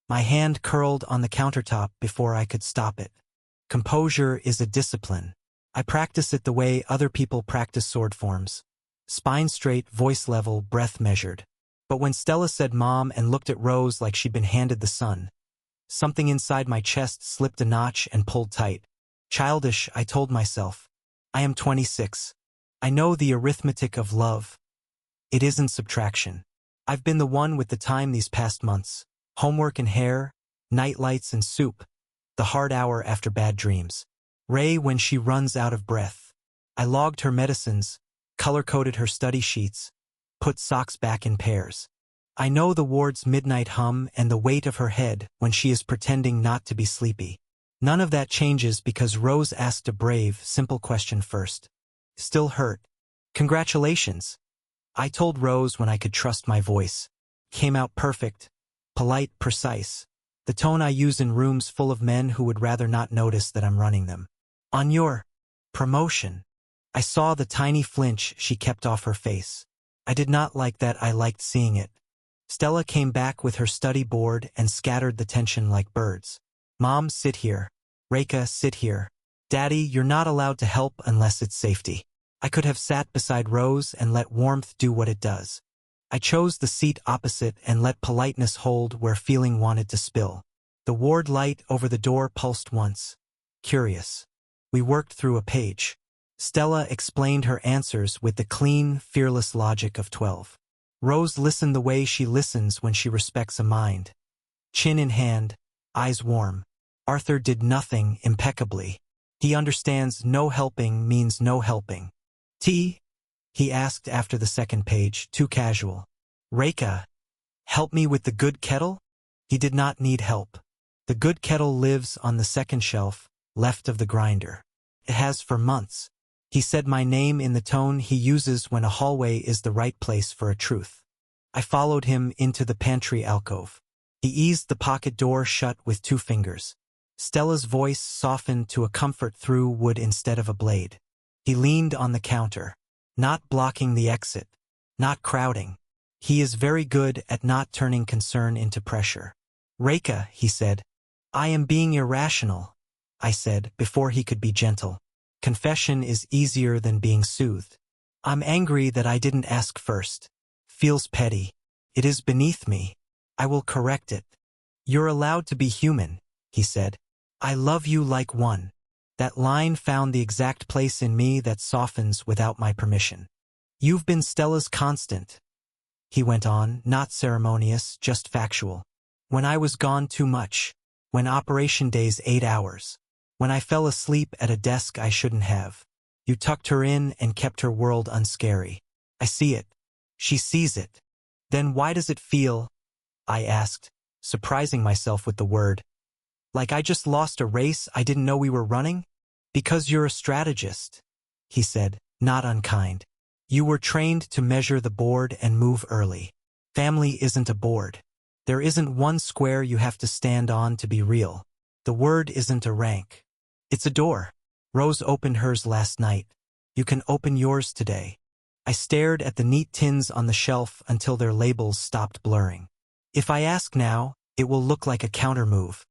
My hand curled on the countertop before I could stop it. Composure is a discipline. I practice it the way other people practice sword forms. Spine straight, voice level, breath measured. But when Stella said mom and looked at Rose like she'd been handed the sun, something inside my chest slipped a notch and pulled tight. Childish, I told myself. I am 26. I know the arithmetic of love. It isn't subtraction. I've been the one with the time these past months. Homework and hair, night lights and soup. The hard hour after bad dreams. Ray when she runs out of breath. I logged her medicines, color-coded her study sheets, put socks back in pairs. I know the ward's midnight hum and the weight of her head when she is pretending not to be sleepy. None of that changes because Rose asked a brave, simple question first. Still hurt? Congratulations. I told Rose when I could trust my voice. Came out perfect, polite, precise. The tone I use in rooms full of men who would rather not notice that I'm running them. On your promotion. I saw the tiny flinch she kept off her face. I did not like that. I liked seeing it. Stella came back with her study board and scattered the tension like birds. Mom, sit here. Reka, sit here. Daddy, you're not allowed to help unless it's safety. I could have sat beside Rose and let warmth do what it does. I chose the seat opposite and let politeness hold where feeling wanted to spill. The ward light over the door pulsed once. Curious. We worked through a page. Stella explained her answers with the clean, fearless logic of 12. Rose listened the way she listens when she respects a mind. Chin in hand, eyes warm. Arthur did nothing impeccably. He understands no helping means no helping. Tea? He asked after the second page, too casual. Reka, help me with the good kettle? He did not need help. The good kettle lives on the second shelf, left of the grinder. It has for months. He said my name in the tone he uses when a hallway is the right place for a truth. I followed him into the pantry alcove. He eased the pocket door shut with 2 fingers. Stella's voice softened to a comfort through wood instead of a blade. He leaned on the counter, not blocking the exit, not crowding. He is very good at not turning concern into pressure. Reka, he said. I am being irrational, I said, before he could be gentle. Confession is easier than being soothed. I'm angry that I didn't ask first. Feels petty. It is beneath me. I will correct it. You're allowed to be human, he said. I love you like one. That line found the exact place in me that softens without my permission. You've been Stella's constant, he went on, not ceremonious, just factual. When I was gone too much. When operation days 8 hours. When I fell asleep at a desk I shouldn't have. You tucked her in and kept her world unscary. I see it. She sees it. Then why does it feel? I asked, surprising myself with the word. Like I just lost a race I didn't know we were running? Because you're a strategist, he said, not unkind. You were trained to measure the board and move early. Family isn't a board. There isn't one square you have to stand on to be real. The word isn't a rank. It's a door. Rose opened hers last night. You can open yours today. I stared at the neat tins on the shelf until their labels stopped blurring. If I ask now, it will look like a counter-move.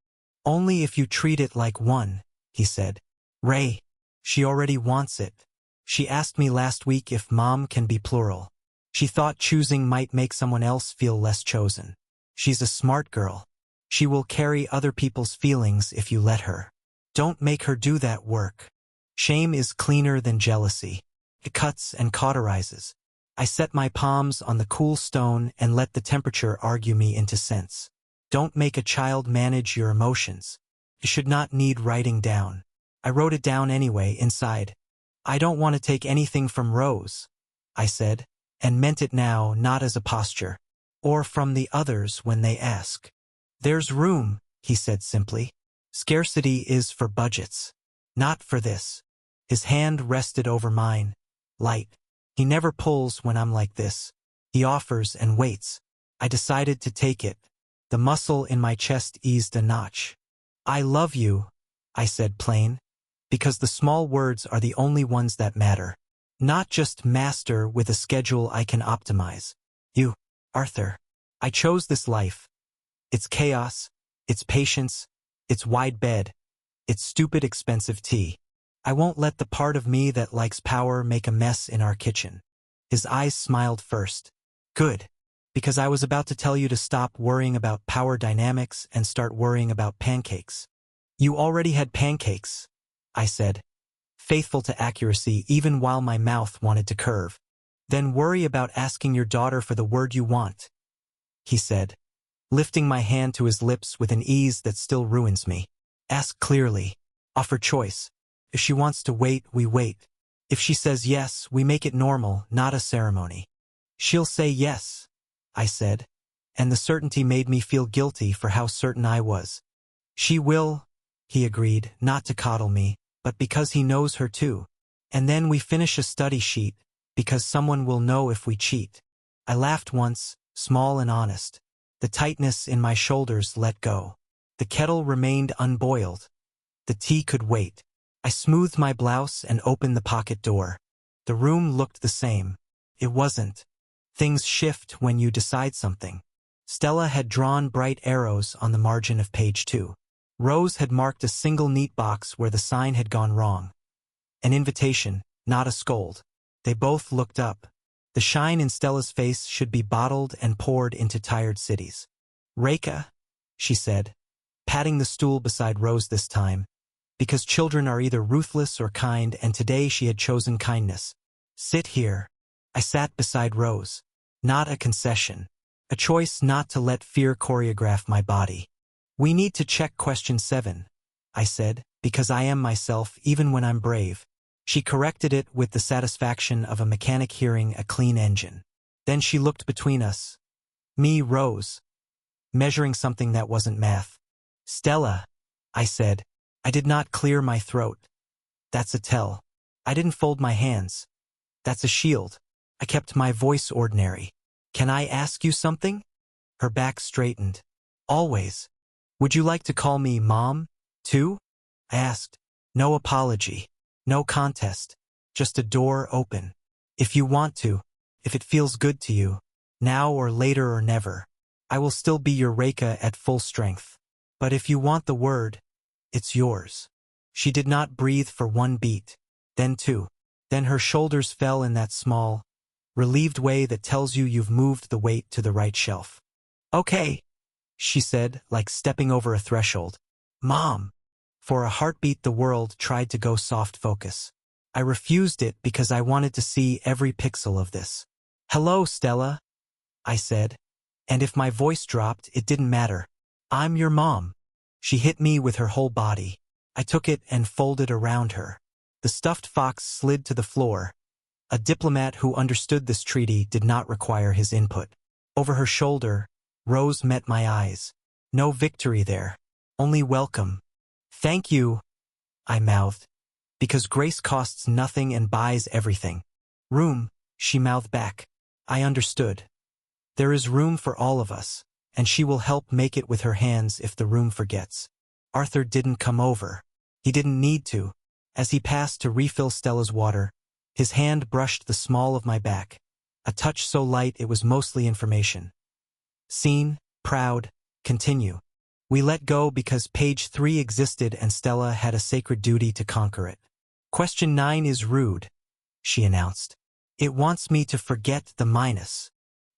Only if you treat it like one, he said. Ray, she already wants it. She asked me last week if mom can be plural. She thought choosing might make someone else feel less chosen. She's a smart girl. She will carry other people's feelings if you let her. Don't make her do that work. Shame is cleaner than jealousy. It cuts and cauterizes. I set my palms on the cool stone and let the temperature argue me into sense. Don't make a child manage your emotions. You should not need writing down. I wrote it down anyway, inside. I don't want to take anything from Rose, I said, and meant it now, not as a posture, or from the others when they ask. There's room, he said simply. Scarcity is for budgets. Not for this. His hand rested over mine. Light. He never pulls when I'm like this. He offers and waits. I decided to take it. The muscle in my chest eased a notch. I love you, I said plain, because the small words are the only ones that matter. Not just master with a schedule I can optimize. You, Arthur. I chose this life. It's chaos, It's patience, it's wide bed, it's stupid expensive tea. I won't let the part of me that likes power make a mess in our kitchen. His eyes smiled first. Good. Because I was about to tell you to stop worrying about power dynamics and start worrying about pancakes. You already had pancakes, I said, faithful to accuracy even while my mouth wanted to curve. Then worry about asking your daughter for the word you want, he said, lifting my hand to his lips with an ease that still ruins me. Ask clearly. Offer choice. If she wants to wait, we wait. If she says yes, we make it normal, not a ceremony. She'll say yes, I said, and the certainty made me feel guilty for how certain I was. She will, he agreed, not to coddle me, but because he knows her too. And then we finish a study sheet, because someone will know if we cheat. I laughed once, small and honest. The tightness in my shoulders let go. The kettle remained unboiled. The tea could wait. I smoothed my blouse and opened the pocket door. The room looked the same. It wasn't. Things shift when you decide something. Stella had drawn bright arrows on the margin of page 2. Rose had marked a single neat box where the sign had gone wrong. An invitation, not a scold. They both looked up. The shine in Stella's face should be bottled and poured into tired cities. Reka, she said, patting the stool beside Rose this time, because children are either ruthless or kind, and today she had chosen kindness. Sit here. I sat beside Rose. Not a concession. A choice not to let fear choreograph my body. We need to check question 7, I said, because I am myself even when I'm brave. She corrected it with the satisfaction of a mechanic hearing a clean engine. Then she looked between us. Me, Rose. Measuring something that wasn't math. Stella, I said. I did not clear my throat. That's a tell. I didn't fold my hands. That's a shield. I kept my voice ordinary. Can I ask you something? Her back straightened. Always. Would you like to call me Mom, too? I asked. No apology. No contest. Just a door open. If you want to. If it feels good to you. Now or later or never. I will still be your Reka at full strength. But if you want the word, it's yours. She did not breathe for one beat. Then 2. Then her shoulders fell in that small, relieved way that tells you you've moved the weight to the right shelf. Okay, she said, like stepping over a threshold. Mom. For a heartbeat the world tried to go soft focus. I refused it because I wanted to see every pixel of this. Hello, Stella, I said. And if my voice dropped, it didn't matter. I'm your mom. She hit me with her whole body. I took it and folded around her. The stuffed fox slid to the floor. A diplomat who understood this treaty did not require his input. Over her shoulder, Rose met my eyes. No victory there. Only welcome. Thank you, I mouthed. Because grace costs nothing and buys everything. Room, she mouthed back. I understood. There is room for all of us, and she will help make it with her hands if the room forgets. Arthur didn't come over. He didn't need to. As he passed to refill Stella's water, his hand brushed the small of my back, a touch so light it was mostly information. Seen, proud, continue. We let go because page 3 existed and Stella had a sacred duty to conquer it. Question 9 is rude, she announced. It wants me to forget the minus.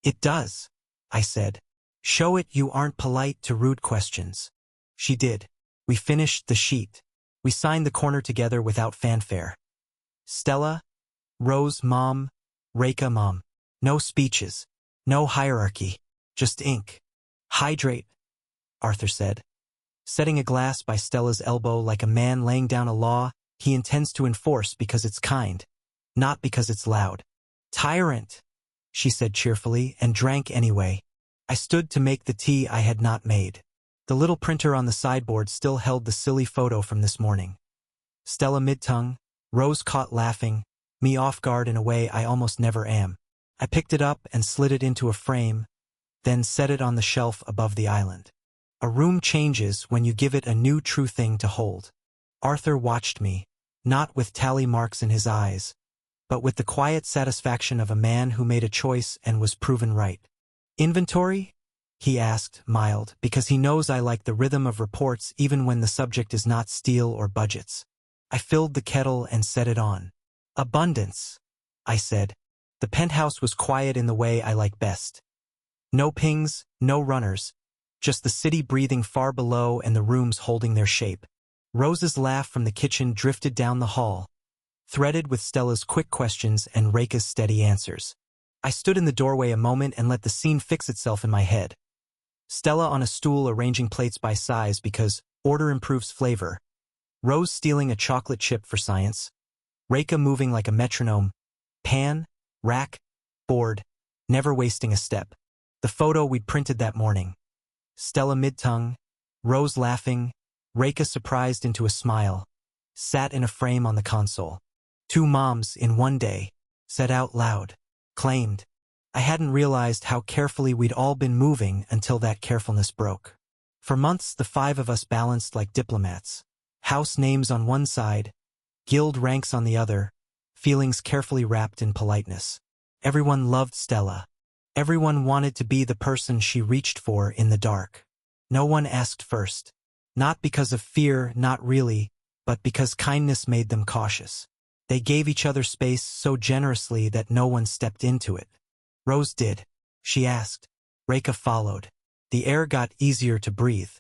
It does, I said. Show it you aren't polite to rude questions. She did. We finished the sheet. We signed the corner together without fanfare. Stella, Rose Mom, Reka Mom. No speeches. No hierarchy. Just ink. Hydrate, Arthur said. Setting a glass by Stella's elbow like a man laying down a law he intends to enforce because it's kind, not because it's loud. Tyrant, she said cheerfully, and drank anyway. I stood to make the tea I had not made. The little printer on the sideboard still held the silly photo from this morning. Stella mid-tongue, Rose caught laughing, me off guard in a way I almost never am. I picked it up and slid it into a frame, then set it on the shelf above the island. A room changes when you give it a new true thing to hold. Arthur watched me, not with tally marks in his eyes, but with the quiet satisfaction of a man who made a choice and was proven right. Inventory? he asked, mild, because he knows I like the rhythm of reports even when the subject is not steel or budgets. I filled the kettle and set it on. Abundance, I said. The penthouse was quiet in the way I like best. No pings, no runners, just the city breathing far below and the rooms holding their shape. Rose's laugh from the kitchen drifted down the hall, threaded with Stella's quick questions and Reika's steady answers. I stood in the doorway a moment and let the scene fix itself in my head. Stella on a stool arranging plates by size because order improves flavor. Rose stealing a chocolate chip for science. Reika moving like a metronome. Pan, rack, board, never wasting a step. The photo we'd printed that morning. Stella mid-tongue, Rose laughing, Reika surprised into a smile, sat in a frame on the console. 2 moms in one day, said out loud, claimed. I hadn't realized how carefully we'd all been moving until that carefulness broke. For months the 5 of us balanced like diplomats. House names on one side, guild ranks on the other, feelings carefully wrapped in politeness. Everyone loved Stella. Everyone wanted to be the person she reached for in the dark. No one asked first. Not because of fear, not really, but because kindness made them cautious. They gave each other space so generously that no one stepped into it. Rose did. She asked. Reika followed. The air got easier to breathe.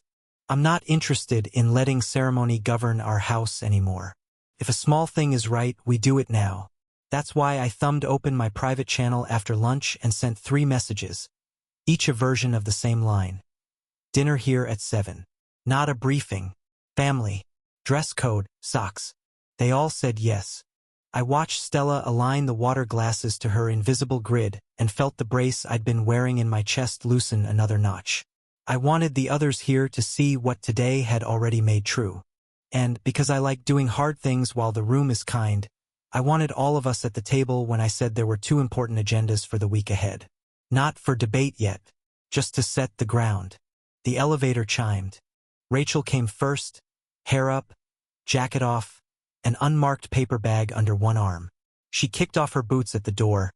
I'm not interested in letting ceremony govern our house anymore. If a small thing is right, we do it now. That's why I thumbed open my private channel after lunch and sent 3 messages, each a version of the same line. Dinner here at 7. Not a briefing. Family. Dress code. Socks. They all said yes. I watched Stella align the water glasses to her invisible grid and felt the brace I'd been wearing in my chest loosen another notch. I wanted the others here to see what today had already made true. And, because I like doing hard things while the room is kind, I wanted all of us at the table when I said there were 2 important agendas for the week ahead. Not for debate yet, just to set the ground. The elevator chimed. Rachel came first, hair up, jacket off, an unmarked paper bag under one arm. She kicked off her boots at the door,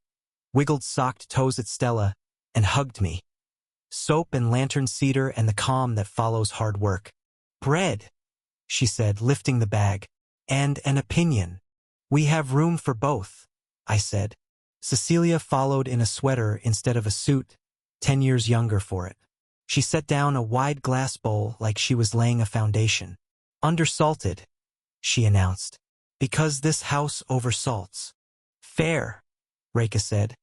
wiggled socked toes at Stella, and hugged me. Soap and lantern cedar and the calm that follows hard work. Bread, she said, lifting the bag. And an opinion. We have room for both, I said. Cecilia followed in a sweater instead of a suit, 10 years younger for it. She set down a wide glass bowl like she was laying a foundation. Undersalted, she announced. Because this house oversalts. Fair, Reika said,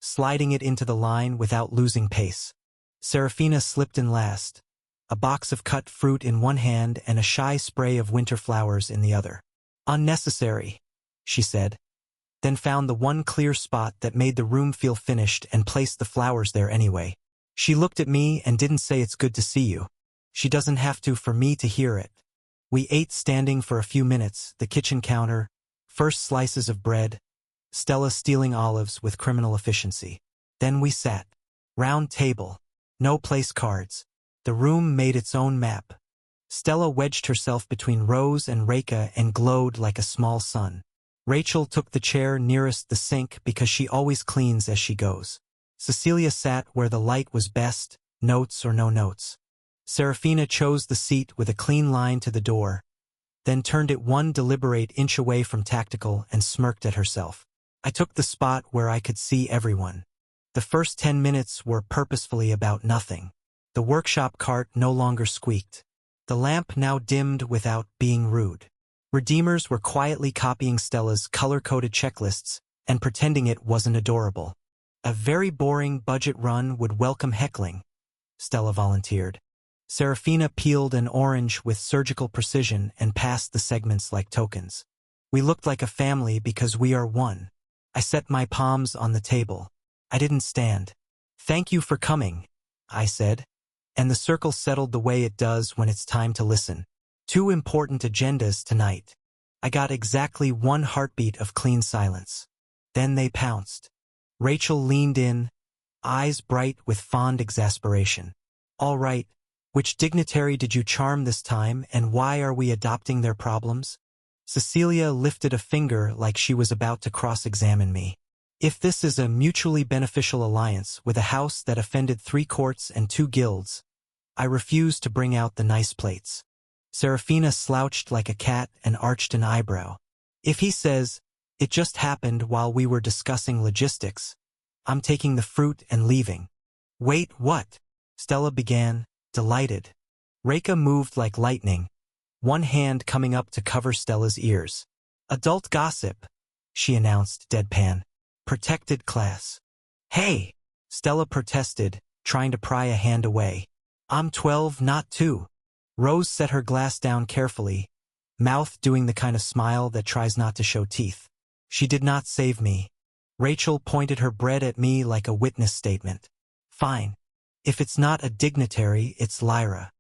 sliding it into the line without losing pace. Serafina slipped in last, a box of cut fruit in one hand and a shy spray of winter flowers in the other. Unnecessary, she said, then found the one clear spot that made the room feel finished and placed the flowers there anyway. She looked at me and didn't say it's good to see you. She doesn't have to for me to hear it. We ate standing for a few minutes, the kitchen counter, first slices of bread, Stella stealing olives with criminal efficiency. Then we sat. Round table. No place cards. The room made its own map. Stella wedged herself between Rose and Reika and glowed like a small sun. Rachel took the chair nearest the sink because she always cleans as she goes. Cecilia sat where the light was best, notes or no notes. Serafina chose the seat with a clean line to the door, then turned it one deliberate inch away from tactical and smirked at herself. I took the spot where I could see everyone. The first 10 minutes were purposefully about nothing. The workshop cart no longer squeaked. The lamp now dimmed without being rude. Redeemers were quietly copying Stella's color-coded checklists and pretending it wasn't adorable. A very boring budget run would welcome heckling, Stella volunteered. Serafina peeled an orange with surgical precision and passed the segments like tokens. We looked like a family because we are one. I set my palms on the table. I didn't stand. Thank you for coming, I said, and the circle settled the way it does when it's time to listen. 2 important agendas tonight. I got exactly 1 heartbeat of clean silence. Then they pounced. Rachel leaned in, eyes bright with fond exasperation. All right, which dignitary did you charm this time, and why are we adopting their problems? Cecilia lifted a finger like she was about to cross-examine me. If this is a mutually beneficial alliance with a house that offended 3 courts and 2 guilds, I refuse to bring out the nice plates. Serafina slouched like a cat and arched an eyebrow. If he says, it just happened while we were discussing logistics, I'm taking the fruit and leaving. Wait, what? Stella began, delighted. Reika moved like lightning, one hand coming up to cover Stella's ears. Adult gossip, she announced deadpan. Protected class. Hey! Stella protested, trying to pry a hand away. I'm 12, not 2. Rose set her glass down carefully, mouth doing the kind of smile that tries not to show teeth. She did not save me. Rachel pointed her bread at me like a witness statement. Fine. If it's not a dignitary, it's Lyra.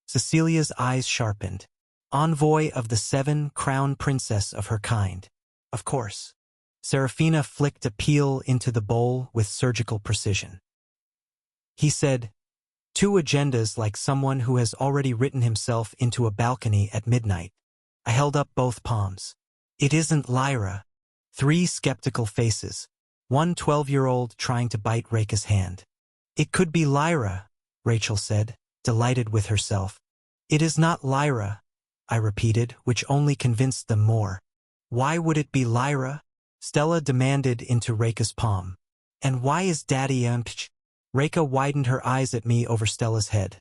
Cecilia's eyes sharpened. Envoy of the 7 crown princess of her kind. Of course. Serafina flicked a peel into the bowl with surgical precision. He said, 2 agendas like someone who has already written himself into a balcony at midnight. I held up both palms. It isn't Lyra. 3 skeptical faces. 1 12-year-old trying to bite Reika's hand. It could be Lyra, Rachel said, delighted with herself. It is not Lyra, I repeated, which only convinced them more. Why would it be Lyra? Stella demanded into Reika's palm. And why is Daddy Empch? Reika widened her eyes at me over Stella's head.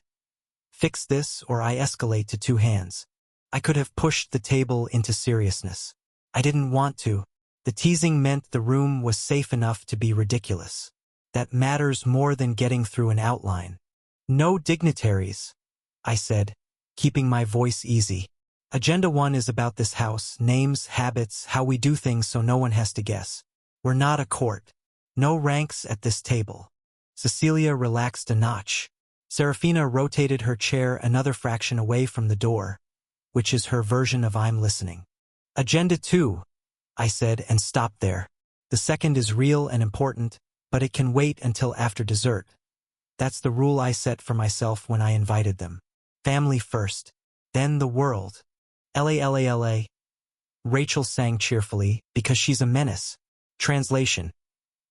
Fix this or I escalate to 2 hands. I could have pushed the table into seriousness. I didn't want to. The teasing meant the room was safe enough to be ridiculous. That matters more than getting through an outline. No dignitaries, I said, keeping my voice easy. Agenda 1 is about this house, names, habits, how we do things so no one has to guess. We're not a court. No ranks at this table. Cecilia relaxed a notch. Serafina rotated her chair another fraction away from the door, which is her version of I'm listening. Agenda 2, I said, and stopped there. The second is real and important, but it can wait until after dessert. That's the rule I set for myself when I invited them. Family first, then the world. LA. Rachel sang cheerfully, because she's a menace. Translation.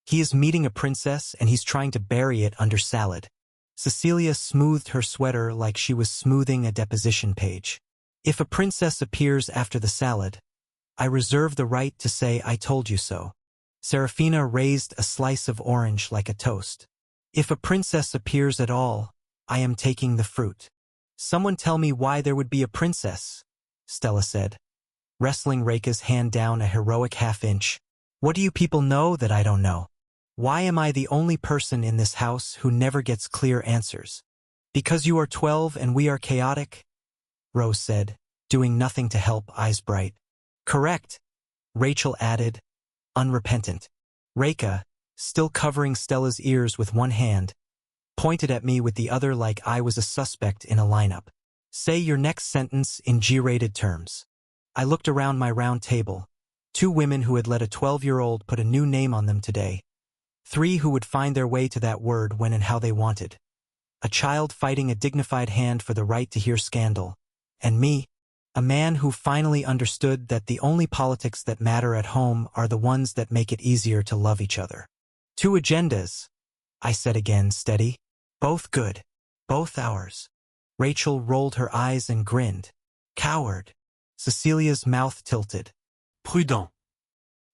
He is meeting a princess and he's trying to bury it under salad. Cecilia smoothed her sweater like she was smoothing a deposition page. If a princess appears after the salad, I reserve the right to say I told you so. Serafina raised a slice of orange like a toast. If a princess appears at all, I am taking the fruit. Someone tell me why there would be a princess, Stella said, wrestling Reika's hand down a heroic half-inch. What do you people know that I don't know? Why am I the only person in this house who never gets clear answers? Because you are 12 and we are chaotic? Rose said, doing nothing to help, eyes bright. Correct, Rachel added, unrepentant. Reika, still covering Stella's ears with one hand, pointed at me with the other like I was a suspect in a lineup. Say your next sentence in G-rated terms. I looked around my round table. 2 women who had let a 12-year-old put a new name on them today. 3 who would find their way to that word when and how they wanted. A child fighting a dignified hand for the right to hear scandal. And me, a man who finally understood that the only politics that matter at home are the ones that make it easier to love each other. 2 agendas, I said again, steady. Both good. Both ours. Rachel rolled her eyes and grinned. Coward. Cecilia's mouth tilted. Prudent.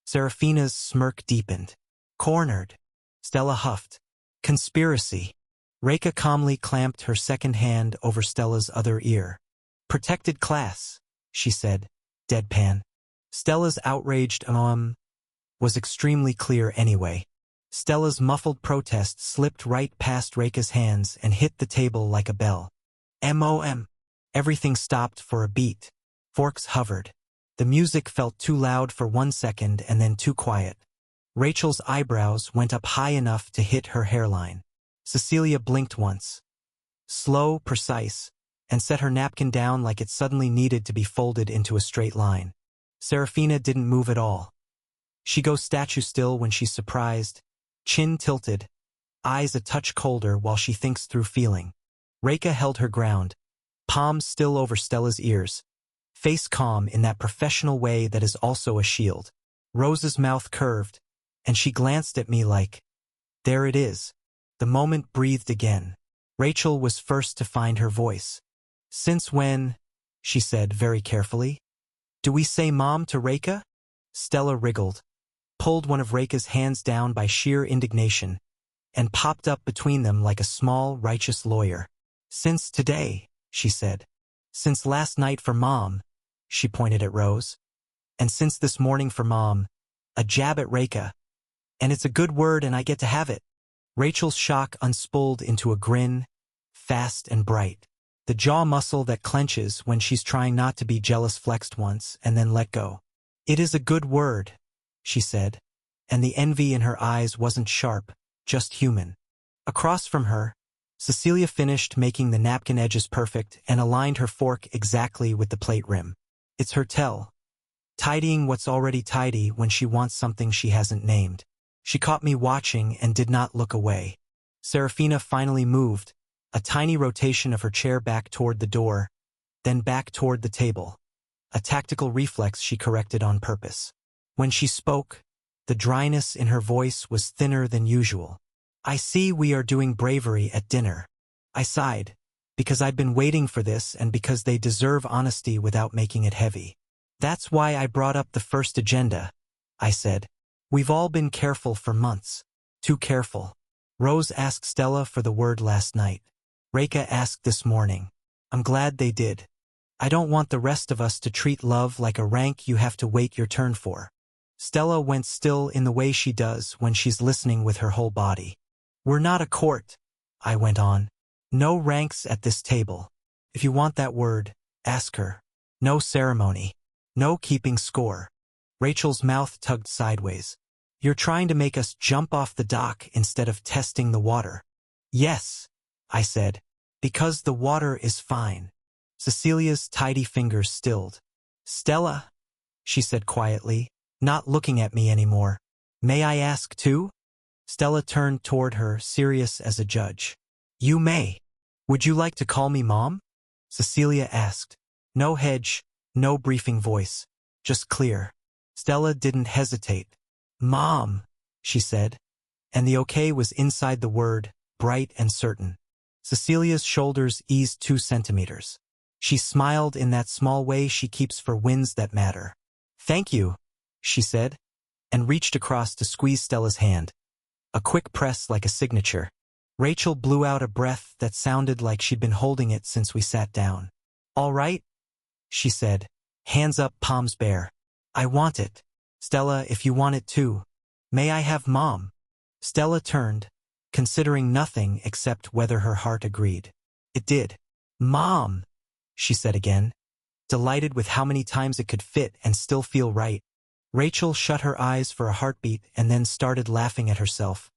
Serafina's smirk deepened. Cornered. Stella huffed. Conspiracy. Reika calmly clamped her second hand over Stella's other ear. Protected class, she said, deadpan. Stella's outraged was extremely clear anyway. Stella's muffled protest slipped right past Reika's hands and hit the table like a bell. M.O.M. Everything stopped for a beat. Forks hovered. The music felt too loud for 1 second and then too quiet. Rachel's eyebrows went up high enough to hit her hairline. Cecilia blinked once. Slow, precise, and set her napkin down like it suddenly needed to be folded into a straight line. Serafina didn't move at all. She goes statue still when she's surprised, chin tilted, eyes a touch colder while she thinks through feeling. Reika held her ground, palms still over Stella's ears, face calm in that professional way that is also a shield. Rose's mouth curved, and she glanced at me like, there it is. The moment breathed again. Rachel was first to find her voice. Since when, she said very carefully, do we say mom to Reka? Stella wriggled, pulled one of Reka's hands down by sheer indignation, and popped up between them like a small, righteous lawyer. Since today, she said. Since last night for mom, she pointed at Rose. And since this morning for mom, a jab at Reka. And it's a good word and I get to have it. Rachel's shock unspooled into a grin, fast and bright. The jaw muscle that clenches when she's trying not to be jealous flexed once and then let go. It is a good word, she said, and the envy in her eyes wasn't sharp, just human. Across from her, Cecilia finished making the napkin edges perfect and aligned her fork exactly with the plate rim. It's her tell. Tidying what's already tidy when she wants something she hasn't named. She caught me watching and did not look away. Serafina finally moved, a tiny rotation of her chair back toward the door, then back toward the table. A tactical reflex she corrected on purpose. When she spoke, the dryness in her voice was thinner than usual. I see we are doing bravery at dinner. I sighed, because I'd been waiting for this and because they deserve honesty without making it heavy. That's why I brought up the first agenda, I said. We've all been careful for months. Too careful. Rose asked Stella for the word last night. Reka asked this morning. I'm glad they did. I don't want the rest of us to treat love like a rank you have to wait your turn for. Stella went still in the way she does when she's listening with her whole body. We're not a court, I went on. No ranks at this table. If you want that word, ask her. No ceremony. No keeping score. Rachel's mouth tugged sideways. You're trying to make us jump off the dock instead of testing the water. Yes, I said, because the water is fine. Cecilia's tidy fingers stilled. Stella, she said quietly, not looking at me anymore. May I ask too? Stella turned toward her, serious as a judge. You may. Would you like to call me Mom? Cecilia asked. No hedge, no briefing voice, just clear. Stella didn't hesitate. Mom, she said, and the okay was inside the word, bright and certain. Cecilia's shoulders eased 2 centimeters. She smiled in that small way she keeps for wins that matter. Thank you, she said, and reached across to squeeze Stella's hand. A quick press like a signature. Rachel blew out a breath that sounded like she'd been holding it since we sat down. All right, she said, hands up, palms bare. I want it. Stella, if you want it too. May I have Mom? Stella turned, considering nothing except whether her heart agreed. It did. Mom, she said again, delighted with how many times it could fit and still feel right. Rachel shut her eyes for a heartbeat and then started laughing at herself,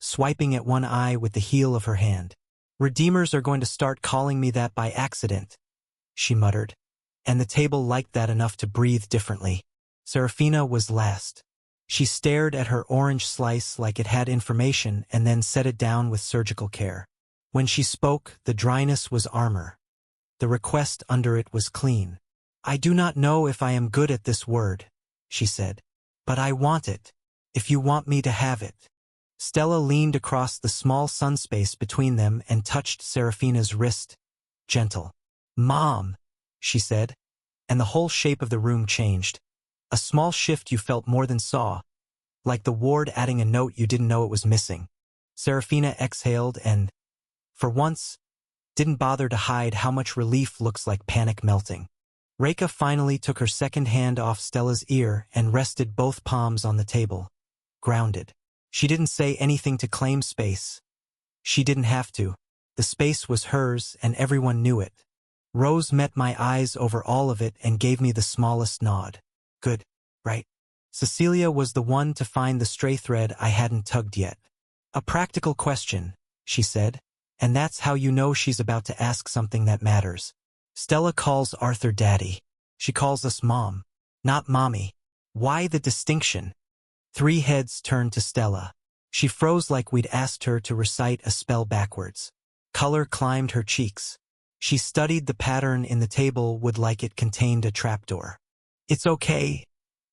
swiping at one eye with the heel of her hand. Redeemers are going to start calling me that by accident, she muttered, and the table liked that enough to breathe differently. Serafina was last. She stared at her orange slice like it had information and then set it down with surgical care. When she spoke, the dryness was armor. The request under it was clean. I do not know if I am good at this word, she said, but I want it, if you want me to have it. Stella leaned across the small sun space between them and touched Serafina's wrist. Gentle. Mom, she said, and the whole shape of the room changed. A small shift you felt more than saw, like the ward adding a note you didn't know it was missing. Serafina exhaled and, for once, didn't bother to hide how much relief looks like panic melting. Reka finally took her second hand off Stella's ear and rested both palms on the table. Grounded. She didn't say anything to claim space. She didn't have to. The space was hers and everyone knew it. Rose met my eyes over all of it and gave me the smallest nod. Good, right? Cecilia was the one to find the stray thread I hadn't tugged yet. A practical question, she said, and that's how you know she's about to ask something that matters. Stella calls Arthur Daddy. She calls us Mom, not Mommy. Why the distinction? 3 heads turned to Stella. She froze like we'd asked her to recite a spell backwards. Color climbed her cheeks. She studied the pattern in the table wood like it contained a trapdoor. It's okay,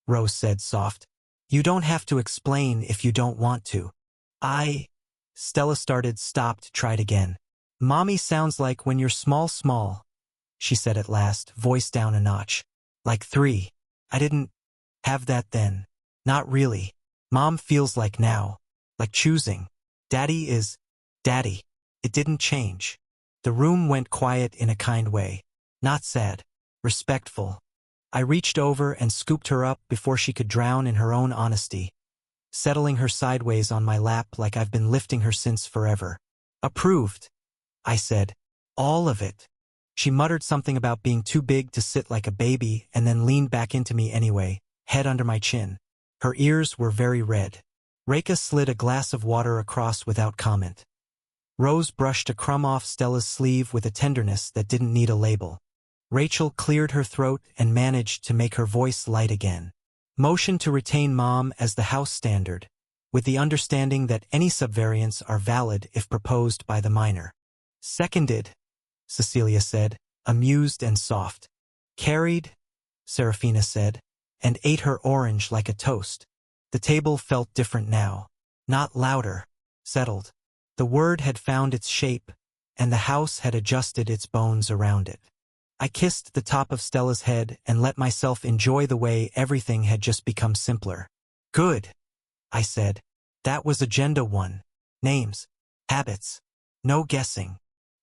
Rose said soft. You don't have to explain if you don't want to. Stella tried again. Mommy sounds like when you're small, she said at last, voice down a notch. Like 3. I didn't have that then. Not really. Mom feels like now. Like choosing. Daddy is Daddy. It didn't change. The room went quiet in a kind way. Not sad. Respectful. I reached over and scooped her up before she could drown in her own honesty, settling her sideways on my lap like I've been lifting her since forever. Approved, I said. All of it. She muttered something about being too big to sit like a baby and then leaned back into me anyway, head under my chin. Her ears were very red. Reka slid a glass of water across without comment. Rose brushed a crumb off Stella's sleeve with a tenderness that didn't need a label. Rachel cleared her throat and managed to make her voice light again. Motioned to retain Mom as the house standard, with the understanding that any subvariants are valid if proposed by the minor. Seconded, Cecilia said, amused and soft. Carried, Serafina said, and ate her orange like a toast. The table felt different now. Not louder, settled. The word had found its shape, and the house had adjusted its bones around it. I kissed the top of Stella's head and let myself enjoy the way everything had just become simpler. Good, I said. That was Agenda 1. Names. Habits. No guessing.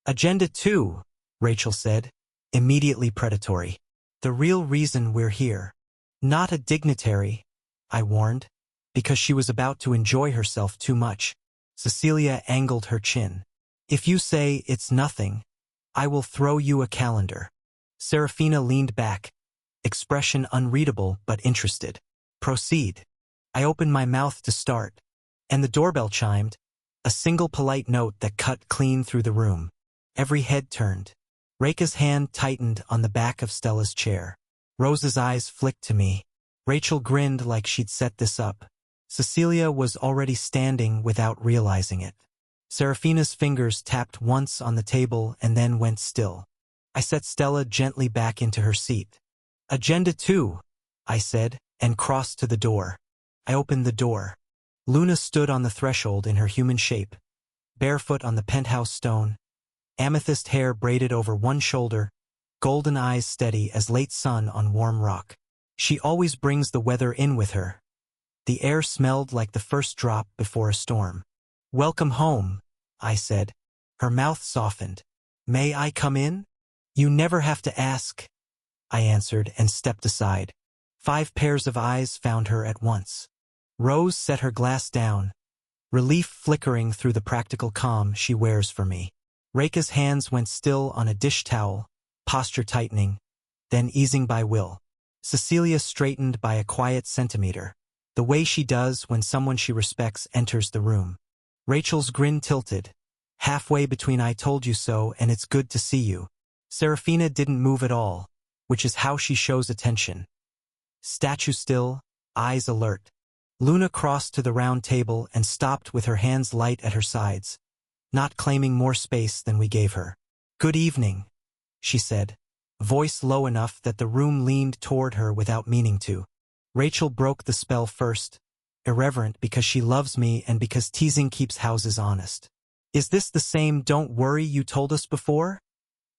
Agenda 2, Rachel said, immediately predatory. The real reason we're here. Not a dignitary, I warned, because she was about to enjoy herself too much. Cecilia angled her chin. If you say it's nothing, I will throw you a calendar. Serafina leaned back, expression unreadable but interested. Proceed. I opened my mouth to start, and the doorbell chimed, a single polite note that cut clean through the room. Every head turned. Reka's hand tightened on the back of Stella's chair. Rose's eyes flicked to me. Rachel grinned like she'd set this up. Cecilia was already standing without realizing it. Serafina's fingers tapped once on the table and then went still. I set Stella gently back into her seat. Agenda 2, I said, and crossed to the door. I opened the door. Luna stood on the threshold in her human shape, barefoot on the penthouse stone, amethyst hair braided over one shoulder, golden eyes steady as late sun on warm rock. She always brings the weather in with her. The air smelled like the first drop before a storm. Welcome home, I said. Her mouth softened. May I come in? You never have to ask, I answered and stepped aside. 5 pairs of eyes found her at once. Rose set her glass down, relief flickering through the practical calm she wears for me. Reka's hands went still on a dish towel, posture tightening, then easing by will. Cecilia straightened by a quiet centimeter, the way she does when someone she respects enters the room. Rachel's grin tilted, halfway between I told you so and it's good to see you. Serafina didn't move at all, which is how she shows attention. Statue still, eyes alert. Luna crossed to the round table and stopped with her hands light at her sides, not claiming more space than we gave her. Good evening, she said, voice low enough that the room leaned toward her without meaning to. Rachel broke the spell first, irreverent because she loves me and because teasing keeps houses honest. Is this the same don't worry you told us before?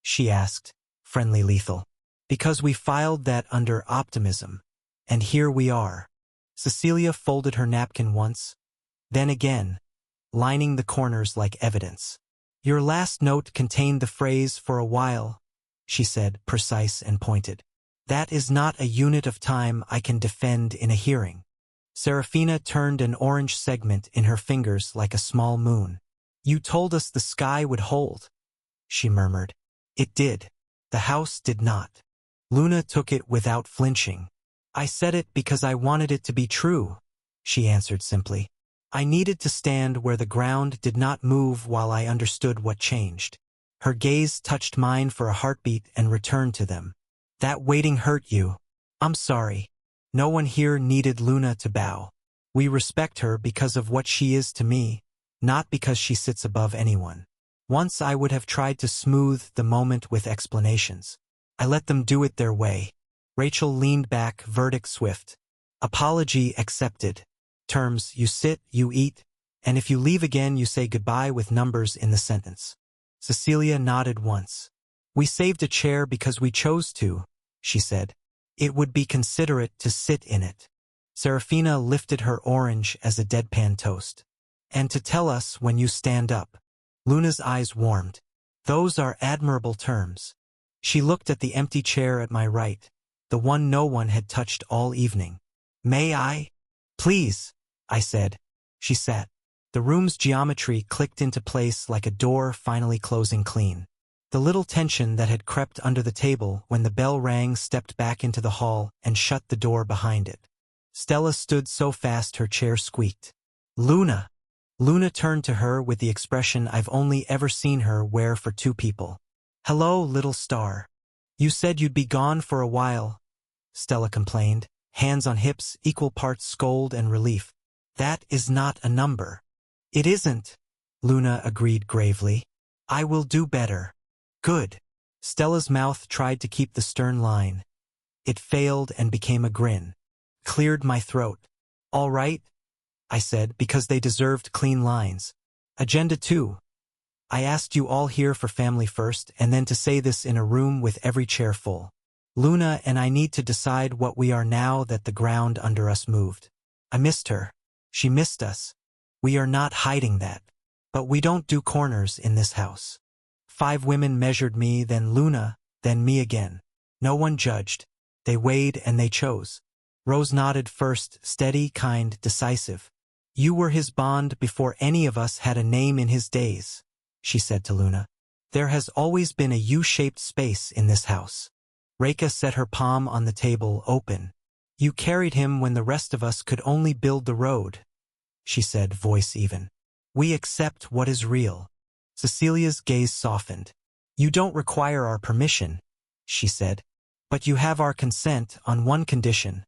She asked, friendly lethal. Because we filed that under optimism, and here we are. Cecilia folded her napkin once, then again, lining the corners like evidence. Your last note contained the phrase for a while, she said, precise and pointed. That is not a unit of time I can defend in a hearing. Serafina turned an orange segment in her fingers like a small moon. You told us the sky would hold, she murmured. It did. The house did not. Luna took it without flinching. I said it because I wanted it to be true, she answered simply. I needed to stand where the ground did not move while I understood what changed. Her gaze touched mine for a heartbeat and returned to them. That waiting hurt you. I'm sorry. No one here needed Luna to bow. We respect her because of what she is to me, not because she sits above anyone. Once I would have tried to smooth the moment with explanations. I let them do it their way. Rachel leaned back, verdict swift. Apology accepted. Terms: you sit, you eat, and if you leave again you say goodbye with numbers in the sentence. Cecilia nodded once. We saved a chair because we chose to, she said. It would be considerate to sit in it. Serafina lifted her orange as a deadpan toast. And to tell us when you stand up. Luna's eyes warmed. Those are admirable terms. She looked at the empty chair at my right, the one no one had touched all evening. May I? Please, I said. She sat. The room's geometry clicked into place like a door finally closing clean. The little tension that had crept under the table when the bell rang stepped back into the hall and shut the door behind it. Stella stood so fast her chair squeaked. Luna! Luna turned to her with the expression I've only ever seen her wear for two people. Hello, little star. You said you'd be gone for a while, Stella complained, hands on hips, equal parts scold and relief. That is not a number. It isn't, Luna agreed gravely. I will do better. Good. Stella's mouth tried to keep the stern line. It failed and became a grin. Cleared my throat. All right, I said, because they deserved clean lines. Agenda 2. I asked you all here for family first and then to say this in a room with every chair full. Luna and I need to decide what we are now that the ground under us moved. I missed her. She missed us. We are not hiding that. But we don't do corners in this house. 5 women measured me, then Luna, then me again. No one judged. They weighed and they chose. Rose nodded first, steady, kind, decisive. You were his bond before any of us had a name in his days, she said to Luna. There has always been a U-shaped space in this house. Reka set her palm on the table, open. You carried him when the rest of us could only build the road, she said, voice even. We accept what is real. Cecilia's gaze softened. You don't require our permission, she said. But you have our consent on one condition.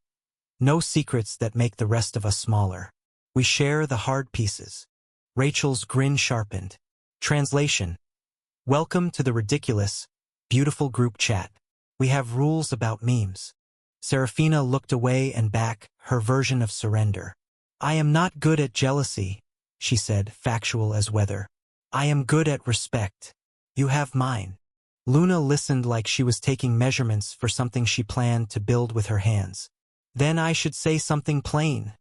No secrets that make the rest of us smaller. We share the hard pieces. Rachel's grin sharpened. Translation. Welcome to the ridiculous, beautiful group chat. We have rules about memes. Serafina looked away and back, her version of surrender. I am not good at jealousy, she said, factual as weather. I am good at respect. You have mine. Luna listened like she was taking measurements for something she planned to build with her hands. Then I should say something plain,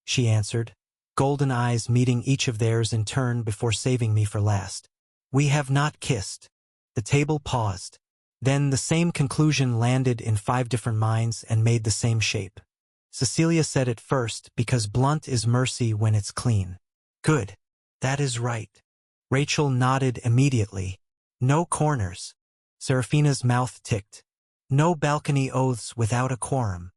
she answered, golden eyes meeting each of theirs in turn before saving me for last. We have not kissed. The table paused. Then the same conclusion landed in 5 different minds and made the same shape. Cecilia said it first because blunt is mercy when it's clean. Good. That is right. Rachel nodded immediately. No corners. Serafina's mouth ticked. No balcony oaths without a quorum.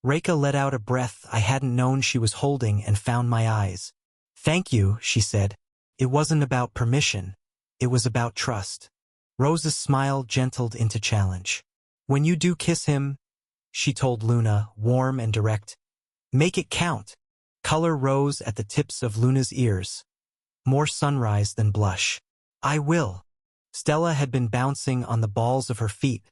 Reka let out a breath I hadn't known she was holding and found my eyes. Thank you, she said. It wasn't about permission. It was about trust. Rose's smile gentled into challenge. When you do kiss him, she told Luna, warm and direct, make it count. Color rose at the tips of Luna's ears. More sunrise than blush. I will. Stella had been bouncing on the balls of her feet,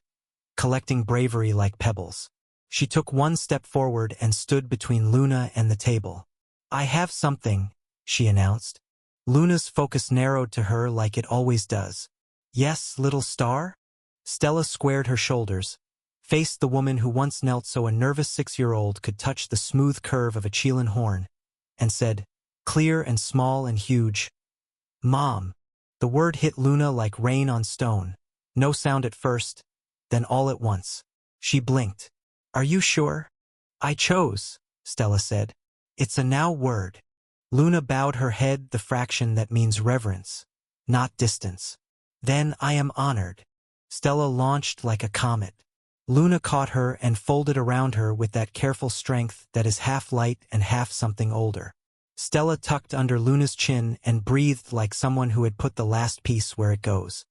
collecting bravery like pebbles. She took one step forward and stood between Luna and the table. I have something, she announced. Luna's focus narrowed to her like it always does. Yes, little star? Stella squared her shoulders, faced the woman who once knelt so a nervous 6-year-old could touch the smooth curve of a Chelan horn, and said, clear and small and huge, Mom. The word hit Luna like rain on stone. No sound at first, then all at once. She blinked. Are you sure? I chose, Stella said. It's a now word. Luna bowed her head the fraction that means reverence, not distance. Then I am honored. Stella launched like a comet. Luna caught her and folded around her with that careful strength that is half light and half something older. Stella tucked under Luna's chin and breathed like someone who had put the last piece where it goes.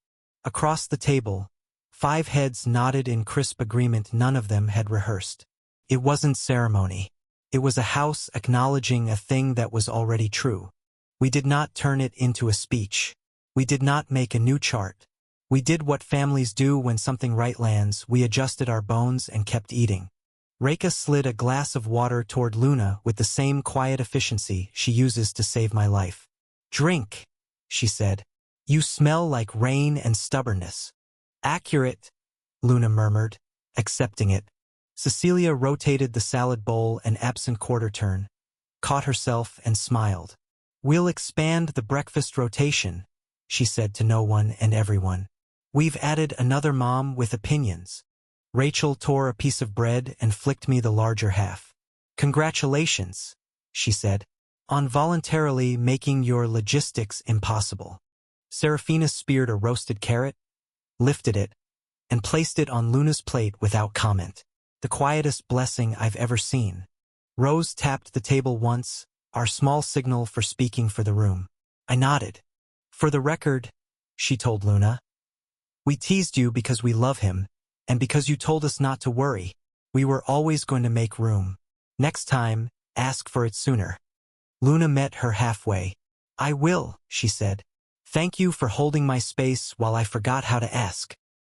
Across the table, 5 heads nodded in crisp agreement none of them had rehearsed. It wasn't ceremony. It was a house acknowledging a thing that was already true. We did not turn it into a speech. We did not make a new chart. We did what families do when something right lands. We adjusted our bones and kept eating. Reka slid a glass of water toward Luna with the same quiet efficiency she uses to save my life. "Drink," she said. "You smell like rain and stubbornness." "Accurate," Luna murmured, accepting it. Cecilia rotated the salad bowl an absent quarter turn, caught herself and smiled. "We'll expand the breakfast rotation," she said to no one and everyone. "We've added another mom with opinions." Rachel tore a piece of bread and flicked me the larger half. "Congratulations," she said, "on voluntarily making your logistics impossible." Serafina speared a roasted carrot, lifted it, and placed it on Luna's plate without comment. The quietest blessing I've ever seen. Rose tapped the table once, our small signal for speaking for the room. I nodded. "For the record," she told Luna, "we teased you because we love him, and because you told us not to worry. We were always going to make room. Next time, ask for it sooner." Luna met her halfway. "I will," she said. "Thank you for holding my space while I forgot how to ask."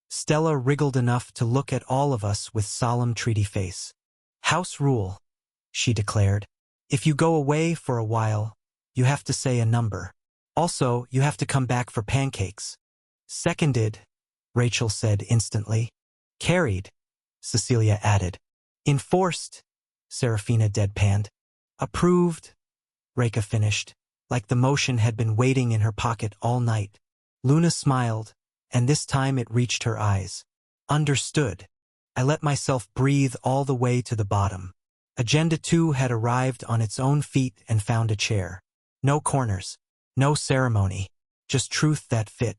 Stella wriggled enough to look at all of us with solemn treaty face. "House rule," she declared. "If you go away for a while, you have to say a number. Also, you have to come back for pancakes." "Seconded," Rachel said instantly. "Carried," Cecilia added. "Enforced," Serafina deadpanned. "Approved," Reka finished, like the motion had been waiting in her pocket all night. Luna smiled, and this time it reached her eyes. "Understood." I let myself breathe all the way to the bottom. Agenda 2 had arrived on its own feet and found a chair. No corners, no ceremony, just truth that fit.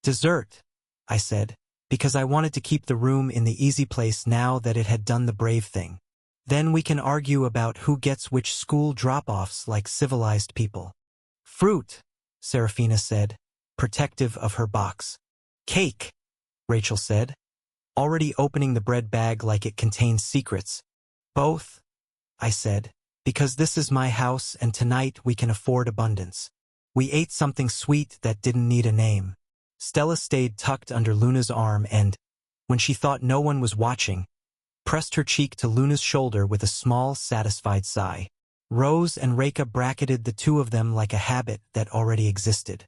"Dessert," I said, because I wanted to keep the room in the easy place now that it had done the brave thing. "Then we can argue about who gets which school drop-offs like civilized people." "Fruit," Serafina said, protective of her box. "Cake," Rachel said, already opening the bread bag like it contained secrets. "Both," I said, "because this is my house and tonight we can afford abundance." We ate something sweet that didn't need a name. Stella stayed tucked under Luna's arm and, when she thought no one was watching, pressed her cheek to Luna's shoulder with a small, satisfied sigh. Rose and Reka bracketed the two of them like a habit that already existed.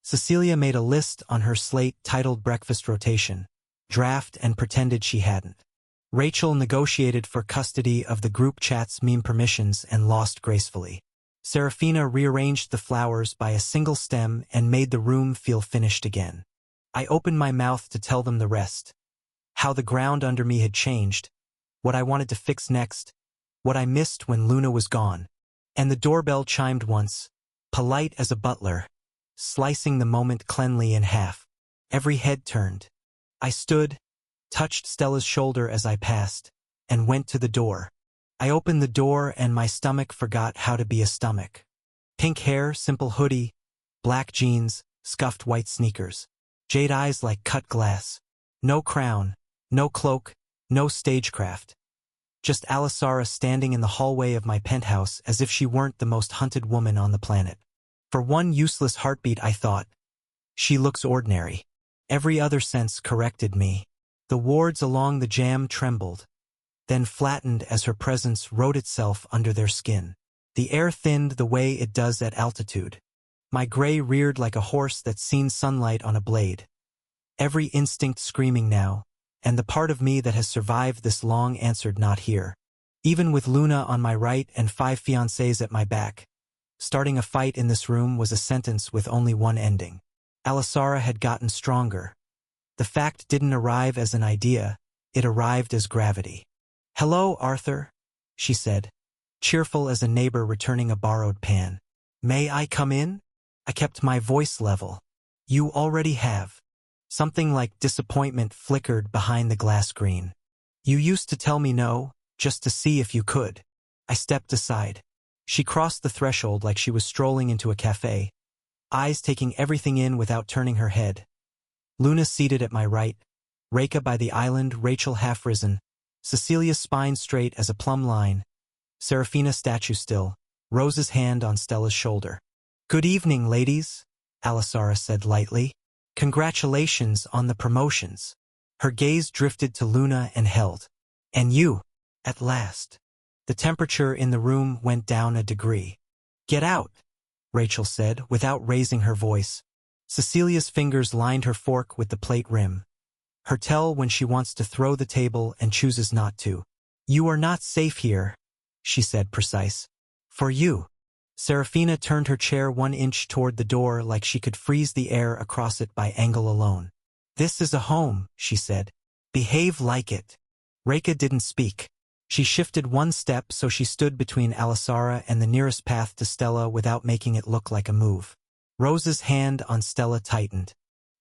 Cecilia made a list on her slate titled Breakfast Rotation, Draft, and pretended she hadn't. Rachel negotiated for custody of the group chat's meme permissions and lost gracefully. Serafina rearranged the flowers by a single stem and made the room feel finished again. I opened my mouth to tell them the rest. How the ground under me had changed, what I wanted to fix next, what I missed when Luna was gone. And the doorbell chimed once, polite as a butler, slicing the moment cleanly in half. Every head turned. I stood, touched Stella's shoulder as I passed, and went to the door. I opened the door and my stomach forgot how to be a stomach. Pink hair, simple hoodie, black jeans, scuffed white sneakers. Jade eyes like cut glass. No crown, no cloak, no stagecraft. Just Alisara standing in the hallway of my penthouse as if she weren't the most hunted woman on the planet. For one useless heartbeat I thought, she looks ordinary. Every other sense corrected me. The wards along the jam trembled, then flattened as her presence wrote itself under their skin. The air thinned the way it does at altitude. My gray reared like a horse that's seen sunlight on a blade. Every instinct screaming now, and the part of me that has survived this long answered not here. Even with Luna on my right and 5 fiancés at my back, starting a fight in this room was a sentence with only one ending. Alisara had gotten stronger. The fact didn't arrive as an idea, it arrived as gravity. "Hello, Arthur," she said, cheerful as a neighbor returning a borrowed pan. "May I come in?" I kept my voice level. "You already have." Something like disappointment flickered behind the glass screen. "You used to tell me no, just to see if you could." I stepped aside. She crossed the threshold like she was strolling into a cafe, eyes taking everything in without turning her head. Luna seated at my right, Reka by the island, Rachel half risen, Cecilia's spine straight as a plumb line, Serafina statue still, Rose's hand on Stella's shoulder. "Good evening, ladies," Alisara said lightly. "Congratulations on the promotions." Her gaze drifted to Luna and held. "And you?" At last. The temperature in the room went down a degree. "Get out," Rachel said, without raising her voice. Cecilia's fingers lined her fork with the plate rim. Her tell when she wants to throw the table and chooses not to. "You are not safe here," she said, precise. "For you." Serafina turned her chair 1 inch toward the door like she could freeze the air across it by angle alone. "This is a home," she said. "Behave like it." Reka didn't speak. She shifted 1 step so she stood between Alisara and the nearest path to Stella without making it look like a move. Rose's hand on Stella tightened.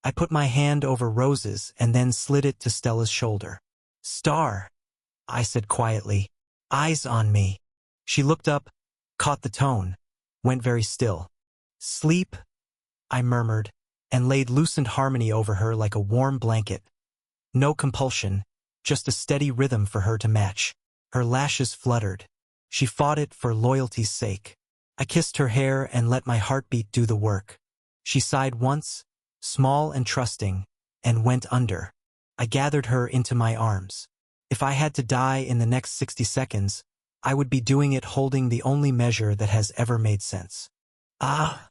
I put my hand over Rose's and then slid it to Stella's shoulder. "Star," I said quietly. "Eyes on me." She looked up, caught the tone, went very still. "Sleep," I murmured, and laid loosened harmony over her like a warm blanket. No compulsion, just a steady rhythm for her to match. Her lashes fluttered. She fought it for loyalty's sake. I kissed her hair and let my heartbeat do the work. She sighed once, small and trusting, and went under. I gathered her into my arms. If I had to die in the next 60 seconds, I would be doing it holding the only measure that has ever made sense. "Ah,"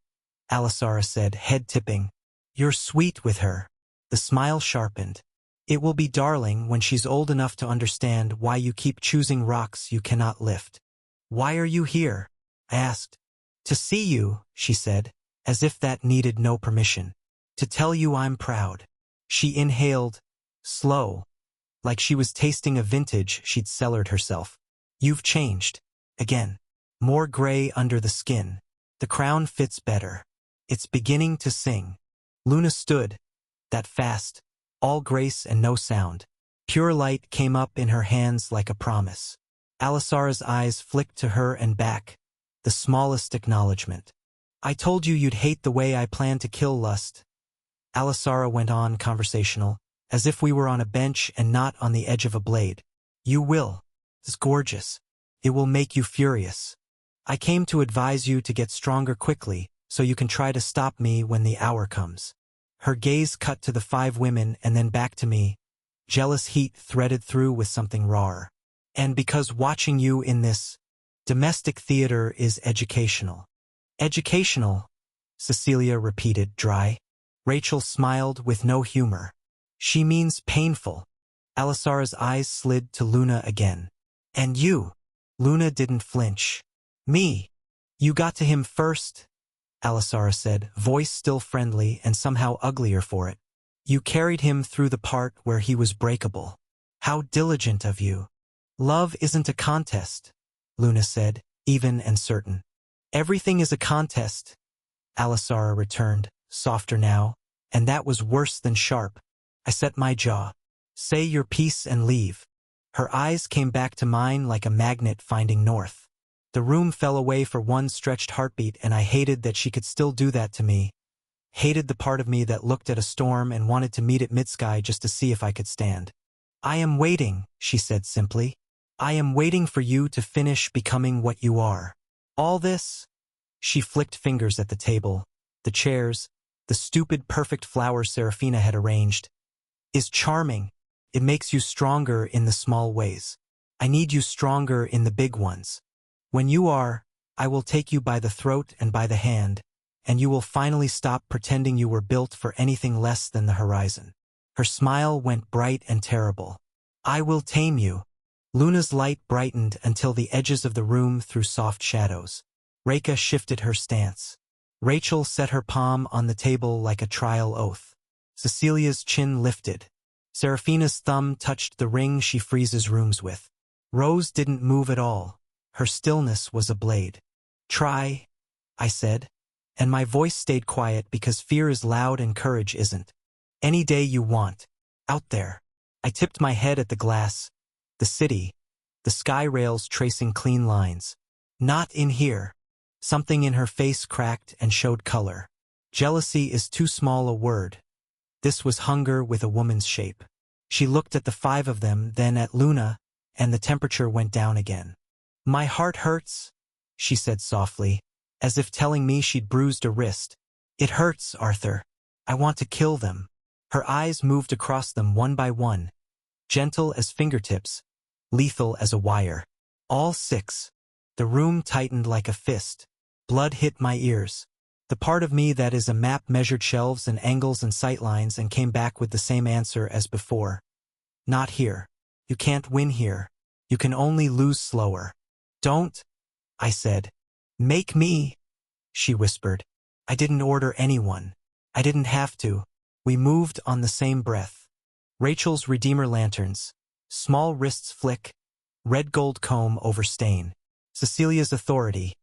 Alisara said, head tipping. "You're sweet with her." The smile sharpened. "It will be darling when she's old enough to understand why you keep choosing rocks you cannot lift." "Why are you here?" I asked. "To see you," she said, as if that needed no permission. "To tell you I'm proud." She inhaled, slow, like she was tasting a vintage she'd cellared herself. "You've changed. Again. More gray under the skin. The crown fits better. It's beginning to sing." Luna stood, that fast, all grace and no sound. Pure light came up in her hands like a promise. Alisara's eyes flicked to her and back, the smallest acknowledgement. "I told you you'd hate the way I plan to kill lust." Alisara went on conversational, as if we were on a bench and not on the edge of a blade. "You will. It's gorgeous. It will make you furious. I came to advise you to get stronger quickly, so you can try to stop me when the hour comes." Her gaze cut to the 5 women and then back to me, jealous heat threaded through with something rawer. "And because watching you in this domestic theater is educational." "Educational," Cecilia repeated, dry. Rachel smiled with no humor. "She means painful." Alisara's eyes slid to Luna again. "And you?" Luna didn't flinch. "Me. You got to him first," Alisara said, voice still friendly and somehow uglier for it. "You carried him through the part where he was breakable. How diligent of you." "Love isn't a contest," Luna said, even and certain. "Everything is a contest," Alisara returned, softer now, and that was worse than sharp. I set my jaw. "Say your piece and leave." Her eyes came back to mine like a magnet finding north. The room fell away for 1 stretched heartbeat, and I hated that she could still do that to me. Hated the part of me that looked at a storm and wanted to meet at mid-sky just to see if I could stand. "I am waiting," she said simply. "I am waiting for you to finish becoming what you are. All this," she flicked fingers at the table, the chairs, the stupid perfect flowers Serafina had arranged, "is charming. It makes you stronger in the small ways. I need you stronger in the big ones. When you are, I will take you by the throat and by the hand, and you will finally stop pretending you were built for anything less than the horizon." Her smile went bright and terrible. "I will tame you." Luna's light brightened until the edges of the room threw soft shadows. Reka shifted her stance. Rachel set her palm on the table like a trial oath. Cecilia's chin lifted. Serafina's thumb touched the ring she freezes rooms with. Rose didn't move at all. Her stillness was a blade. "Try," I said, and my voice stayed quiet because fear is loud and courage isn't. "Any day you want. Out there." I tipped my head at the glass. The city. The sky rails tracing clean lines. "Not in here." Something in her face cracked and showed color. Jealousy is too small a word. This was hunger with a woman's shape. She looked at the 5 of them, then at Luna, and the temperature went down again. "My heart hurts," she said softly, as if telling me she'd bruised a wrist. "It hurts, Arthur. I want to kill them." Her eyes moved across them 1 by 1, gentle as fingertips, lethal as a wire. All 6. The room tightened like a fist. Blood hit my ears. The part of me that is a map measured shelves and angles and sightlines and came back with the same answer as before. Not here. You can't win here. You can only lose slower. Don't, I said. Make me, she whispered. I didn't order anyone. I didn't have to. We moved on the same breath. Rachel's Redeemer lanterns. Small wrists flick. Red gold comb over stain. Cecilia's authority.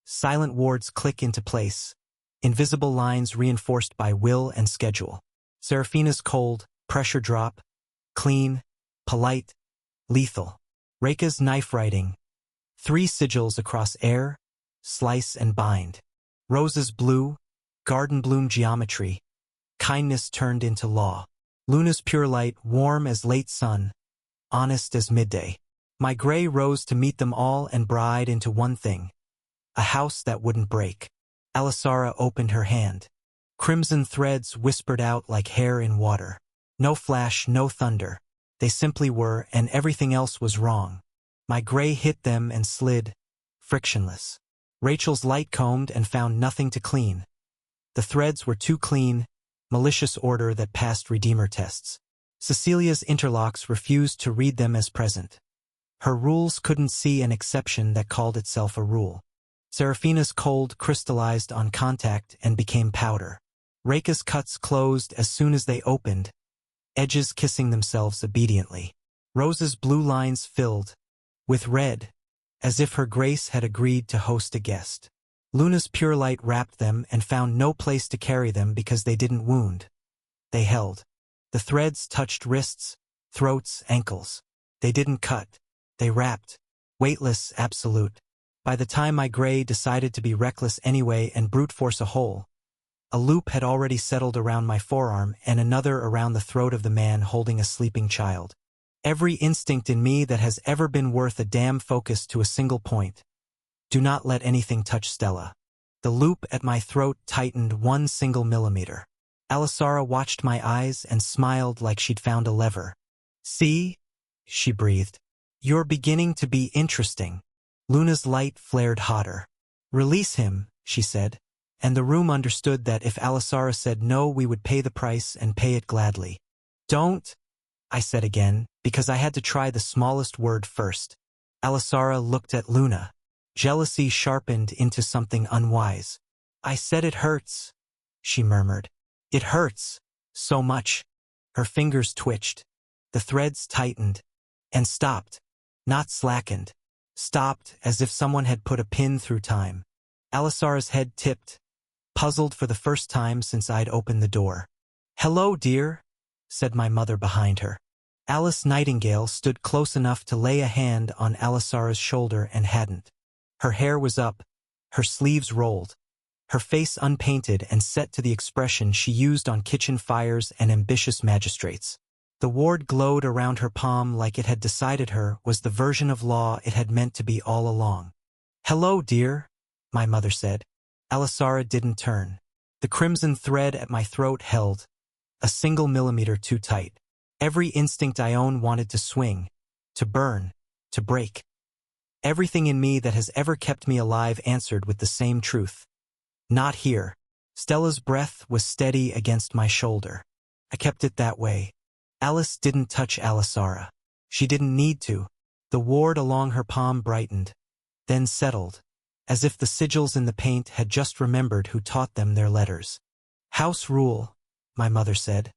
Silent wards click into place. Invisible lines reinforced by will and schedule. Seraphina's cold, pressure drop. Clean, polite, lethal. Reika's knife writing. 3 sigils across air, slice and bind. Rose's blue, garden bloom geometry. Kindness turned into law. Luna's pure light, warm as late sun, honest as midday. My gray rose to meet them all and bride into one thing. A house that wouldn't break. Alisara opened her hand. Crimson threads whispered out like hair in water. No flash, no thunder. They simply were, and everything else was wrong. My gray hit them and slid, frictionless. Rachel's light combed and found nothing to clean. The threads were too clean, malicious order that passed Redeemer tests. Cecilia's interlocks refused to read them as present. Her rules couldn't see an exception that called itself a rule. Seraphina's cold crystallized on contact and became powder. Reika's cuts closed as soon as they opened, edges kissing themselves obediently. Rose's blue lines filled with red, as if her grace had agreed to host a guest. Luna's pure light wrapped them and found no place to carry them because they didn't wound. They held. The threads touched wrists, throats, ankles. They didn't cut. They wrapped. Weightless, absolute. By the time my gray decided to be reckless anyway and brute force a hole, a loop had already settled around my forearm and another around the throat of the man holding a sleeping child. Every instinct in me that has ever been worth a damn focused to a single point. Do not let anything touch Stella. The loop at my throat tightened 1 single millimeter. Alisara watched my eyes and smiled like she'd found a lever. See? She breathed. You're beginning to be interesting. Luna's light flared hotter. Release him, she said. And the room understood that if Alisara said no, we would pay the price and pay it gladly. Don't, I said again, because I had to try the smallest word first. Alisara looked at Luna. Jealousy sharpened into something unwise. I said it hurts, she murmured. It hurts. So much. Her fingers twitched. The threads tightened. And stopped. Not slackened. Stopped as if someone had put a pin through time. Alisara's head tipped, puzzled for the first time since I'd opened the door. Hello, dear, said my mother behind her. Alice Nightingale stood close enough to lay a hand on Alisara's shoulder and hadn't. Her hair was up, her sleeves rolled, her face unpainted and set to the expression she used on kitchen fires and ambitious magistrates. The ward glowed around her palm like it had decided her was the version of law it had meant to be all along. Hello, dear, my mother said. Alisara didn't turn. The crimson thread at my throat held, a single millimeter too tight. Every instinct I own wanted to swing, to burn, to break. Everything in me that has ever kept me alive answered with the same truth. Not here. Stella's breath was steady against my shoulder. I kept it that way. Alice didn't touch Alisara. She didn't need to. The ward along her palm brightened, then settled, as if the sigils in the paint had just remembered who taught them their letters. House rule, my mother said.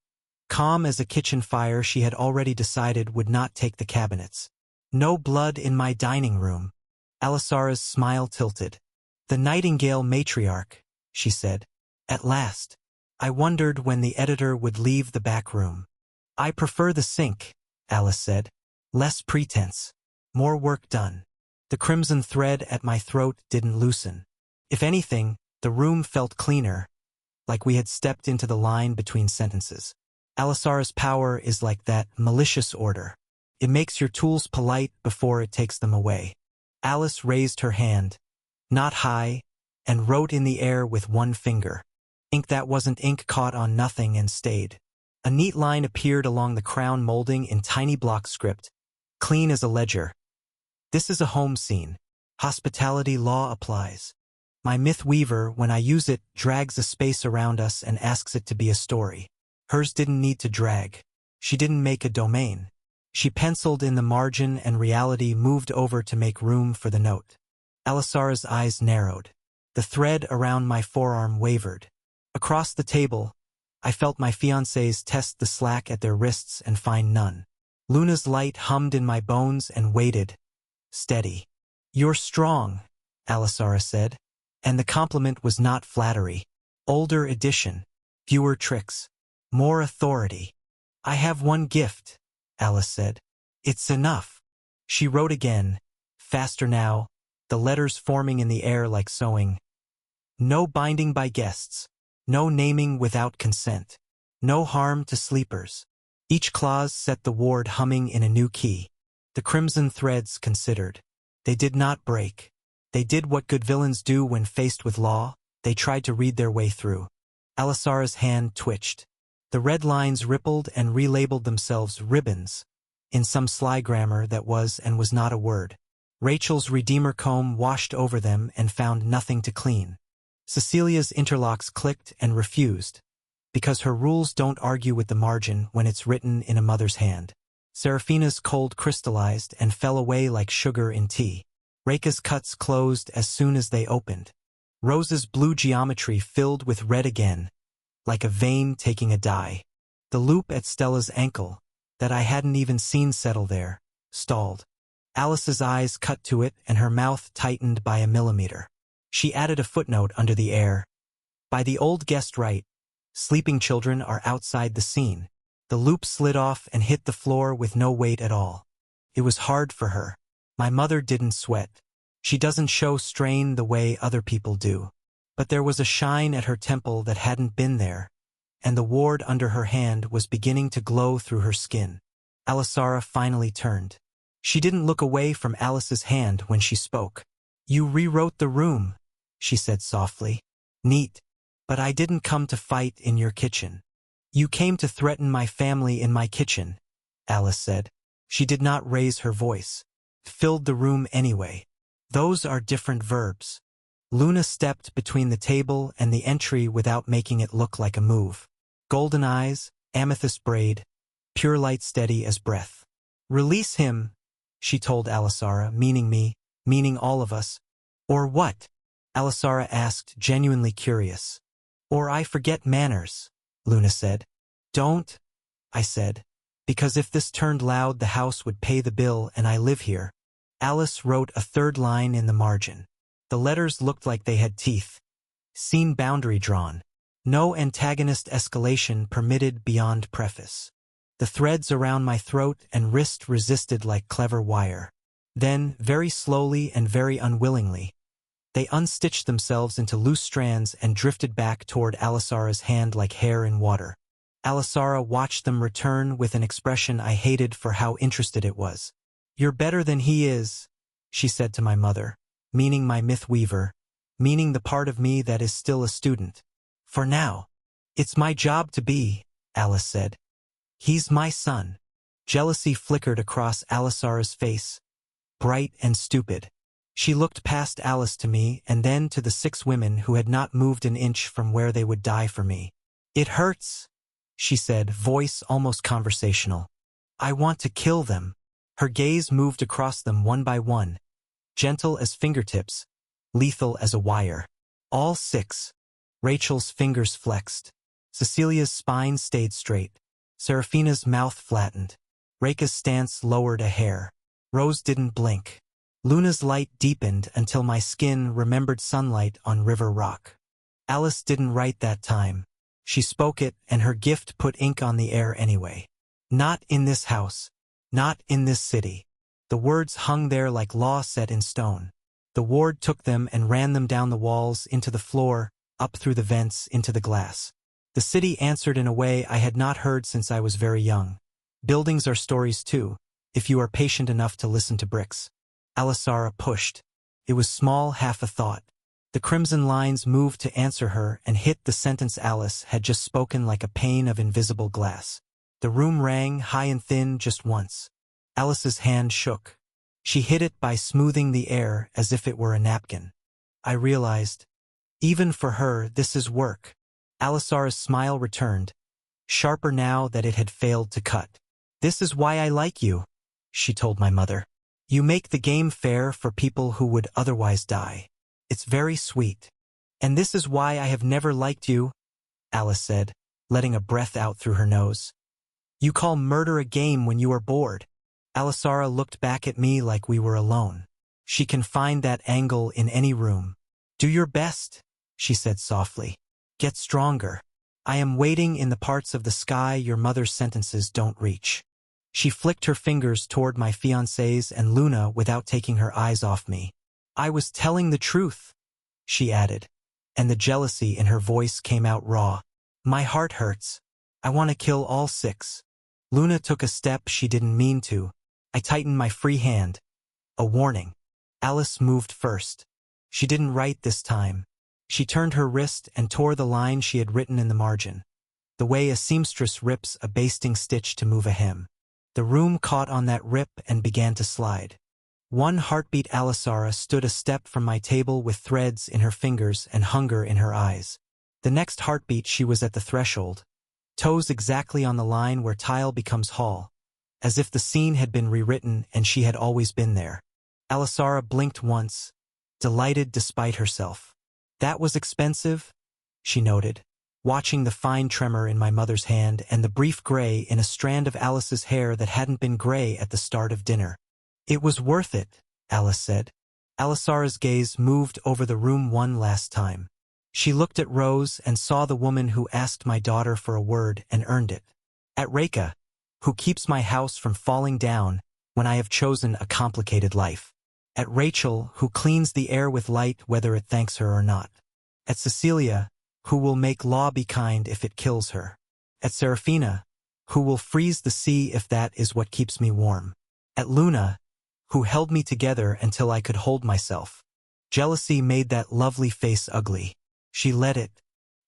Calm as a kitchen fire, she had already decided would not take the cabinets. No blood in my dining room. Alisara's smile tilted. The Nightingale matriarch, she said. At last. I wondered when the editor would leave the back room. I prefer the sink, Alice said. Less pretense. More work done. The crimson thread at my throat didn't loosen. If anything, the room felt cleaner, like we had stepped into the line between sentences. Alisara's power is like that malicious order. It makes your tools polite before it takes them away. Alice raised her hand, not high, and wrote in the air with one finger. Ink that wasn't ink caught on nothing and stayed. A neat line appeared along the crown molding in tiny block script. Clean as a ledger. This is a home scene. Hospitality law applies. My myth weaver, when I use it, drags a space around us and asks it to be a story. Hers didn't need to drag. She didn't make a domain. She penciled in the margin and reality moved over to make room for the note. Alisara's eyes narrowed. The thread around my forearm wavered. Across the table, I felt my fiancés test the slack at their wrists and find none. Luna's light hummed in my bones and waited. Steady. You're strong, Alisara said. And the compliment was not flattery. Older edition. Fewer tricks. More authority. I have one gift, Alice said. It's enough. She wrote again, faster now, the letters forming in the air like sewing. No binding by guests. No naming without consent. No harm to sleepers. Each clause set the ward humming in a new key. The crimson threads considered. They did not break. They did what good villains do when faced with law. They tried to read their way through. Alisara's hand twitched. The red lines rippled and relabeled themselves ribbons, in some sly grammar that was and was not a word. Rachel's redeemer comb washed over them and found nothing to clean. Cecilia's interlocks clicked and refused, because her rules don't argue with the margin when it's written in a mother's hand. Serafina's cold crystallized and fell away like sugar in tea. Reka's cuts closed as soon as they opened. Rose's blue geometry filled with red again, like a vein taking a dye. The loop at Stella's ankle, that I hadn't even seen settle there, stalled. Alice's eyes cut to it and her mouth tightened by a millimeter. She added a footnote under the air. By the old guest right, sleeping children are outside the scene. The loop slid off and hit the floor with no weight at all. It was hard for her. My mother didn't sweat. She doesn't show strain the way other people do. But there was a shine at her temple that hadn't been there, and the ward under her hand was beginning to glow through her skin. Alisara finally turned. She didn't look away from Alice's hand when she spoke. You rewrote the room, she said softly. Neat. But I didn't come to fight in your kitchen. You came to threaten my family in my kitchen, Alice said. She did not raise her voice. Filled the room anyway. Those are different verbs. Luna stepped between the table and the entry without making it look like a move. Golden eyes, amethyst braid, pure light steady as breath. Release him, she told Alisara, meaning me, meaning all of us. Or what? Alisara asked, genuinely curious. Or I forget manners, Luna said. Don't, I said, because if this turned loud the house would pay the bill and I live here. Alice wrote a third line in the margin. The letters looked like they had teeth. Scene boundary drawn. No antagonist escalation permitted beyond preface. The threads around my throat and wrist resisted like clever wire. Then, very slowly and very unwillingly, they unstitched themselves into loose strands and drifted back toward Alisara's hand like hair in water. Alisara watched them return with an expression I hated for how interested it was. You're better than he is, she said to my mother, meaning my myth weaver, meaning the part of me that is still a student. For now. It's my job to be, Alice said. He's my son. Jealousy flickered across Alisara's face, bright and stupid. She looked past Alice to me and then to the 6 women who had not moved an inch from where they would die for me. It hurts, she said, voice almost conversational. I want to kill them. Her gaze moved across them one by one, gentle as fingertips, lethal as a wire. All 6. Rachel's fingers flexed. Cecilia's spine stayed straight. Serafina's mouth flattened. Reka's stance lowered a hair. Rose didn't blink. Luna's light deepened until my skin remembered sunlight on River Rock. Alice didn't write that time. She spoke it, and her gift put ink on the air anyway. Not in this house. Not in this city. The words hung there like law set in stone. The ward took them and ran them down the walls, into the floor, up through the vents, into the glass. The city answered in a way I had not heard since I was very young. Buildings are stories too, if you are patient enough to listen to bricks. Alisara pushed. It was small, half a thought. The crimson lines moved to answer her and hit the sentence Alice had just spoken like a pane of invisible glass. The room rang high and thin just once. Alice's hand shook. She hid it by smoothing the air as if it were a napkin. I realized, even for her, this is work. Alisara's smile returned, sharper now that it had failed to cut. This is why I like you, she told my mother. You make the game fair for people who would otherwise die. It's very sweet. And this is why I have never liked you, Alice said, letting a breath out through her nose. You call murder a game when you are bored. Alisara looked back at me like we were alone. She can find that angle in any room. Do your best, she said softly. Get stronger. I am waiting in the parts of the sky your mother's sentences don't reach. She flicked her fingers toward my fiancés and Luna without taking her eyes off me. I was telling the truth, she added, and the jealousy in her voice came out raw. My heart hurts. I want to kill all 6. Luna took a step she didn't mean to. I tightened my free hand. A warning. Alice moved first. She didn't write this time. She turned her wrist and tore the line she had written in the margin, the way a seamstress rips a basting stitch to move a hem. The room caught on that rip and began to slide. One heartbeat. Alisara stood a step from my table with threads in her fingers and hunger in her eyes. The next heartbeat she was at the threshold, toes exactly on the line where tile becomes hall, as if the scene had been rewritten and she had always been there. Alisara blinked once, delighted despite herself. That was expensive, she noted, watching the fine tremor in my mother's hand and the brief gray in a strand of Alice's hair that hadn't been gray at the start of dinner. It was worth it, Alice said. Alisara's gaze moved over the room one last time. She looked at Rose and saw the woman who asked my daughter for a word and earned it. At Reka, who keeps my house from falling down when I have chosen a complicated life. At Rachel, who cleans the air with light whether it thanks her or not. At Cecilia, who will make law be kind if it kills her. At Serafina, who will freeze the sea if that is what keeps me warm. At Luna, who held me together until I could hold myself. Jealousy made that lovely face ugly. She let it.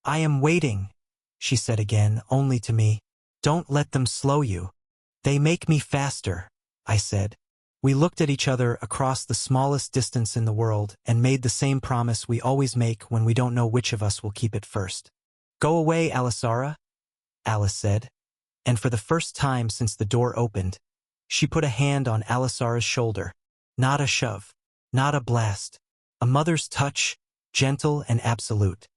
I am waiting, she said again, only to me. Don't let them slow you. They make me faster, I said. We looked at each other across the smallest distance in the world and made the same promise we always make when we don't know which of us will keep it first. Go away, Alisara, Alice said. And for the first time since the door opened, she put a hand on Alisara's shoulder. Not a shove, not a blast. A mother's touch, gentle and absolute.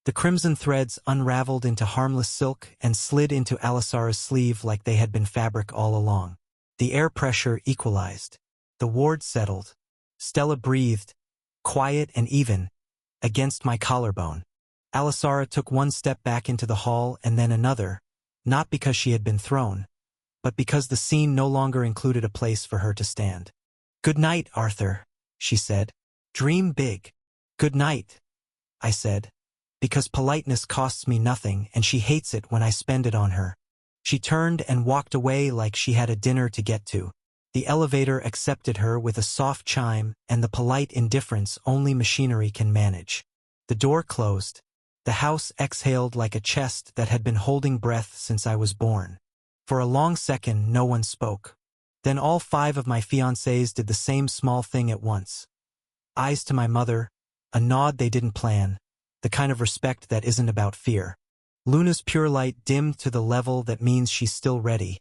The crimson threads unraveled into harmless silk and slid into Alisara's sleeve like they had been fabric all along. The air pressure equalized. The ward settled. Stella breathed, quiet and even, against my collarbone. Alisara took one step back into the hall and then another, not because she had been thrown, but because the scene no longer included a place for her to stand. Good night, Arthur, she said. Dream big. Good night, I said, because politeness costs me nothing and she hates it when I spend it on her. She turned and walked away like she had a dinner to get to. The elevator accepted her with a soft chime and the polite indifference only machinery can manage. The door closed. The house exhaled like a chest that had been holding breath since I was born. For a long second, no one spoke. Then all 5 of my fiancés did the same small thing at once. Eyes to my mother, a nod they didn't plan, the kind of respect that isn't about fear. Luna's pure light dimmed to the level that means she's still ready,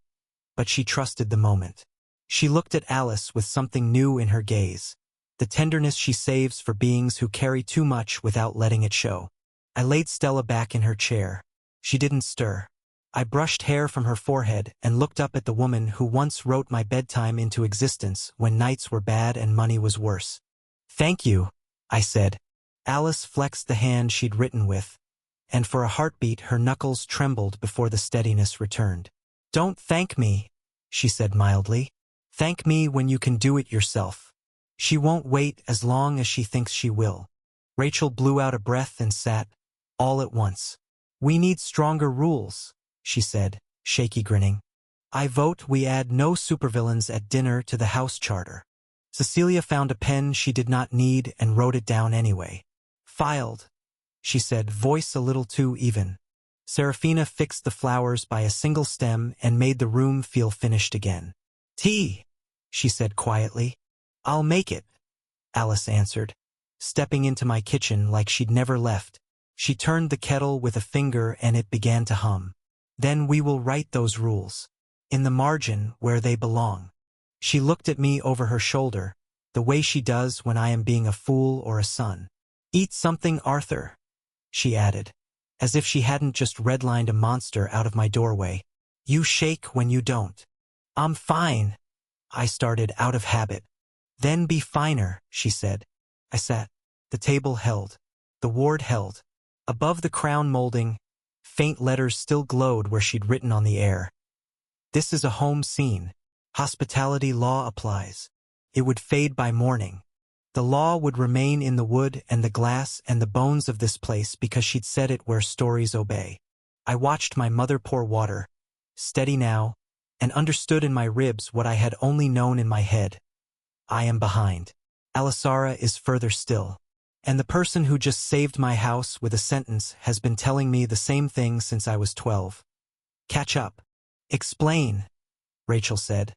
but she trusted the moment. She looked at Alice with something new in her gaze, the tenderness she saves for beings who carry too much without letting it show. I laid Stella back in her chair. She didn't stir. I brushed hair from her forehead and looked up at the woman who once wrote my bedtime into existence when nights were bad and money was worse. Thank you, I said. Alice flexed the hand she'd written with, and for a heartbeat her knuckles trembled before the steadiness returned. Don't thank me, she said mildly. Thank me when you can do it yourself. She won't wait as long as she thinks she will. Rachel blew out a breath and sat, all at once. We need stronger rules, she said, shaky grinning. I vote we add no supervillains at dinner to the house charter. Cecilia found a pen she did not need and wrote it down anyway. Filed, she said, voice a little too even. Serafina fixed the flowers by a single stem and made the room feel finished again. Tea, she said quietly. I'll make it, Alice answered, stepping into my kitchen like she'd never left. She turned the kettle with a finger and it began to hum. Then we will write those rules. In the margin where they belong. She looked at me over her shoulder, the way she does when I am being a fool or a son. Eat something, Arthur, she added, as if she hadn't just redlined a monster out of my doorway. You shake when you don't. I'm fine, I started out of habit. Then be finer, she said. I sat. The table held. The ward held. Above the crown molding, faint letters still glowed where she'd written on the air. This is a home scene. Hospitality law applies. It would fade by morning. The law would remain in the wood and the glass and the bones of this place because she'd said it where stories obey. I watched my mother pour water, steady now, and understood in my ribs what I had only known in my head. I am behind. Alisara is further still. And the person who just saved my house with a sentence has been telling me the same thing since I was 12. Catch up. Explain, Rachel said.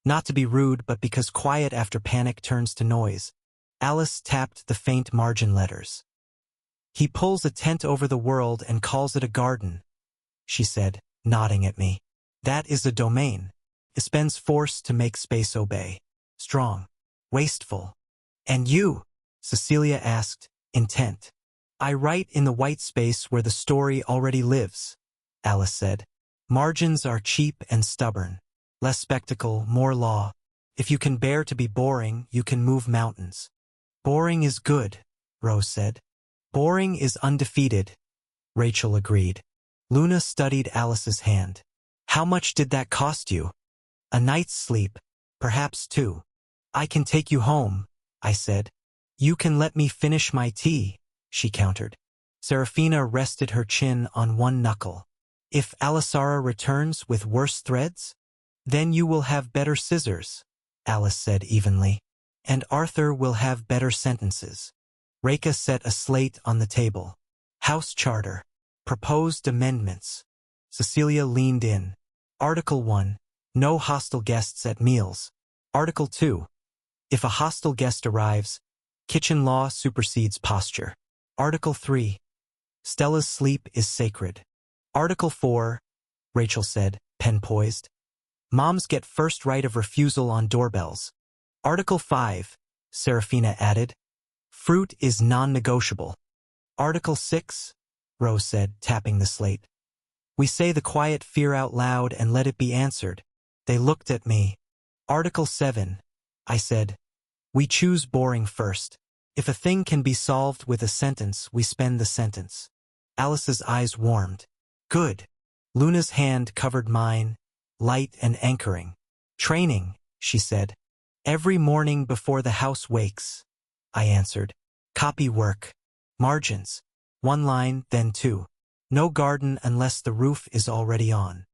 Not to be rude, but because quiet after panic turns to noise. Alice tapped the faint margin letters. He pulls a tent over the world and calls it a garden, she said, nodding at me. That is a domain. It spends force to make space obey. Strong. Wasteful. And you? Cecilia asked, intent. I write in the white space where the story already lives, Alice said. Margins are cheap and stubborn. Less spectacle, more law. If you can bear to be boring, you can move mountains. Boring is good, Rose said. Boring is undefeated, Rachel agreed. Luna studied Alice's hand. How much did that cost you? A night's sleep, perhaps 2. I can take you home, I said. You can let me finish my tea, she countered. Serafina rested her chin on one knuckle. If Alisara returns with worse threads? Then you will have better scissors, Alice said evenly. And Arthur will have better sentences. Reka set a slate on the table. House Charter. Proposed amendments. Cecilia leaned in. Article 1. No hostile guests at meals. Article 2. If a hostile guest arrives, kitchen law supersedes posture. Article 3. Stella's sleep is sacred. Article 4, Rachel said, pen poised. Moms get first right of refusal on doorbells. Article 5, Serafina added. Fruit is non-negotiable. Article 6, Rose said, tapping the slate. We say the quiet fear out loud and let it be answered. They looked at me. Article 7, I said. We choose boring first. If a thing can be solved with a sentence, we spend the sentence. Alice's eyes warmed. Good. Luna's hand covered mine, light and anchoring. Training, she said. Every morning before the house wakes, I answered. Copy work. Margins. 1 line, then 2. No garden unless the roof is already on.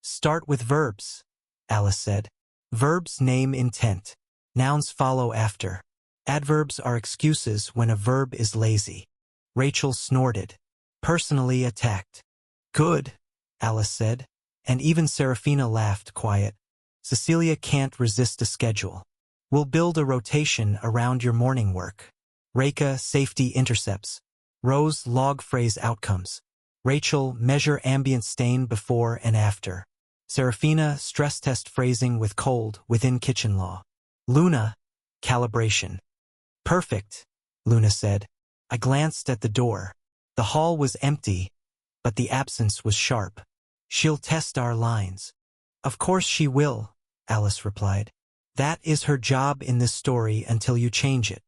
Start with verbs, Alice said. Verbs name intent. Nouns follow after. Adverbs are excuses when a verb is lazy. Rachel snorted. Personally attacked. Good, Alice said, and even Serafina laughed quiet. Cecilia can't resist a schedule. We'll build a rotation around your morning work. Reka, safety intercepts. Rose, log phrase outcomes. Rachel, measure ambient stain before and after. Serafina, stress test phrasing with cold within kitchen law. Luna, calibration. Perfect, Luna said. I glanced at the door. The hall was empty, but the absence was sharp. She'll test our lines. Of course she will, Alice replied. That is her job in this story until you change it.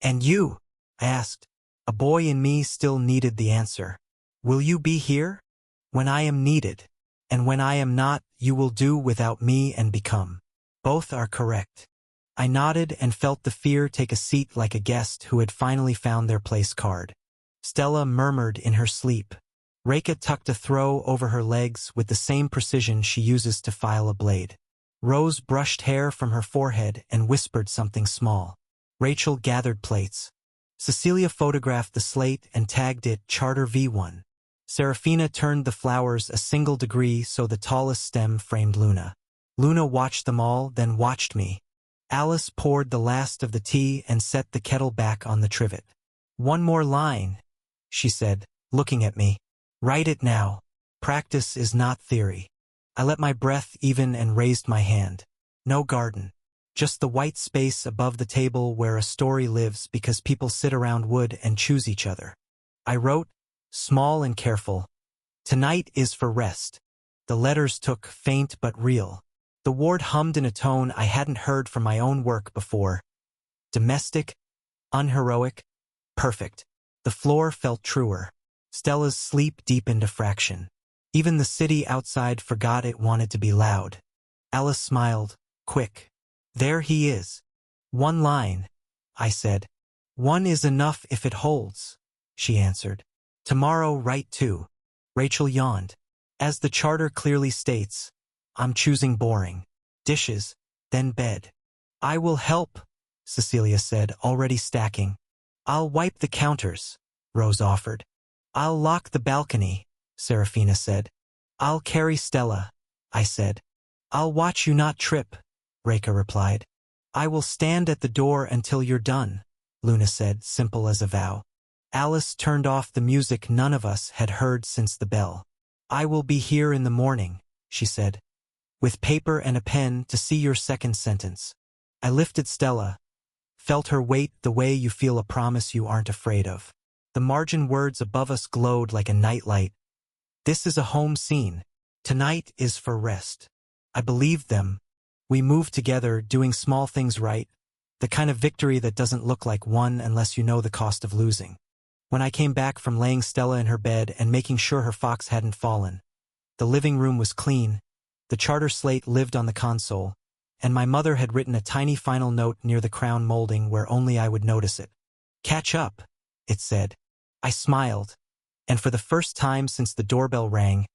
And you? I asked. A boy in me still needed the answer. Will you be here? When I am needed. And when I am not, you will do without me and become. Both are correct. I nodded and felt the fear take a seat like a guest who had finally found their place card. Stella murmured in her sleep. Reka tucked a throw over her legs with the same precision she uses to file a blade. Rose brushed hair from her forehead and whispered something small. Rachel gathered plates. Cecilia photographed the slate and tagged it Charter V1. Serafina turned the flowers a single degree so the tallest stem framed Luna. Luna watched them all, then watched me. Alice poured the last of the tea and set the kettle back on the trivet. "One more line," she said, looking at me. "Write it now. Practice is not theory." I let my breath even and raised my hand. No garden. Just the white space above the table where a story lives because people sit around wood and choose each other. I wrote, small and careful, "Tonight is for rest." The letters took, faint but real. The ward hummed in a tone I hadn't heard from my own work before. Domestic, unheroic, perfect. The floor felt truer. Stella's sleep deepened a fraction. Even the city outside forgot it wanted to be loud. Alice smiled, quick. "There he is." "One line," I said. "One is enough if it holds," she answered. "Tomorrow write two." Rachel yawned. "As the charter clearly states, I'm choosing boring. Dishes, then bed." "I will help," Cecilia said, already stacking. "I'll wipe the counters," Rose offered. "I'll lock the balcony," Serafina said. "I'll carry Stella," I said. "I'll watch you not trip," Reka replied. "I will stand at the door until you're done," Luna said, simple as a vow. Alice turned off the music none of us had heard since the bell. "I will be here in the morning," she said, "with paper and a pen to see your second sentence." I lifted Stella, felt her weight the way you feel a promise you aren't afraid of. The margin words above us glowed like a nightlight. "This is a home scene. Tonight is for rest." I believed them. We moved together, doing small things right, the kind of victory that doesn't look like one unless you know the cost of losing. When I came back from laying Stella in her bed and making sure her fox hadn't fallen, the living room was clean, the charter slate lived on the console, and my mother had written a tiny final note near the crown molding where only I would notice it. "Catch up," it said. I smiled, and for the first time since the doorbell rang,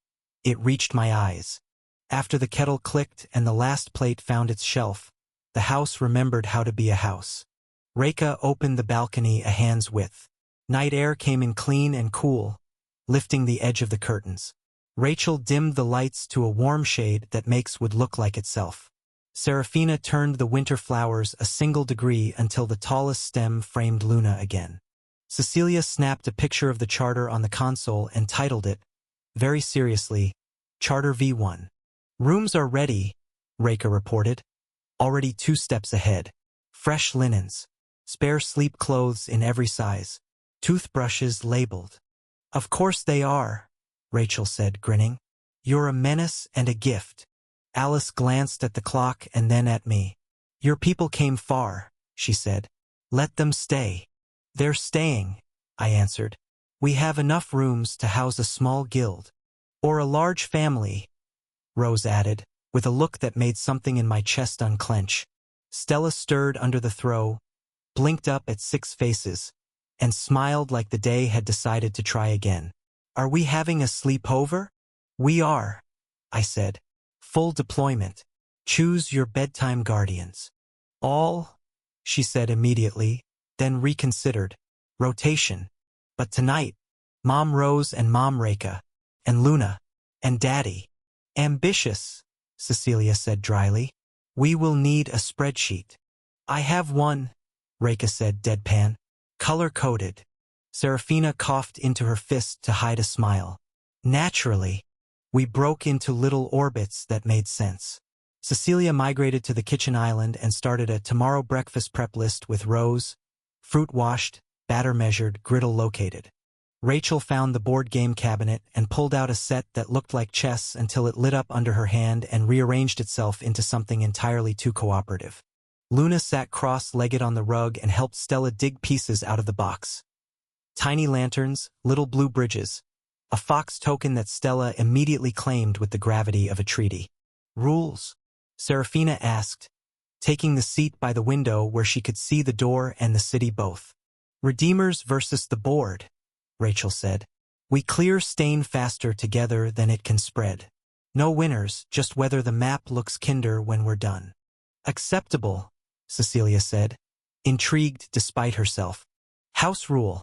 it reached my eyes. After the kettle clicked and the last plate found its shelf, the house remembered how to be a house. Reka opened the balcony a hand's width. Night air came in clean and cool, lifting the edge of the curtains. Rachel dimmed the lights to a warm shade that makes wood look like itself. Serafina turned the winter flowers a single degree until the tallest stem framed Luna again. Cecilia snapped a picture of the charter on the console and titled it, very seriously, Charter V1. "Rooms are ready," Reka reported, already 2 steps ahead. "Fresh linens, spare sleep clothes in every size, toothbrushes labeled." "Of course they are," Rachel said, grinning. "You're a menace and a gift." Alice glanced at the clock and then at me. "Your people came far," she said. "Let them stay." "They're staying," I answered. "We have enough rooms to house a small guild. Or a large family," Rose added, with a look that made something in my chest unclench. Stella stirred under the throw, blinked up at 6 faces, and smiled like the day had decided to try again. "Are we having a sleepover?" "We are," I said. "Full deployment. Choose your bedtime guardians." "All?" she said immediately, then reconsidered. "Rotation. But tonight, Mom Rose and Mom Reka, and Luna, and Daddy." "Ambitious," Cecilia said dryly. "We will need a spreadsheet." "I have one," Reka said deadpan. "Color-coded." Serafina coughed into her fist to hide a smile. Naturally, we broke into little orbits that made sense. Cecilia migrated to the kitchen island and started a tomorrow breakfast prep list with Rose, fruit washed, batter measured, griddle located. Rachel found the board game cabinet and pulled out a set that looked like chess until it lit up under her hand and rearranged itself into something entirely too cooperative. Luna sat cross-legged on the rug and helped Stella dig pieces out of the box. Tiny lanterns, little blue bridges, a fox token that Stella immediately claimed with the gravity of a treaty. "Rules?" Serafina asked, taking the seat by the window where she could see the door and the city both. "Redeemers versus the board," Rachel said. "We clear stain faster together than it can spread. No winners, just whether the map looks kinder when we're done." "Acceptable," Cecilia said, intrigued despite herself. "House rule,"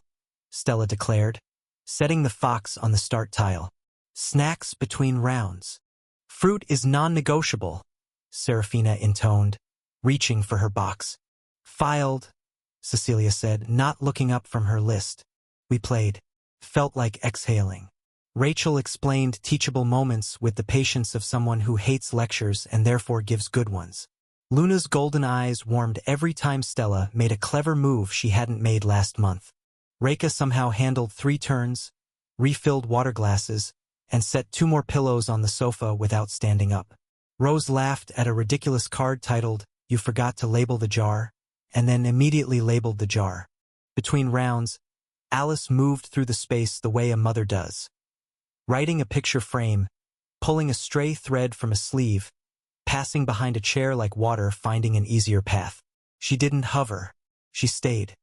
Stella declared, setting the fox on the start tile. "Snacks between rounds. Fruit is non-negotiable," Serafina intoned, reaching for her box. Filed, Cecilia said, not looking up from her list. We played. Felt like exhaling. Rachel explained teachable moments with the patience of someone who hates lectures and therefore gives good ones. Luna's golden eyes warmed every time Stella made a clever move she hadn't made last month. Reka somehow handled 3 turns, refilled water glasses, and set 2 more pillows on the sofa without standing up. Rose laughed at a ridiculous card titled, "You forgot to label the jar," and then immediately labeled the jar. Between rounds, Alice moved through the space the way a mother does. Writing a picture frame, pulling a stray thread from a sleeve, passing behind a chair like water, finding an easier path. She didn't hover. She stayed.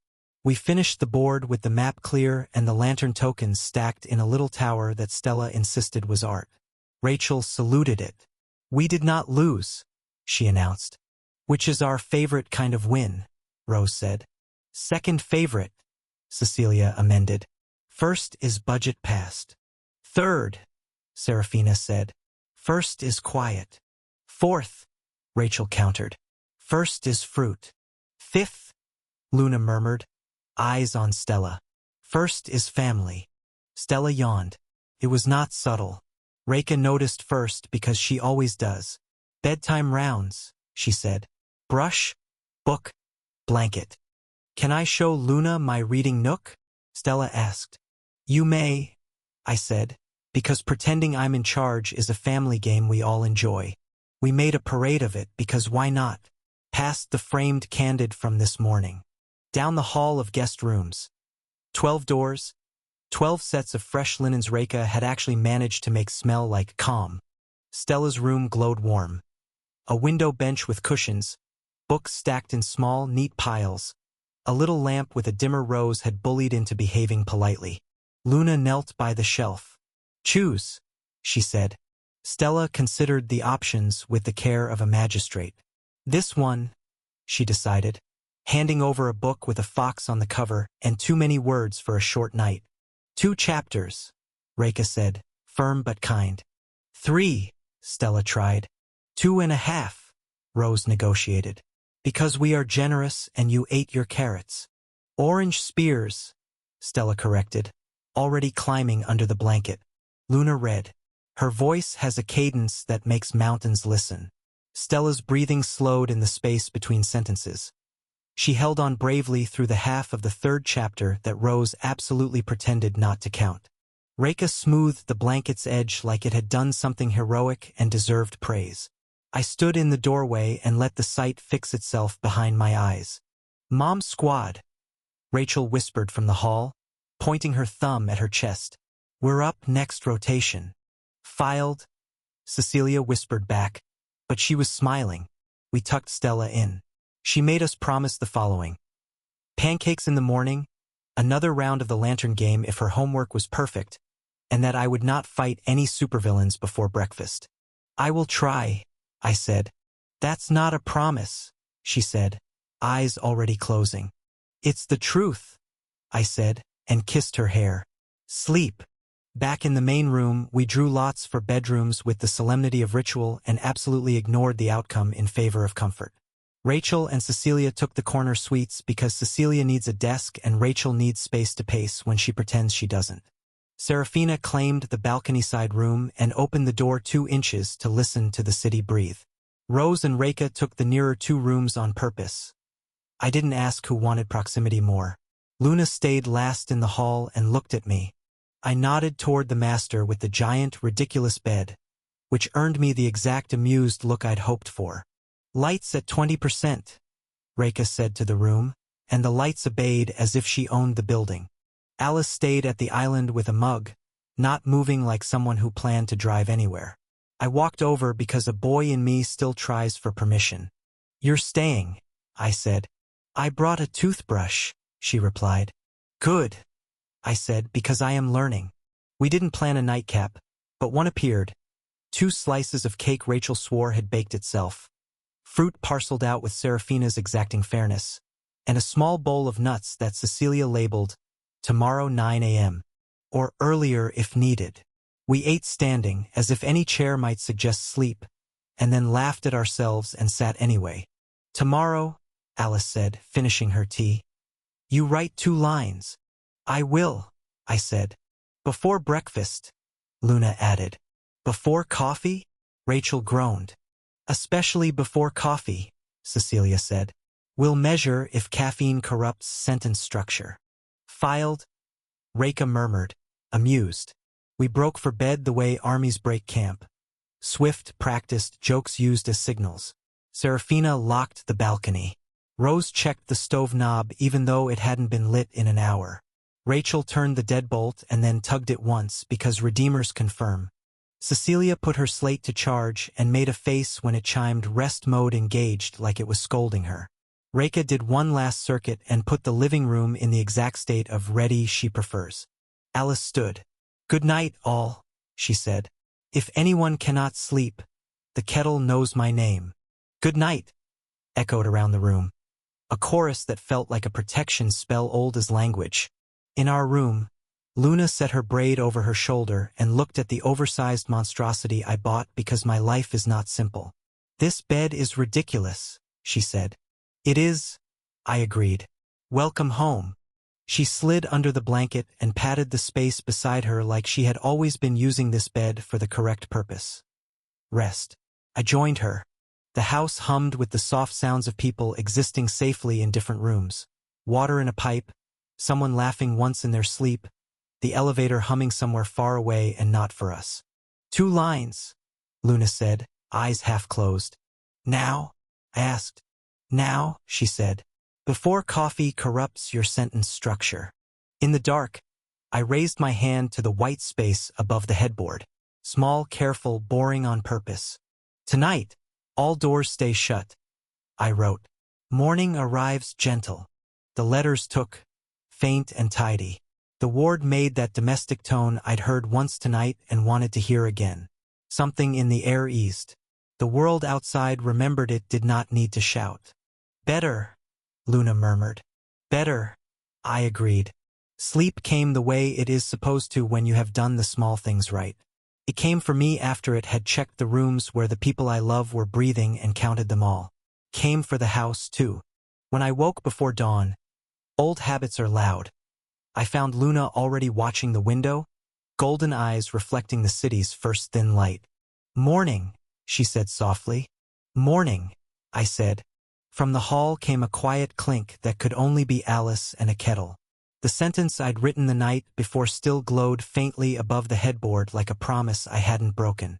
We finished the board with the map clear and the lantern tokens stacked in a little tower that Stella insisted was art. Rachel saluted it. "We did not lose," she announced. "Which is our favorite kind of win," Rose said. "Second favorite," Cecilia amended. "First is budget passed." "Third," Serafina said. "First is quiet." "Fourth," Rachel countered. "First is fruit." "Fifth," Luna murmured, eyes on Stella. "First is family." Stella yawned. It was not subtle. Reka noticed first because she always does. "Bedtime rounds," she said. "Brush, book, blanket." "Can I show Luna my reading nook?" Stella asked. "You may," I said, "because pretending I'm in charge is a family game we all enjoy. We made a parade of it because why not?" Past the framed candid from this morning. Down the hall of guest rooms. 12 doors, 12 sets of fresh linens Reka had actually managed to make smell like calm. Stella's room glowed warm. A window bench with cushions, books stacked in small, neat piles. A little lamp with a dimmer rose had bullied into behaving politely. Luna knelt by the shelf. "Choose," she said. Stella considered the options with the care of a magistrate. "This one," she decided, handing over a book with a fox on the cover and too many words for a short night. 2 chapters, Reka said, firm but kind. 3, Stella tried. 2.5, Rose negotiated. "Because we are generous and you ate your carrots." "Orange spears," Stella corrected, already climbing under the blanket. Luna read. Her voice has a cadence that makes mountains listen. Stella's breathing slowed in the space between sentences. She held on bravely through the half of the 3rd chapter that Rose absolutely pretended not to count. Reka smoothed the blanket's edge like it had done something heroic and deserved praise. I stood in the doorway and let the sight fix itself behind my eyes. "Mom squad," Rachel whispered from the hall, pointing her thumb at her chest. "We're up next rotation." "Filed," Cecilia whispered back, but she was smiling. We tucked Stella in. She made us promise the following. Pancakes in the morning, another round of the lantern game if her homework was perfect, and that I would not fight any supervillains before breakfast. "I will try," I said. "That's not a promise," she said, eyes already closing. "It's the truth," I said, and kissed her hair. "Sleep." Back in the main room, we drew lots for bedrooms with the solemnity of ritual and absolutely ignored the outcome in favor of comfort. Rachel and Cecilia took the corner suites because Cecilia needs a desk and Rachel needs space to pace when she pretends she doesn't. Serafina claimed the balcony-side room and opened the door 2 inches to listen to the city breathe. Rose and Reka took the nearer 2 rooms on purpose. I didn't ask who wanted proximity more. Luna stayed last in the hall and looked at me. I nodded toward the master with the giant, ridiculous bed, which earned me the exact amused look I'd hoped for. "Lights at 20%, Reka said to the room, and the lights obeyed as if she owned the building. Alice stayed at the island with a mug, not moving like someone who planned to drive anywhere. I walked over because a boy in me still tries for permission. "You're staying," I said. "I brought a toothbrush," she replied. "Good," I said, "because I am learning." We didn't plan a nightcap, but one appeared. 2 slices of cake Rachel swore had baked itself. Fruit parceled out with Serafina's exacting fairness, and a small bowl of nuts that Cecilia labeled, "Tomorrow 9 a.m., or earlier if needed." We ate standing, as if any chair might suggest sleep, and then laughed at ourselves and sat anyway. Tomorrow, Alice said, finishing her tea. You write 2 lines. I will, I said. Before breakfast, Luna added. Before coffee? Rachel groaned. Especially before coffee, Cecilia said. We'll measure if caffeine corrupts sentence structure. Filed? Reka murmured, amused. We broke for bed the way armies break camp. Swift practiced jokes used as signals. Serafina locked the balcony. Rose checked the stove knob even though it hadn't been lit in an hour. Rachel turned the deadbolt and then tugged it once because Redeemers confirm. Cecilia put her slate to charge and made a face when it chimed rest mode engaged like it was scolding her. Reka did one last circuit and put the living room in the exact state of ready she prefers. Alice stood. Good night, all, she said. If anyone cannot sleep, the kettle knows my name. Good night, echoed around the room. A chorus that felt like a protection spell old as language. In our room, Luna set her braid over her shoulder and looked at the oversized monstrosity I bought because my life is not simple. This bed is ridiculous, she said. It is, I agreed. Welcome home. She slid under the blanket and patted the space beside her like she had always been using this bed for the correct purpose. Rest. I joined her. The house hummed with the soft sounds of people existing safely in different rooms. Water in a pipe, someone laughing once in their sleep, the elevator humming somewhere far away and not for us. 2 lines, Luna said, eyes half closed. Now? I asked. Now, she said. Before coffee corrupts your sentence structure. In the dark, I raised my hand to the white space above the headboard. Small, careful, boring on purpose. Tonight, all doors stay shut. I wrote. Morning arrives gentle. The letters took, faint and tidy. The ward made that domestic tone I'd heard once tonight and wanted to hear again. Something in the air eased. The world outside remembered it did not need to shout. Better, Luna murmured. Better, I agreed. Sleep came the way it is supposed to when you have done the small things right. It came for me after it had checked the rooms where the people I love were breathing and counted them all. Came for the house, too. When I woke before dawn, old habits are loud. I found Luna already watching the window, golden eyes reflecting the city's first thin light. Morning, she said softly. Morning, I said. From the hall came a quiet clink that could only be Alice and a kettle. The sentence I'd written the night before still glowed faintly above the headboard like a promise I hadn't broken.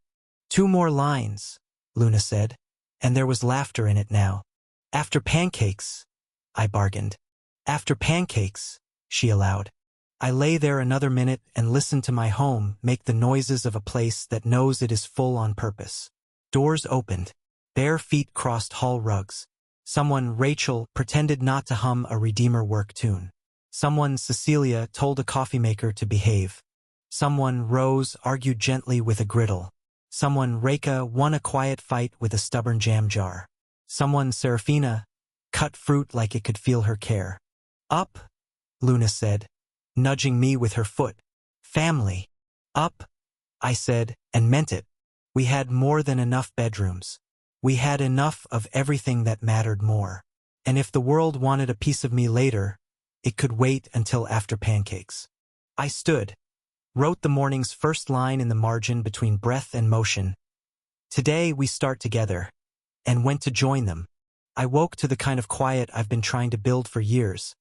2 more lines, Luna said, and there was laughter in it now. After pancakes, I bargained. After pancakes, she allowed. I lay there another minute and listened to my home make the noises of a place that knows it is full on purpose. Doors opened. Bare feet crossed hall rugs. Someone, Rachel, pretended not to hum a Redeemer work tune. Someone, Cecilia, told a coffee maker to behave. Someone, Rose, argued gently with a griddle. Someone, Reka, won a quiet fight with a stubborn jam jar. Someone, Serafina, cut fruit like it could feel her care. Up, Luna said, nudging me with her foot. Family. Up, I said, and meant it. We had more than enough bedrooms. We had enough of everything that mattered more. And if the world wanted a piece of me later, it could wait until after pancakes. I stood, wrote the morning's first line in the margin between breath and motion. Today we start together, and went to join them. I woke to the kind of quiet I've been trying to build for years.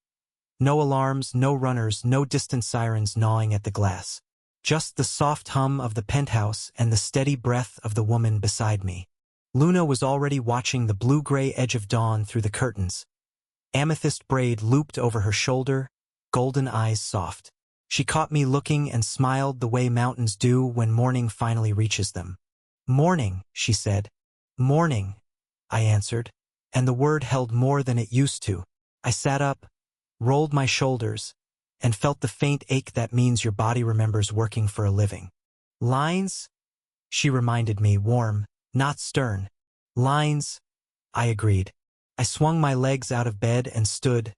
No alarms, no runners, no distant sirens gnawing at the glass. Just the soft hum of the penthouse and the steady breath of the woman beside me. Luna was already watching the blue-gray edge of dawn through the curtains. Amethyst braid looped over her shoulder, golden eyes soft. She caught me looking and smiled the way mountains do when morning finally reaches them. Morning, she said. Morning, I answered, and the word held more than it used to. I sat up, rolled my shoulders, and felt the faint ache that means your body remembers working for a living. Lines? She reminded me, warm, not stern. Lines, I agreed. I swung my legs out of bed and stood,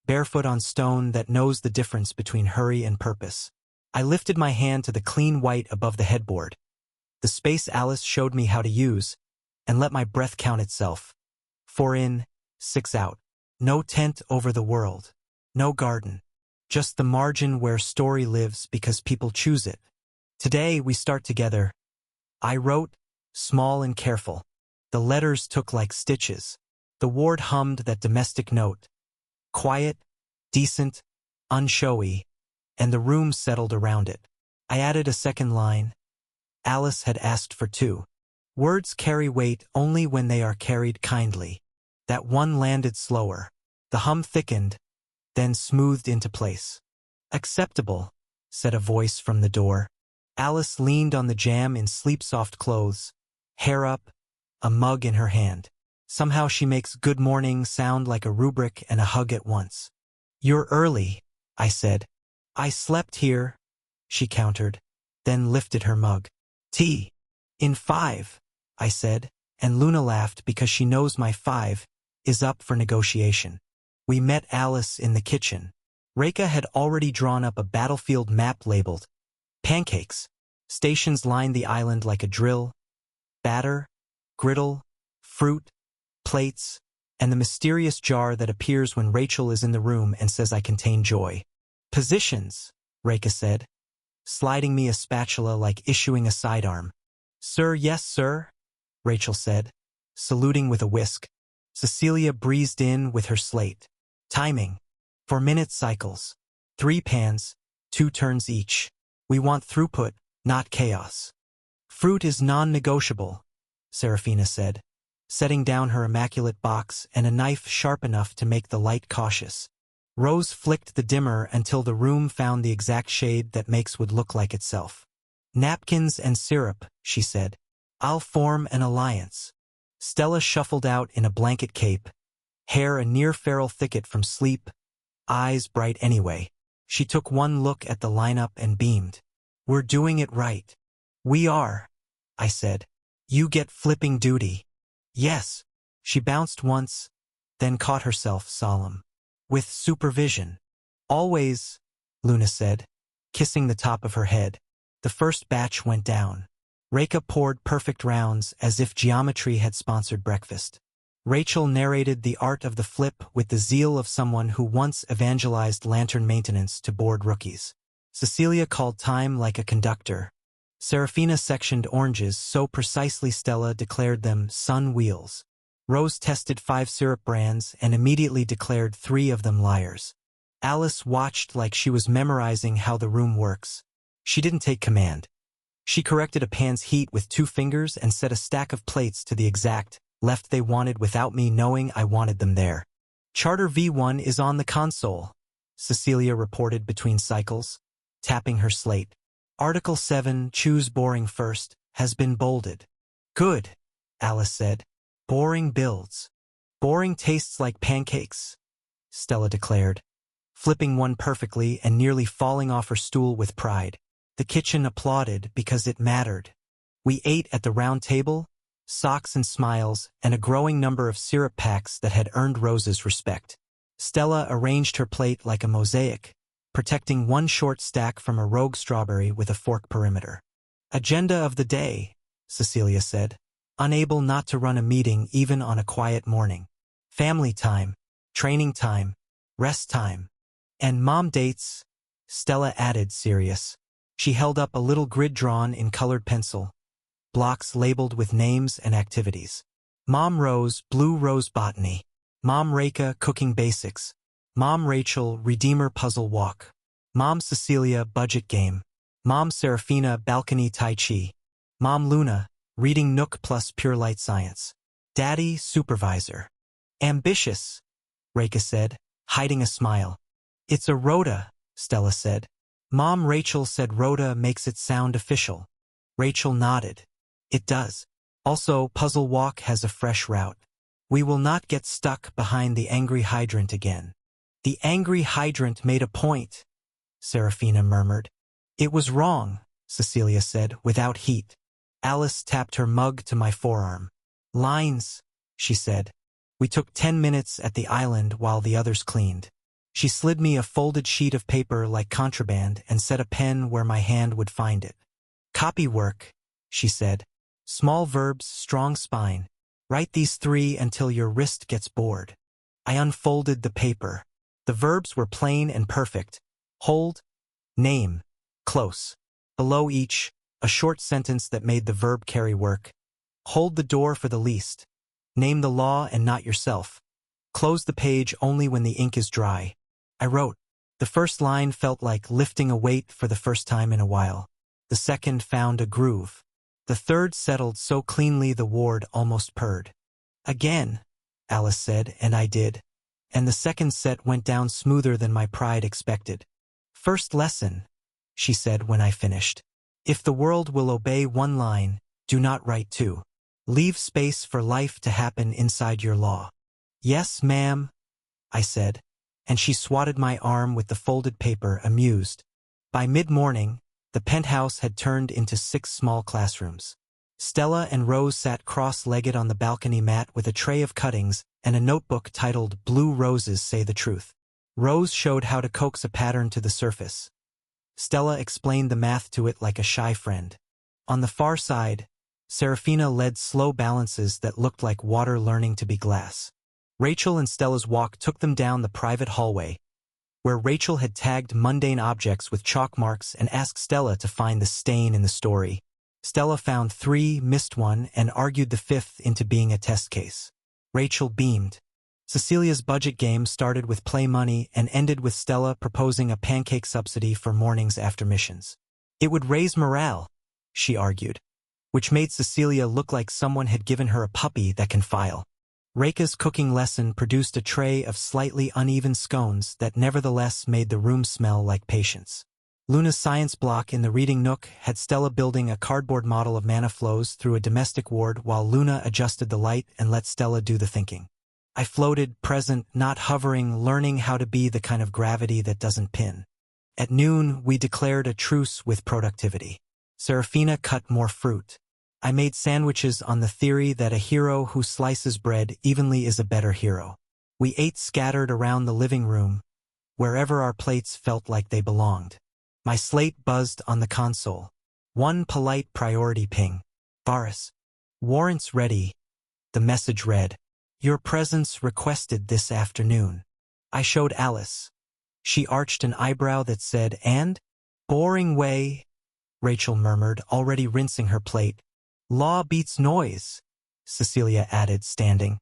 barefoot on stone that knows the difference between hurry and purpose. I lifted my hand to the clean white above the headboard, the space Alice showed me how to use, and let my breath count itself. 4 in, 6 out. No tent over the world. No garden. Just the margin where story lives because people choose it. Today we start together. I wrote, small and careful. The letters took like stitches. The ward hummed that domestic note. Quiet, decent, unshowy, and the room settled around it. I added a second line. Alice had asked for 2. Words carry weight only when they are carried kindly. That one landed slower. The hum thickened, then smoothed into place. Acceptable, said a voice from the door. Alice leaned on the jamb in sleep-soft clothes, hair up, a mug in her hand. Somehow she makes good morning sound like a rubric and a hug at once. You're early, I said. I slept here, she countered, then lifted her mug. Tea. In 5, I said, and Luna laughed because she knows my 5 is up for negotiation. We met Alice in the kitchen. Reka had already drawn up a battlefield map labeled pancakes. Stations lined the island like a drill. Batter, griddle, fruit, plates, and the mysterious jar that appears when Rachel is in the room and says I contain joy. Positions, Reka said, sliding me a spatula like issuing a sidearm. Sir, yes, sir, Rachel said, saluting with a whisk. Cecilia breezed in with her slate. Timing. 4-minute cycles. 3 pans, 2 turns each. We want throughput, not chaos. Fruit is non-negotiable, Serafina said, setting down her immaculate box and a knife sharp enough to make the light cautious. Rose flicked the dimmer until the room found the exact shade that makes would look like itself. Napkins and syrup, she said. I'll form an alliance. Stella shuffled out in a blanket cape, hair a near-feral thicket from sleep, eyes bright anyway. She took one look at the lineup and beamed. We're doing it right. We are, I said. You get flipping duty. Yes. She bounced once, then caught herself solemn. With supervision. Always, Luna said, kissing the top of her head. The first batch went down. Reka poured perfect rounds as if geometry had sponsored breakfast. Rachel narrated the art of the flip with the zeal of someone who once evangelized lantern maintenance to bored rookies. Cecilia called time like a conductor. Serafina sectioned oranges so precisely Stella declared them sun wheels. Rose tested 5 syrup brands and immediately declared 3 of them liars. Alice watched like she was memorizing how the room works. She didn't take command. She corrected a pan's heat with 2 fingers and set a stack of plates to the exact left they wanted without me knowing I wanted them there. Charter V1 is on the console, Cecilia reported between cycles, tapping her slate. Article 7, choose boring first, has been bolded. Good, Alice said. Boring builds. Boring tastes like pancakes, Stella declared, flipping one perfectly and nearly falling off her stool with pride. The kitchen applauded because it mattered. We ate at the round table, socks and smiles, and a growing number of syrup packs that had earned Rose's respect. Stella arranged her plate like a mosaic, protecting one short stack from a rogue strawberry with a fork perimeter. Agenda of the day, Cecilia said, unable not to run a meeting even on a quiet morning. Family time, training time, rest time, and mom dates, Stella added, serious. She held up a little grid drawn in colored pencil, blocks labeled with names and activities. Mom Rose, Blue Rose Botany. Mom Reka, Cooking Basics. Mom Rachel, Redeemer Puzzle Walk. Mom Cecilia, Budget Game. Mom Serafina, Balcony Tai Chi. Mom Luna, Reading Nook plus Pure Light Science. Daddy, Supervisor. Ambitious, Reka said, hiding a smile. It's a rota, Stella said. Mom Rachel said rota makes it sound official. Rachel nodded. It does. Also, Puzzle Walk has a fresh route. We will not get stuck behind the angry hydrant again. The angry hydrant made a point, Serafina murmured. It was wrong, Cecilia said, without heat. Alice tapped her mug to my forearm. Lines, she said. We took 10 minutes at the island while the others cleaned. She slid me a folded sheet of paper like contraband and set a pen where my hand would find it. Copy work, she said. Small verbs, strong spine. Write these 3 until your wrist gets bored. I unfolded the paper. The verbs were plain and perfect. Hold, name, close. Below each, a short sentence that made the verb carry work. Hold the door for the least. Name the law and not yourself. Close the page only when the ink is dry. I wrote. The first line felt like lifting a weight for the first time in a while. The second found a groove. The third settled so cleanly the ward almost purred. Again, Alice said, and I did. And the second set went down smoother than my pride expected. First lesson, she said when I finished. If the world will obey 1 line, do not write 2. Leave space for life to happen inside your law. Yes, ma'am, I said, and she swatted my arm with the folded paper, amused. By mid-morning, the penthouse had turned into 6 small classrooms. Stella and Rose sat cross-legged on the balcony mat with a tray of cuttings and a notebook titled Blue Roses Say the Truth. Rose showed how to coax a pattern to the surface. Stella explained the math to it like a shy friend. On the far side, Serafina led slow balances that looked like water learning to be glass. Rachel and Stella's walk took them down the private hallway, where Rachel had tagged mundane objects with chalk marks and asked Stella to find the stain in the story. Stella found 3, missed 1, and argued the 5th into being a test case. Rachel beamed. Cecilia's budget game started with play money and ended with Stella proposing a pancake subsidy for mornings after missions. It would raise morale, she argued, which made Cecilia look like someone had given her a puppy that can file. Reka's cooking lesson produced a tray of slightly uneven scones that nevertheless made the room smell like patience. Luna's science block in the reading nook had Stella building a cardboard model of mana flows through a domestic ward while Luna adjusted the light and let Stella do the thinking. I floated, present, not hovering, learning how to be the kind of gravity that doesn't pin. At noon, we declared a truce with productivity. Serafina cut more fruit. I made sandwiches on the theory that a hero who slices bread evenly is a better hero. We ate scattered around the living room, wherever our plates felt like they belonged. My slate buzzed on the console. 1 polite priority ping. Varus. Warrants ready. The message read, Your presence requested this afternoon. I showed Alice. She arched an eyebrow that said, And? Boring way, Rachel murmured, already rinsing her plate. Law beats noise, Cecilia added, standing.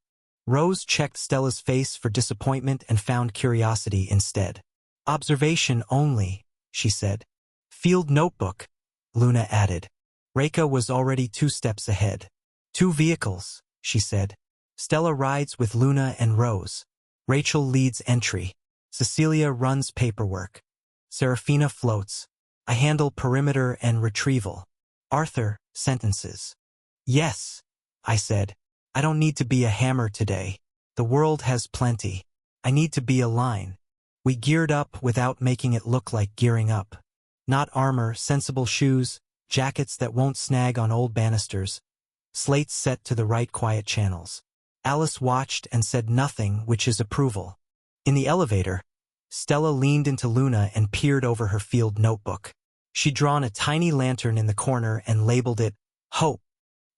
Rose checked Stella's face for disappointment and found curiosity instead. Observation only, she said. Field notebook, Luna added. Reka was already 2 steps ahead. 2 vehicles, she said. Stella rides with Luna and Rose. Rachel leads entry. Cecilia runs paperwork. Serafina floats. I handle perimeter and retrieval. Arthur, sentences. Yes, I said. I don't need to be a hammer today. The world has plenty. I need to be a line. We geared up without making it look like gearing up. Not armor, sensible shoes, jackets that won't snag on old banisters. Slates set to the right quiet channels. Alice watched and said nothing, which is approval. In the elevator, Stella leaned into Luna and peered over her field notebook. She'd drawn a tiny lantern in the corner and labeled it Hope.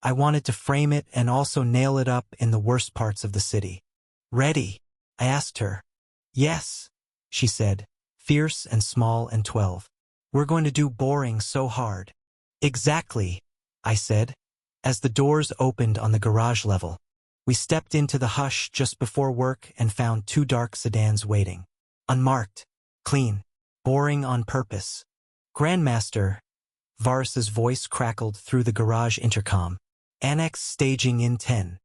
I wanted to frame it and also nail it up in the worst parts of the city. Ready? I asked her. Yes, she said, fierce and small and 12. We're going to do boring so hard. Exactly, I said, as the doors opened on the garage level. We stepped into the hush just before work and found 2 dark sedans waiting. Unmarked, clean, boring on purpose. Grandmaster, Varus's voice crackled through the garage intercom. Annex staging in 10.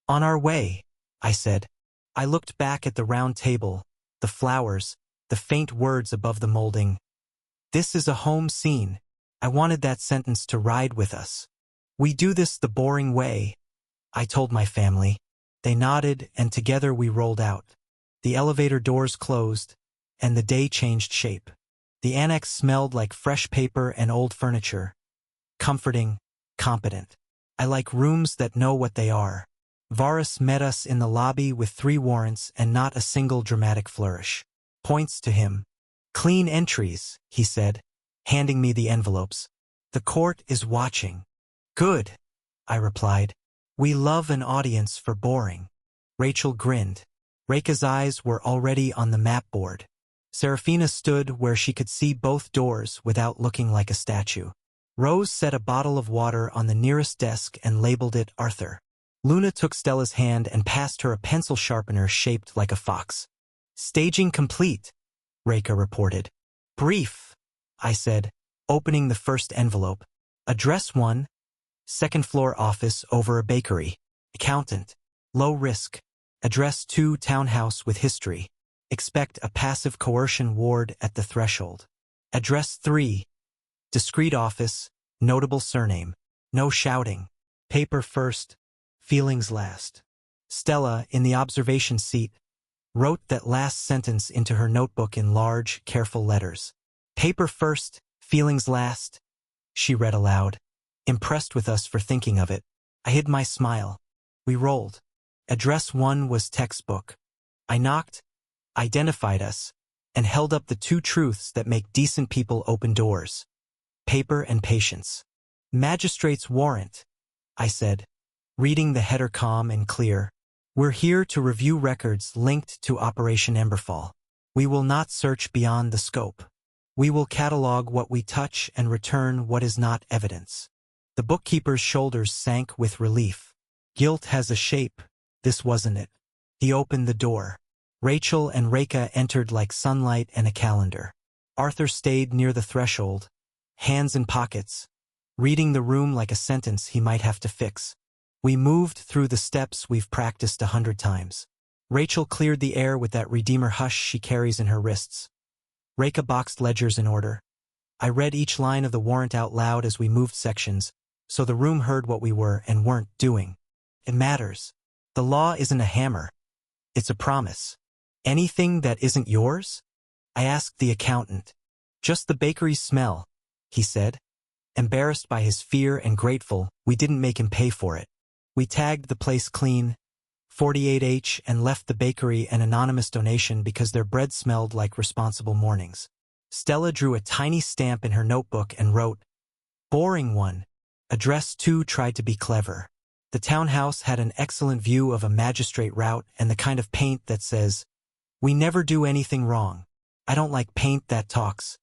On our way, I said. I looked back at the round table, the flowers, the faint words above the molding. This is a home scene. I wanted that sentence to ride with us. We do this the boring way, I told my family. They nodded, and together we rolled out. The elevator doors closed, and the day changed shape. The annex smelled like fresh paper and old furniture. Comforting, competent. I like rooms that know what they are. Varus met us in the lobby with 3 warrants and not a single dramatic flourish. Points to him. Clean entries, he said, handing me the envelopes. The court is watching. Good, I replied. We love an audience for boring. Rachel grinned. Reka's eyes were already on the map board. Serafina stood where she could see both doors without looking like a statue. Rose set a bottle of water on the nearest desk and labeled it Arthur. Luna took Stella's hand and passed her a pencil sharpener shaped like a fox. Staging complete, Reka reported. Brief, I said, opening the first envelope. Address 1, second floor office over a bakery. Accountant. Low risk. Address 2, townhouse with history. Expect a passive coercion ward at the threshold. Address 3, discreet office, notable surname. No shouting. Paper first, feelings last. Stella, in the observation seat, wrote that last sentence into her notebook in large, careful letters. Paper first, feelings last, she read aloud, impressed with us for thinking of it. I hid my smile. We rolled. Address 1 was textbook. I knocked, identified us, and held up the 2 truths that make decent people open doors. Paper and patience. Magistrate's warrant, I said, reading the header calm and clear. We're here to review records linked to Operation Emberfall. We will not search beyond the scope. We will catalog what we touch and return what is not evidence. The bookkeeper's shoulders sank with relief. Guilt has a shape. This wasn't it. He opened the door. Rachel and Reka entered like sunlight and a calendar. Arthur stayed near the threshold, hands in pockets, reading the room like a sentence he might have to fix. We moved through the steps we've practiced 100 times. Rachel cleared the air with that Redeemer hush she carries in her wrists. Reka boxed ledgers in order. I read each line of the warrant out loud as we moved sections, so the room heard what we were and weren't doing. It matters. The law isn't a hammer. It's a promise. Anything that isn't yours? I asked the accountant. Just the bakery's smell, he said. Embarrassed by his fear and grateful, we didn't make him pay for it. We tagged the place clean, 48H, and left the bakery an anonymous donation because their bread smelled like responsible mornings. Stella drew a tiny stamp in her notebook and wrote, Boring one. Address 2 tried to be clever. The townhouse had an excellent view of a magistrate route and the kind of paint that says, We never do anything wrong. I don't like paint that talks.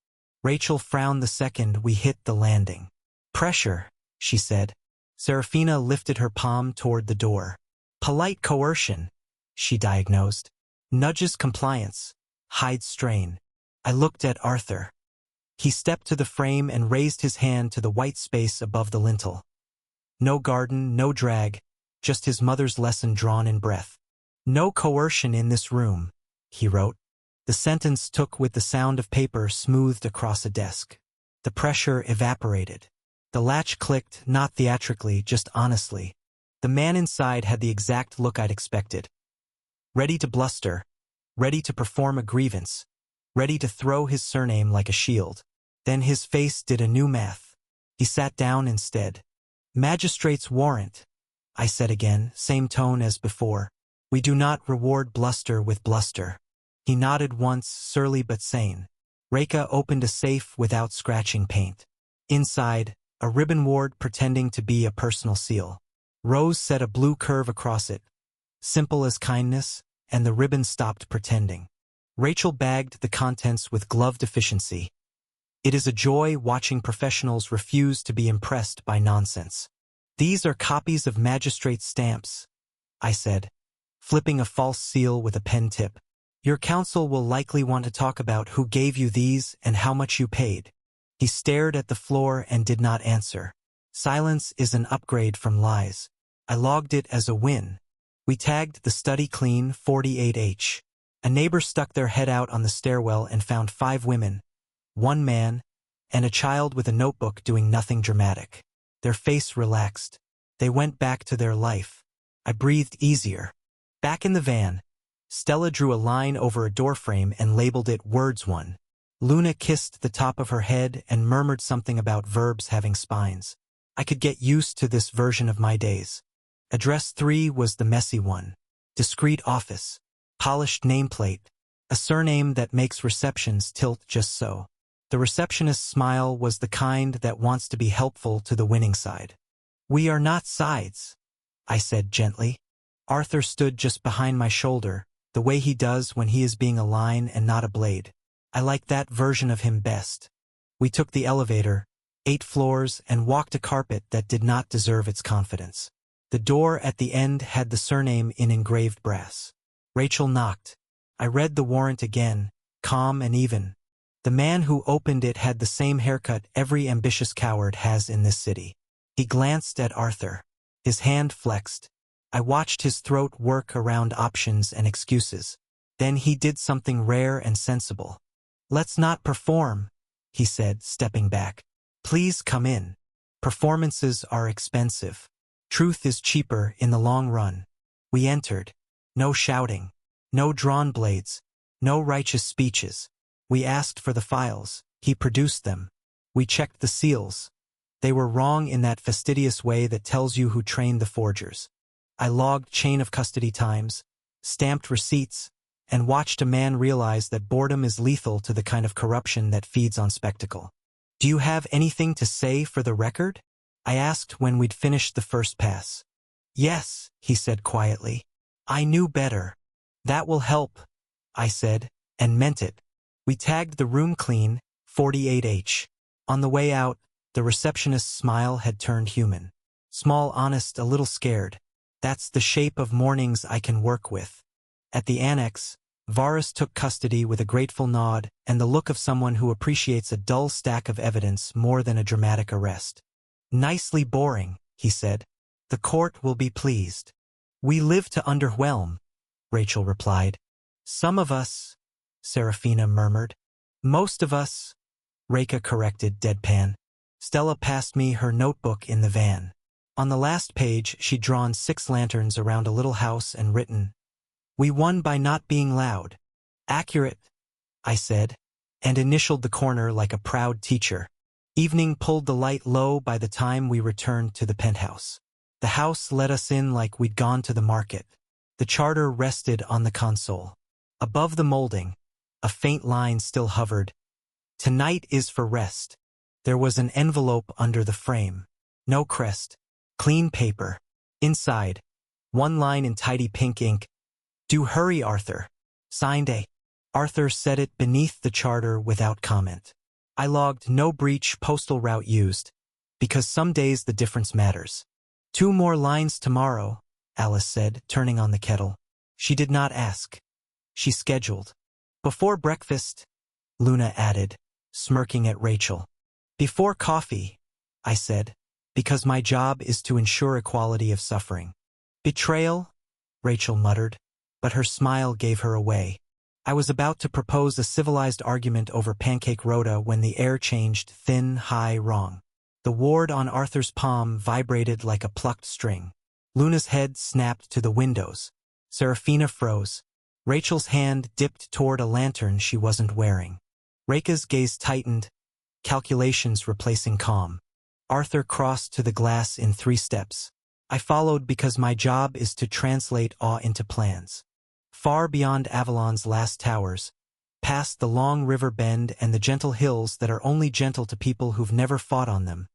Rachel frowned the second we hit the landing. Pressure, she said. Serafina lifted her palm toward the door. Polite coercion, she diagnosed. Nudges compliance, hides strain. I looked at Arthur. He stepped to the frame and raised his hand to the white space above the lintel. No garden, no drag, just his mother's lesson drawn in breath. No coercion in this room, he wrote. The sentence took with the sound of paper smoothed across a desk. The pressure evaporated. The latch clicked, not theatrically, just honestly. The man inside had the exact look I'd expected. Ready to bluster, ready to perform a grievance, ready to throw his surname like a shield. Then his face did a new math. He sat down instead. Magistrate's warrant, I said again, same tone as before. We do not reward bluster with bluster. He nodded once, surly but sane. Reka opened a safe without scratching paint. Inside, a ribbon ward pretending to be a personal seal. Rose set a blue curve across it, simple as kindness, and the ribbon stopped pretending. Rachel bagged the contents with gloved efficiency. It is a joy watching professionals refuse to be impressed by nonsense. These are copies of magistrate stamps, I said, flipping a false seal with a pen tip. Your counsel will likely want to talk about who gave you these and how much you paid. He stared at the floor and did not answer. Silence is an upgrade from lies. I logged it as a win. We tagged the study clean 48H. A neighbor stuck their head out on the stairwell and found 5 women, 1 man, and a child with a notebook doing nothing dramatic. Their face relaxed. They went back to their life. I breathed easier. Back in the van, Stella drew a line over a doorframe and labeled it Words 1. Luna kissed the top of her head and murmured something about verbs having spines. I could get used to this version of my days. Address 3 was the messy one. Discreet office. Polished nameplate. A surname that makes receptions tilt just so. The receptionist's smile was the kind that wants to be helpful to the winning side. We are not sides. I said gently. Arthur stood just behind my shoulder, the way he does when he is being a line and not a blade. I like that version of him best. We took the elevator, 8 floors, and walked a carpet that did not deserve its confidence. The door at the end had the surname in engraved brass. Rachel knocked. I read the warrant again, calm and even. The man who opened it had the same haircut every ambitious coward has in this city. He glanced at Arthur. His hand flexed. I watched his throat work around options and excuses. Then he did something rare and sensible. "Let's not perform," he said, stepping back. "Please come in. Performances are expensive. Truth is cheaper in the long run." We entered. No shouting. No drawn blades. No righteous speeches. We asked for the files. He produced them. We checked the seals. They were wrong in that fastidious way that tells you who trained the forgers. I logged chain of custody times, stamped receipts, and watched a man realize that boredom is lethal to the kind of corruption that feeds on spectacle. "Do you have anything to say for the record?" I asked when we'd finished the first pass. "Yes," he said quietly. "I knew better." "That will help," I said, and meant it. We tagged the room clean, 48H. On the way out, the receptionist's smile had turned human. Small, honest, a little scared. That's the shape of mornings I can work with. At the annex, Varus took custody with a grateful nod and the look of someone who appreciates a dull stack of evidence more than a dramatic arrest. "Nicely boring," he said. "The court will be pleased." "We live to underwhelm," Rachel replied. "Some of us," Serafina murmured. "Most of us," Reka corrected deadpan. Stella passed me her notebook in the van. On the last page, she'd drawn 6 lanterns around a little house and written, "We won by not being loud." "Accurate," I said, and initialed the corner like a proud teacher. Evening pulled the light low by the time we returned to the penthouse. The house let us in like we'd gone to the market. The charter rested on the console. Above the molding, a faint line still hovered. "Tonight is for rest." There was an envelope under the frame. No crest. Clean paper. Inside, one line in tidy pink ink. "Do hurry, Arthur." Signed A. Arthur said it beneath the charter without comment. I logged no breach postal route used, because some days the difference matters. 2 more lines tomorrow, Alice said, turning on the kettle. She did not ask. She scheduled. "Before breakfast," Luna added, smirking at Rachel. "Before coffee," I said, because my job is to ensure equality of suffering. "Betrayal," Rachel muttered, but her smile gave her away. I was about to propose a civilized argument over pancake rota when the air changed thin, high, wrong. The ward on Arthur's palm vibrated like a plucked string. Luna's head snapped to the windows. Serafina froze. Rachel's hand dipped toward a lantern she wasn't wearing. Reka's gaze tightened, calculations replacing calm. Arthur crossed to the glass in 3 steps. I followed because my job is to translate awe into plans. Far beyond Avalon's last towers, past the long river bend and the gentle hills that are only gentle to people who've never fought on them,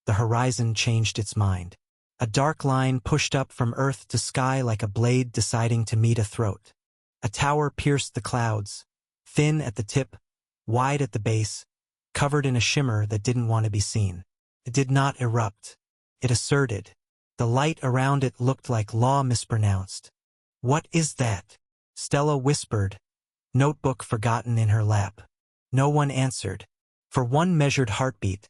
the horizon changed its mind. A dark line pushed up from earth to sky like a blade deciding to meet a throat. A tower pierced the clouds, thin at the tip, wide at the base, covered in a shimmer that didn't want to be seen. It did not erupt. It asserted. The light around it looked like law mispronounced. "What is that?" Stella whispered, notebook forgotten in her lap. No one answered. For one measured heartbeat,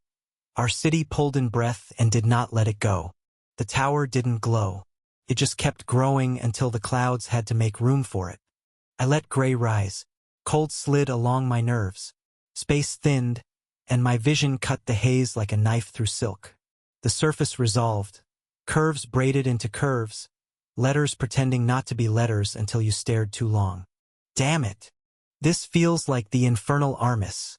our city pulled in breath and did not let it go. The tower didn't glow. It just kept growing until the clouds had to make room for it. I let gray rise. Cold slid along my nerves. Space thinned, and my vision cut the haze like a knife through silk. The surface resolved. Curves braided into curves. Letters pretending not to be letters until you stared too long. "Damn it. This feels like the infernal Armis,"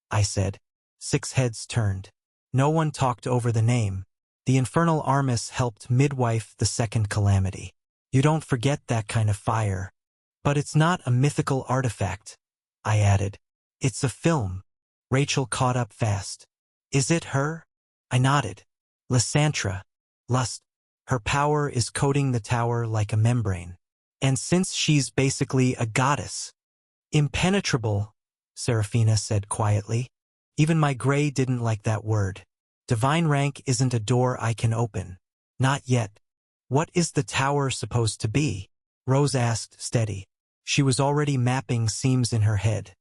I said. 6 heads turned. No one talked over the name. The infernal Armis helped midwife the second calamity. You don't forget that kind of fire. But it's not a mythical artifact, I added. It's a film. Rachel caught up fast. Is it her? I nodded. Lysandra. Lust. Her power is coating the tower like a membrane. And since she's basically a goddess, impenetrable, Seraphina said quietly. Even my gray didn't like that word. Divine rank isn't a door I can open. Not yet. What is the tower supposed to be? Rose asked, steady. She was already mapping seams in her head.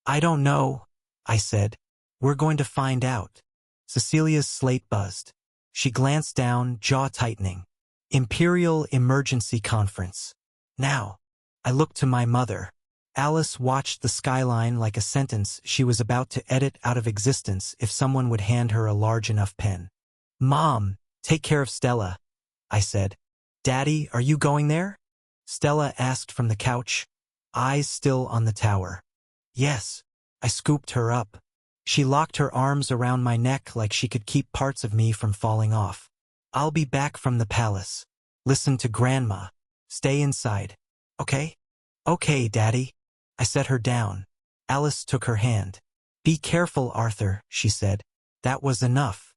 I don't know, I said. We're going to find out. Cecilia's slate buzzed. She glanced down, jaw tightening. Imperial Emergency Conference. Now. I looked to my mother. Alice watched the skyline like a sentence she was about to edit out of existence if someone would hand her a large enough pen. Mom, take care of Stella, I said. Daddy, are you going there? Stella asked from the couch, eyes still on the tower. Yes. I scooped her up. She locked her arms around my neck like she could keep parts of me from falling off. I'll be back from the palace. Listen to Grandma. Stay inside. Okay? Okay, Daddy. I set her down. Alice took her hand. Be careful, Arthur, she said. That was enough.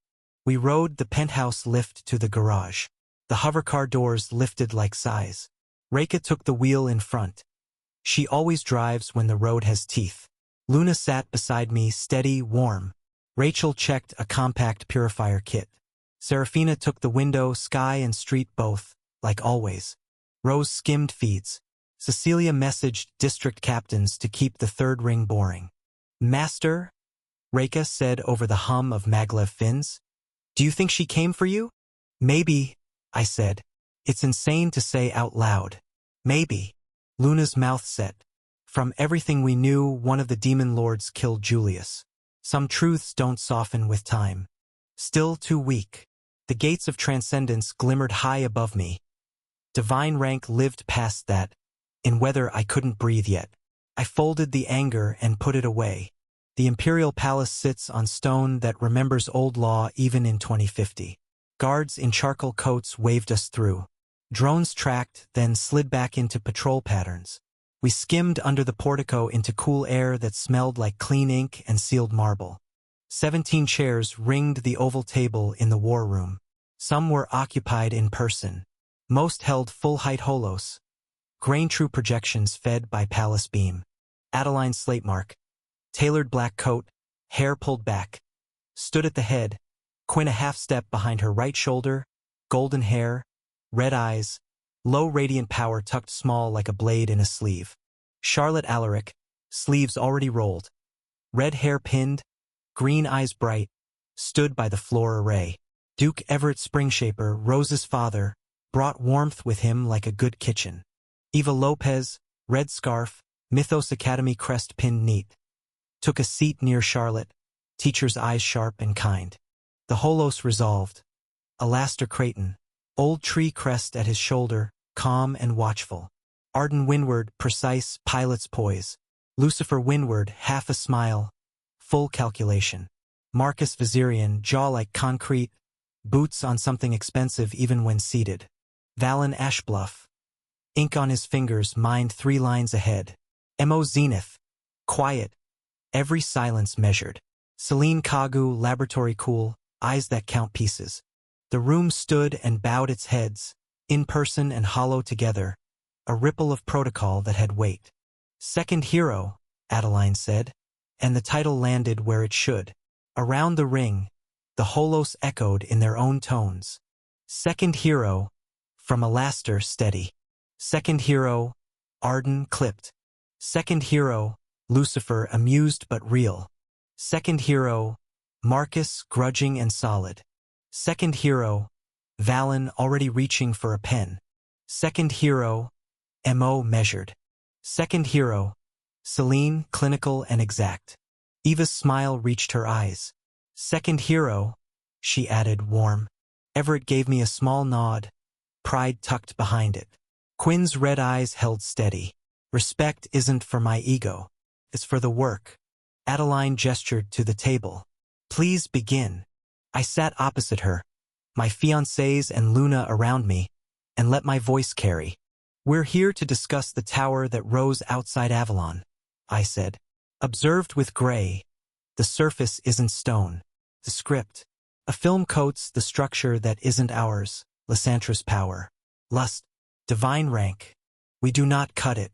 We rode the penthouse lift to the garage. The hovercar doors lifted like sighs. Reka took the wheel in front. She always drives when the road has teeth. Luna sat beside me, steady, warm. Rachel checked a compact purifier kit. Seraphina took the window, sky and street both, like always. Rose skimmed feeds. Cecilia messaged district captains to keep the third ring boring. Master? Reka said over the hum of maglev fins. Do you think she came for you? Maybe, I said. It's insane to say out loud. Maybe. Luna's mouth set. From everything we knew, one of the demon lords killed Julius. Some truths don't soften with time. Still too weak. The gates of transcendence glimmered high above me. Divine rank lived past that, in weather I couldn't breathe yet. I folded the anger and put it away. The Imperial Palace sits on stone that remembers old law even in 2050. Guards in charcoal coats waved us through. Drones tracked, then slid back into patrol patterns. We skimmed under the portico into cool air that smelled like clean ink and sealed marble. 17 chairs ringed the oval table in the war room. Some were occupied in person. Most held full-height holos. Grain-true projections fed by palace beam. Adeline Slatemark. Tailored black coat, hair pulled back. Stood at the head. Quinn a half-step behind her right shoulder. Golden hair. Red eyes. Low radiant power tucked small like a blade in a sleeve. Charlotte Alaric. Sleeves already rolled. Red hair pinned. Green eyes bright. Stood by the floor array. Duke Everett Springshaper, Rose's father, brought warmth with him like a good kitchen. Eva Lopez, red scarf, Mythos Academy crest pinned neat. Took a seat near Charlotte, teacher's eyes sharp and kind. The holos resolved. Alastair Creighton, old tree crest at his shoulder, calm and watchful. Arden Windward, precise, pilot's poise. Lucifer Windward, half a smile, full calculation. Marcus Vizirian, jaw like concrete, boots on something expensive even when seated. Valen Ashbluff, ink on his fingers, mind 3 lines ahead. Mo Zenith, quiet, every silence measured. Celine Kagu, laboratory cool, eyes that count pieces. The room stood and bowed its heads, in person and hollow together, a ripple of protocol that had weight. Second hero, Adeline said, and the title landed where it should. Around the ring, the holos echoed in their own tones. Second hero, from Alastair, steady. Second hero, Arden, clipped. Second hero, Lucifer, amused but real. Second hero, Marcus, grudging and solid. Second hero, Valen, already reaching for a pen. Second hero, Mo, measured. Second hero, Celine, clinical and exact. Eva's smile reached her eyes. Second hero, she added, warm. Everett gave me a small nod, pride tucked behind it. Quinn's red eyes held steady. Respect isn't for my ego. It's for the work. Adeline gestured to the table. Please begin. I sat opposite her, my fiancés and Luna around me, and let my voice carry. We're here to discuss the tower that rose outside Avalon, I said. Observed with gray. The surface isn't stone. The script. A film coats the structure that isn't ours, Lysantra's power. Lust. Divine rank. We do not cut it.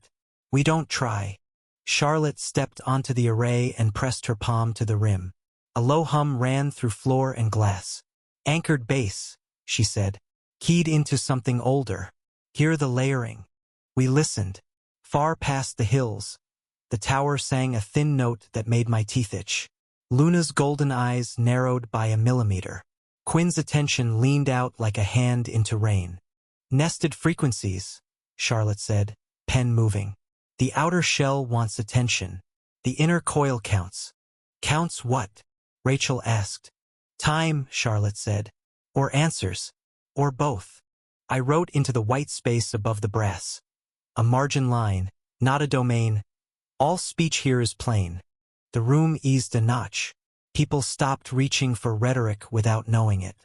We don't try. Charlotte stepped onto the array and pressed her palm to the rim. A low hum ran through floor and glass. Anchored base, she said. Keyed into something older. Hear the layering. We listened. Far past the hills. The tower sang a thin note that made my teeth itch. Luna's golden eyes narrowed by a millimeter. Quinn's attention leaned out like a hand into rain. Nested frequencies, Charlotte said, pen moving. The outer shell wants attention. The inner coil counts. Counts what? Rachel asked. Time, Charlotte said. Or answers. Or both. I wrote into the white space above the brass. A margin line, not a domain. All speech here is plain. The room eased a notch. People stopped reaching for rhetoric without knowing it.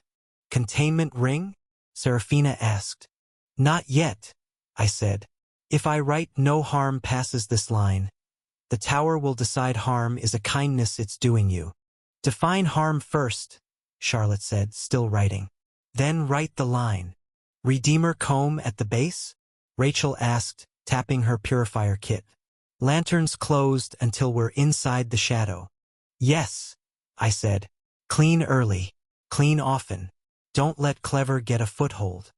Containment ring? Serafina asked. Not yet, I said. If I write no harm passes this line, the tower will decide harm is a kindness it's doing you. Define harm first, Charlotte said, still writing. Then write the line. Redeemer comb at the base? Rachel asked, tapping her purifier kit. Lanterns closed until we're inside the shadow. Yes, I said. Clean early. Clean often. Don't let clever get a foothold.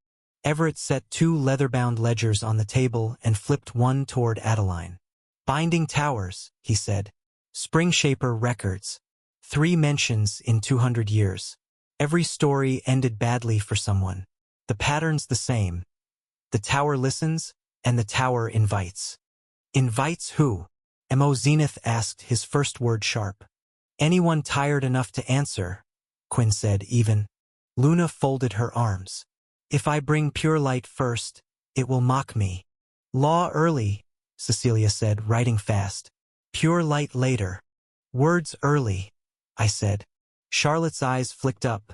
Everett set 2 leather-bound ledgers on the table and flipped one toward Adeline. Binding Towers, he said. Springshaper Records. 3 mentions in 200 years. Every story ended badly for someone. The pattern's the same. The tower listens, and the tower invites. Invites who? Mo Zenith asked, his first word sharp. Anyone tired enough to answer, Quinn said even. Luna folded her arms. If I bring pure light first, it will mock me. Law early, Cecilia said, writing fast. Pure light later. Words early, I said. Charlotte's eyes flicked up.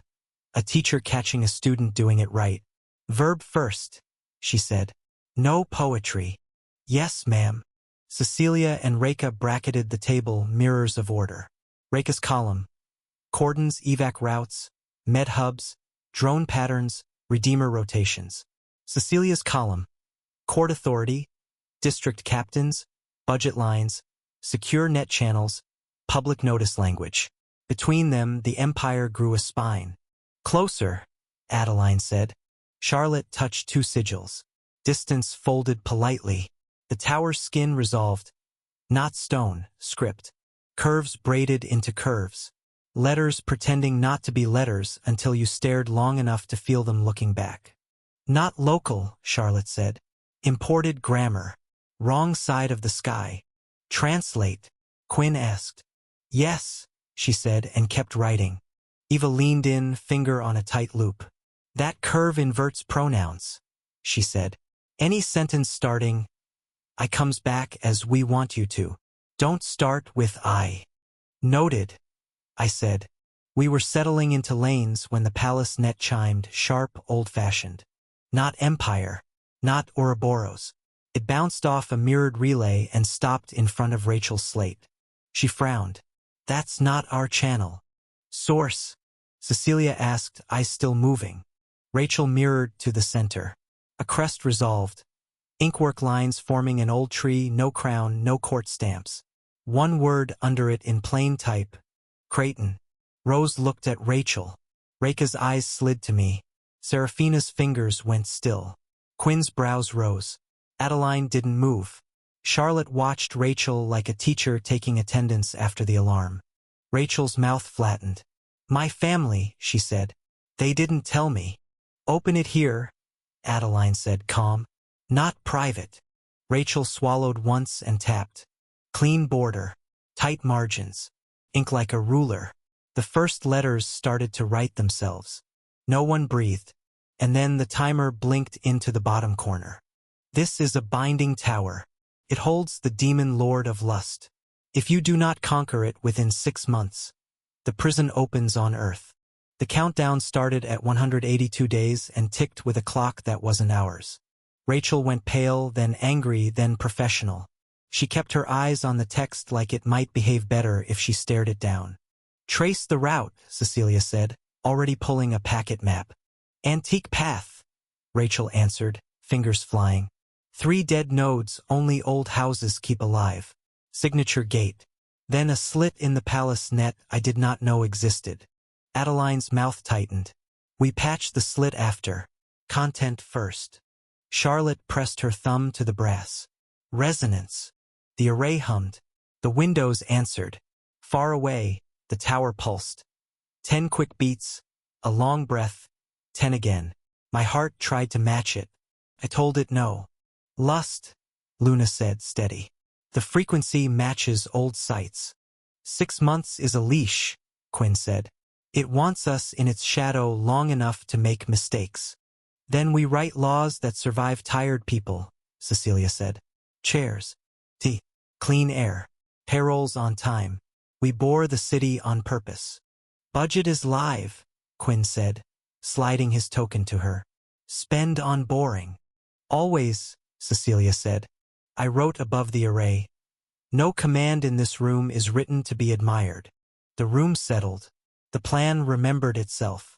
A teacher catching a student doing it right. Verb first, she said. No poetry. Yes, ma'am. Cecilia and Reka bracketed the table, mirrors of order. Reka's column. Cordons, evac routes, med hubs, drone patterns, redeemer rotations. Cecilia's column. Court authority, district captains, budget lines, secure net channels, public notice language. Between them, the empire grew a spine. Closer, Adeline said. Charlotte touched 2 sigils. Distance folded politely. The tower's skin resolved. Not stone, script. Curves braided into curves. Letters pretending not to be letters until you stared long enough to feel them looking back. Not local, Charlotte said. Imported grammar. Wrong side of the sky. Translate, Quinn asked. Yes, she said and kept writing. Eva leaned in, finger on a tight loop. That curve inverts pronouns, she said. Any sentence starting, I comes back as we want you to. Don't start with I. Noted, I said. We were settling into lanes when the palace net chimed, sharp, old-fashioned. Not Empire, not Ouroboros. It bounced off a mirrored relay and stopped in front of Rachel's slate. She frowned. That's not our channel. Source, Cecilia asked, eyes still moving. Rachel mirrored to the center. A crest resolved. Inkwork lines forming an old tree, no crown, no court stamps. One word under it in plain type. Creighton. Rose looked at Rachel. Reka's eyes slid to me. Serafina's fingers went still. Quinn's brows rose. Adeline didn't move. Charlotte watched Rachel like a teacher taking attendance after the alarm. Rachel's mouth flattened. My family, she said. They didn't tell me. Open it here, Adeline said, calm. Not private. Rachel swallowed once and tapped. Clean border. Tight margins. Ink like a ruler. The first letters started to write themselves. No one breathed. And then the timer blinked into the bottom corner. This is a binding tower. It holds the demon lord of lust. If you do not conquer it within 6 months, the prison opens on earth. The countdown started at 182 days and ticked with a clock that wasn't ours. Rachel went pale, then angry, then professional. She kept her eyes on the text like it might behave better if she stared it down. Trace the route, Cecilia said, already pulling a packet map. Antique path, Rachel answered, fingers flying. 3 dead nodes only old houses keep alive. Signature gate. Then a slit in the palace net I did not know existed. Adeline's mouth tightened. We patched the slit after. Content first. Charlotte pressed her thumb to the brass. Resonance. The array hummed. The windows answered. Far away, the tower pulsed. 10 quick beats, a long breath, 10 again. My heart tried to match it. I told it no. Lust, Luna said, steady. The frequency matches old sights. 6 months is a leash, Quinn said. It wants us in its shadow long enough to make mistakes. Then we write laws that survive tired people, Cecilia said. Chairs. Tea. Clean air. Payrolls on time. We bore the city on purpose. Budget is live, Quinn said, sliding his token to her. Spend on boring. Always, Cecilia said. I wrote above the array. No command in this room is written to be admired. The room settled. The plan remembered itself.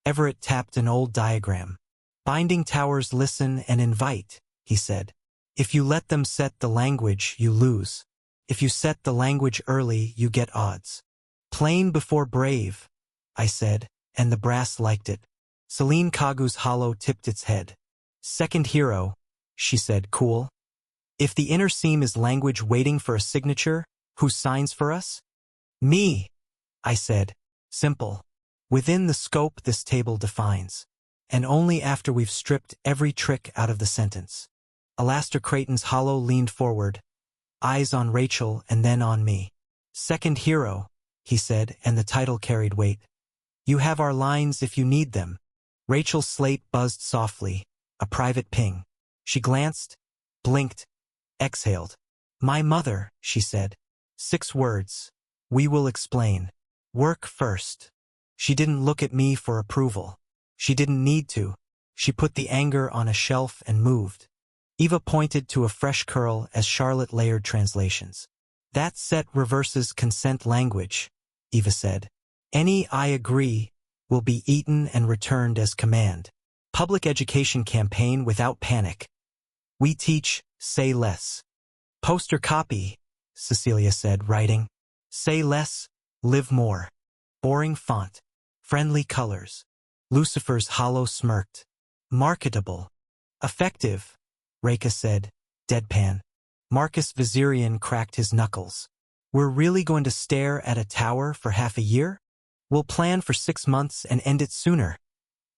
Everett tapped an old diagram. Binding towers listen and invite, he said. If you let them set the language, you lose. If you set the language early, you get odds. Plain before brave, I said, and the brass liked it. Celine Kagu's hollow tipped its head. Second hero, she said, cool. If the inner seam is language waiting for a signature, who signs for us? Me, I said. Simple. Within the scope this table defines. And only after we've stripped every trick out of the sentence. Alastair Creighton's hollow leaned forward, eyes on Rachel and then on me. Second hero, he said, and the title carried weight. You have our lines if you need them. Rachel's slate buzzed softly, a private ping. She glanced, blinked, exhaled. My mother, she said. 6 words. We will explain. Work first. She didn't look at me for approval. She didn't need to. She put the anger on a shelf and moved. Eva pointed to a fresh curl as Charlotte layered translations. That set reverses consent language, Eva said. Any I agree will be eaten and returned as command. Public education campaign without panic. We teach, say less. Poster copy, Cecilia said, writing. Say less, live more. Boring font. Friendly colors. Lucifer's hollow smirked. Marketable. Effective, Reka said, deadpan. Marcus Vizirian cracked his knuckles. We're really going to stare at a tower for half a year? We'll plan for 6 months and end it sooner,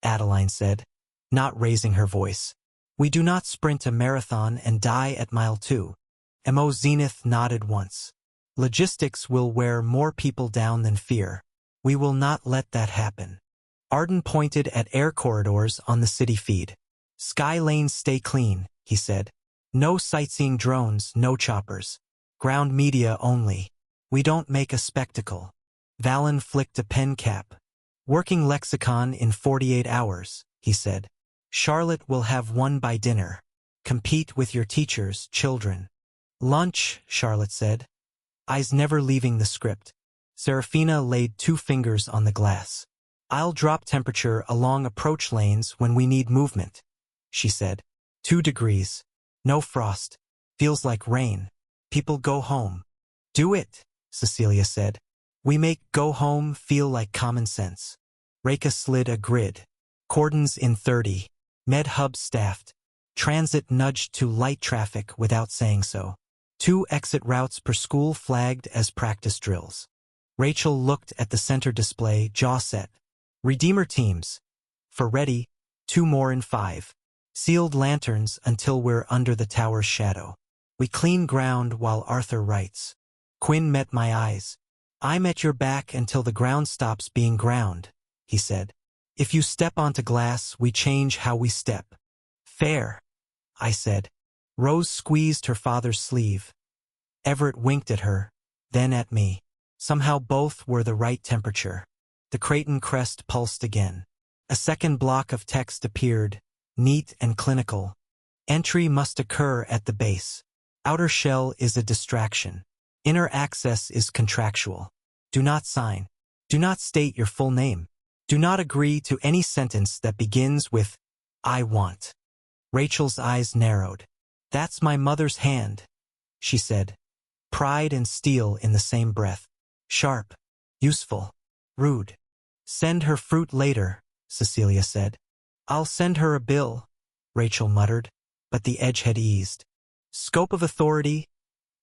Adeline said, not raising her voice. We do not sprint a marathon and die at mile 2. Mo Zenith nodded once. Logistics will wear more people down than fear. We will not let that happen. Arden pointed at air corridors on the city feed. Sky lanes stay clean, he said. No sightseeing drones, no choppers. Ground media only. We don't make a spectacle. Valen flicked a pen cap. Working lexicon in 48 hours, he said. Charlotte will have one by dinner. Compete with your teachers, children. Lunch, Charlotte said. Eyes never leaving the script. Serafina laid 2 fingers on the glass. I'll drop temperature along approach lanes when we need movement, she said. 2 degrees. No frost. Feels like rain. People go home. Do it, Cecilia said. We make go home feel like common sense. Reka slid a grid. Cordons in 30. Med hub staffed. Transit nudged to light traffic without saying so. 2 exit routes per school flagged as practice drills. Rachel looked at the center display, jaw set. Redeemer teams. For ready, 2 more in 5. Sealed lanterns until we're under the tower's shadow. We clean ground while Arthur writes. Quinn met my eyes. I'm at your back until the ground stops being ground, he said. If you step onto glass, we change how we step. Fair, I said. Rose squeezed her father's sleeve. Everett winked at her, then at me. Somehow both were the right temperature. The Creighton crest pulsed again. A second block of text appeared, neat and clinical. Entry must occur at the base. Outer shell is a distraction. Inner access is contractual. Do not sign. Do not state your full name. Do not agree to any sentence that begins with I want. Rachel's eyes narrowed. That's my mother's hand, she said. Pride and steel in the same breath. Sharp. Useful. Rude. Send her fruit later, Cecilia said. I'll send her a bill, Rachel muttered, but the edge had eased. Scope of authority?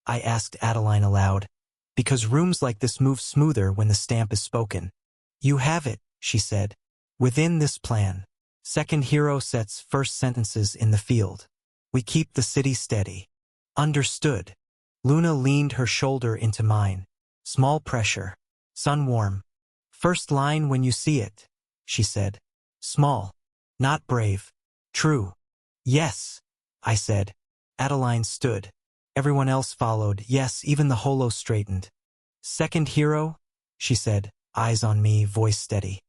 I asked Adeline aloud, because rooms like this move smoother when the stamp is spoken. You have it, she said. Within this plan. Second hero sets first sentences in the field. We keep the city steady. Understood. Luna leaned her shoulder into mine. Small pressure. Sun warm. First line when you see it, she said. Small. Not brave. True. Yes, I said. Adeline stood. Everyone else followed. Yes, even the holo straightened. Second hero, she said, eyes on me, voice steady.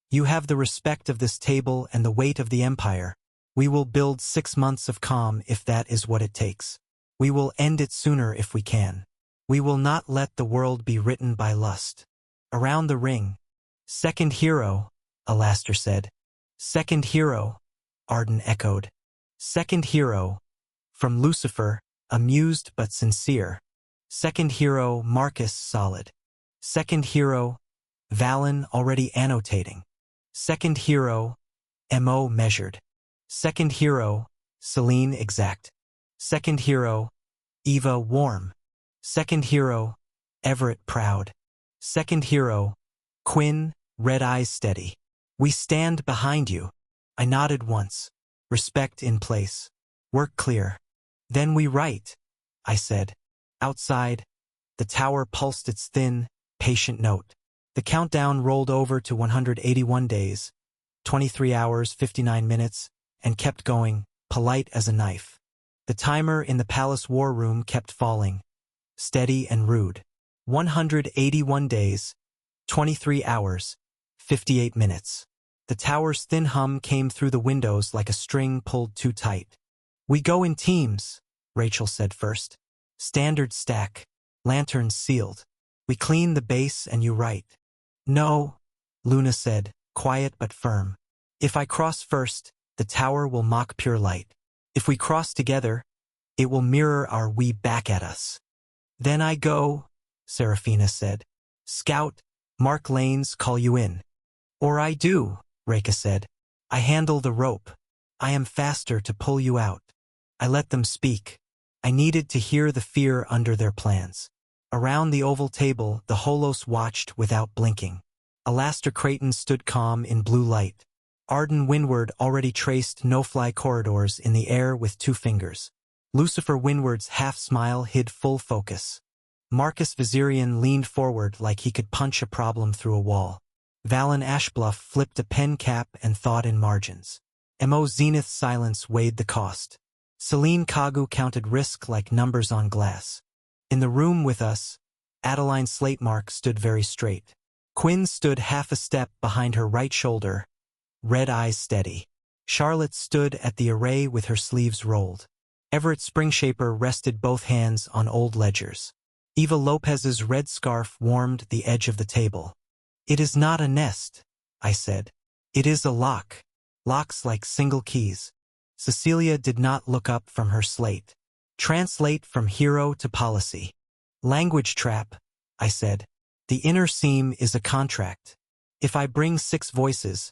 You have the respect of this table and the weight of the empire. We will build 6 months of calm if that is what it takes. We will end it sooner if we can. We will not let the world be written by lust. Around the ring. Second hero, Alastair said. Second hero, Arden echoed. Second hero. From Lucifer, amused but sincere. Second hero, Marcus solid. Second hero, Valen already annotating. Second hero, M.O. measured. Second hero, Celine exact. Second hero, Eva warm. Second hero, Everett proud. Second hero, Quinn, red eyes steady. We stand behind you. I nodded once. Respect in place. Work clear. Then we write, I said. Outside, the tower pulsed its thin, patient note. The countdown rolled over to 181 days, 23 hours, 59 minutes, and kept going, polite as a knife. The timer in the palace war room kept falling, steady and rude. 181 days, 23 hours, 58 minutes. The tower's thin hum came through the windows like a string pulled too tight. We go in teams, Rachel said first. Standard stack, lanterns sealed. We clean the base and you write. No, Luna said, quiet but firm. If I cross first, the tower will mock pure light. If we cross together, it will mirror our we back at us. Then I go, Serafina said. Scout, mark lanes, call you in. Or I do, Reka said. I handle the rope. I am faster to pull you out. I let them speak. I needed to hear the fear under their plans. Around the oval table, the holos watched without blinking. Alastair Creighton stood calm in blue light. Arden Windward already traced no-fly corridors in the air with 2 fingers. Lucifer Windward's half-smile hid full focus. Marcus Viserion leaned forward like he could punch a problem through a wall. Valen Ashbluff flipped a pen cap and thought in margins. M.O. Zenith's silence weighed the cost. Celine Kagu counted risk like numbers on glass. In the room with us, Adeline Slatemark stood very straight. Quinn stood half a step behind her right shoulder, red eyes steady. Charlotte stood at the array with her sleeves rolled. Everett Springshaper rested both hands on old ledgers. Eva Lopez's red scarf warmed the edge of the table. It is not a nest, I said. It is a lock. Locks like single keys. Cecilia did not look up from her slate. Translate from hero to policy. Language trap, I said. The inner seam is a contract. If I bring 6 voices,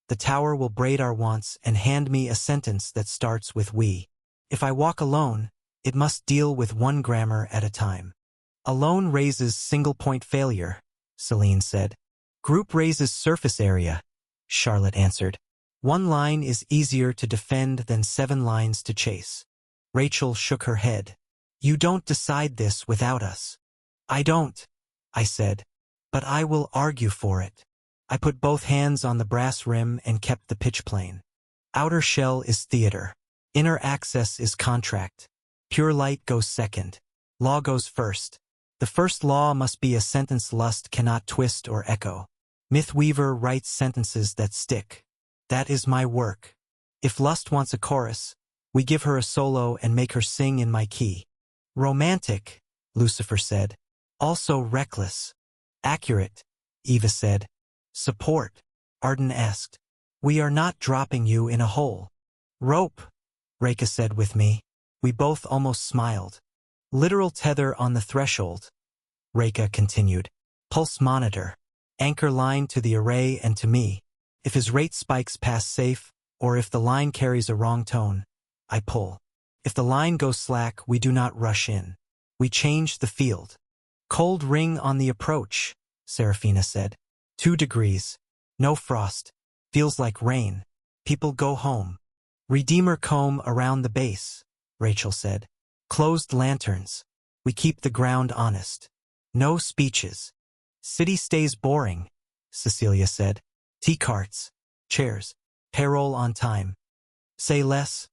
the tower will braid our wants and hand me a sentence that starts with we. If I walk alone, it must deal with 1 grammar at a time. Alone raises single-point failure, Celine said. Group raises surface area, Charlotte answered. 1 line is easier to defend than 7 lines to chase. Rachel shook her head. You don't decide this without us. I don't, I said, but I will argue for it. I put both hands on the brass rim and kept the pitch plain. Outer shell is theater. Inner access is contract. Pure light goes second. Law goes first. The first law must be a sentence lust cannot twist or echo. Mythweaver writes sentences that stick. That is my work. If lust wants a chorus, we give her a solo and make her sing in my key. Romantic, Lucifer said. Also reckless. Accurate, Eva said. Support, Arden asked. We are not dropping you in a hole. Rope, Reka said with me. We both almost smiled. Literal tether on the threshold, Reka continued. Pulse monitor. Anchor line to the array and to me. If his rate spikes past safe, or if the line carries a wrong tone, I pull. If the line goes slack, we do not rush in. We change the field. Cold ring on the approach, Serafina said. 2 degrees. No frost. Feels like rain. People go home. Redeemer comb around the base, Rachel said. Closed lanterns. We keep the ground honest. No speeches. City stays boring, Cecilia said. Tea carts. Chairs. Payroll on time. Say less.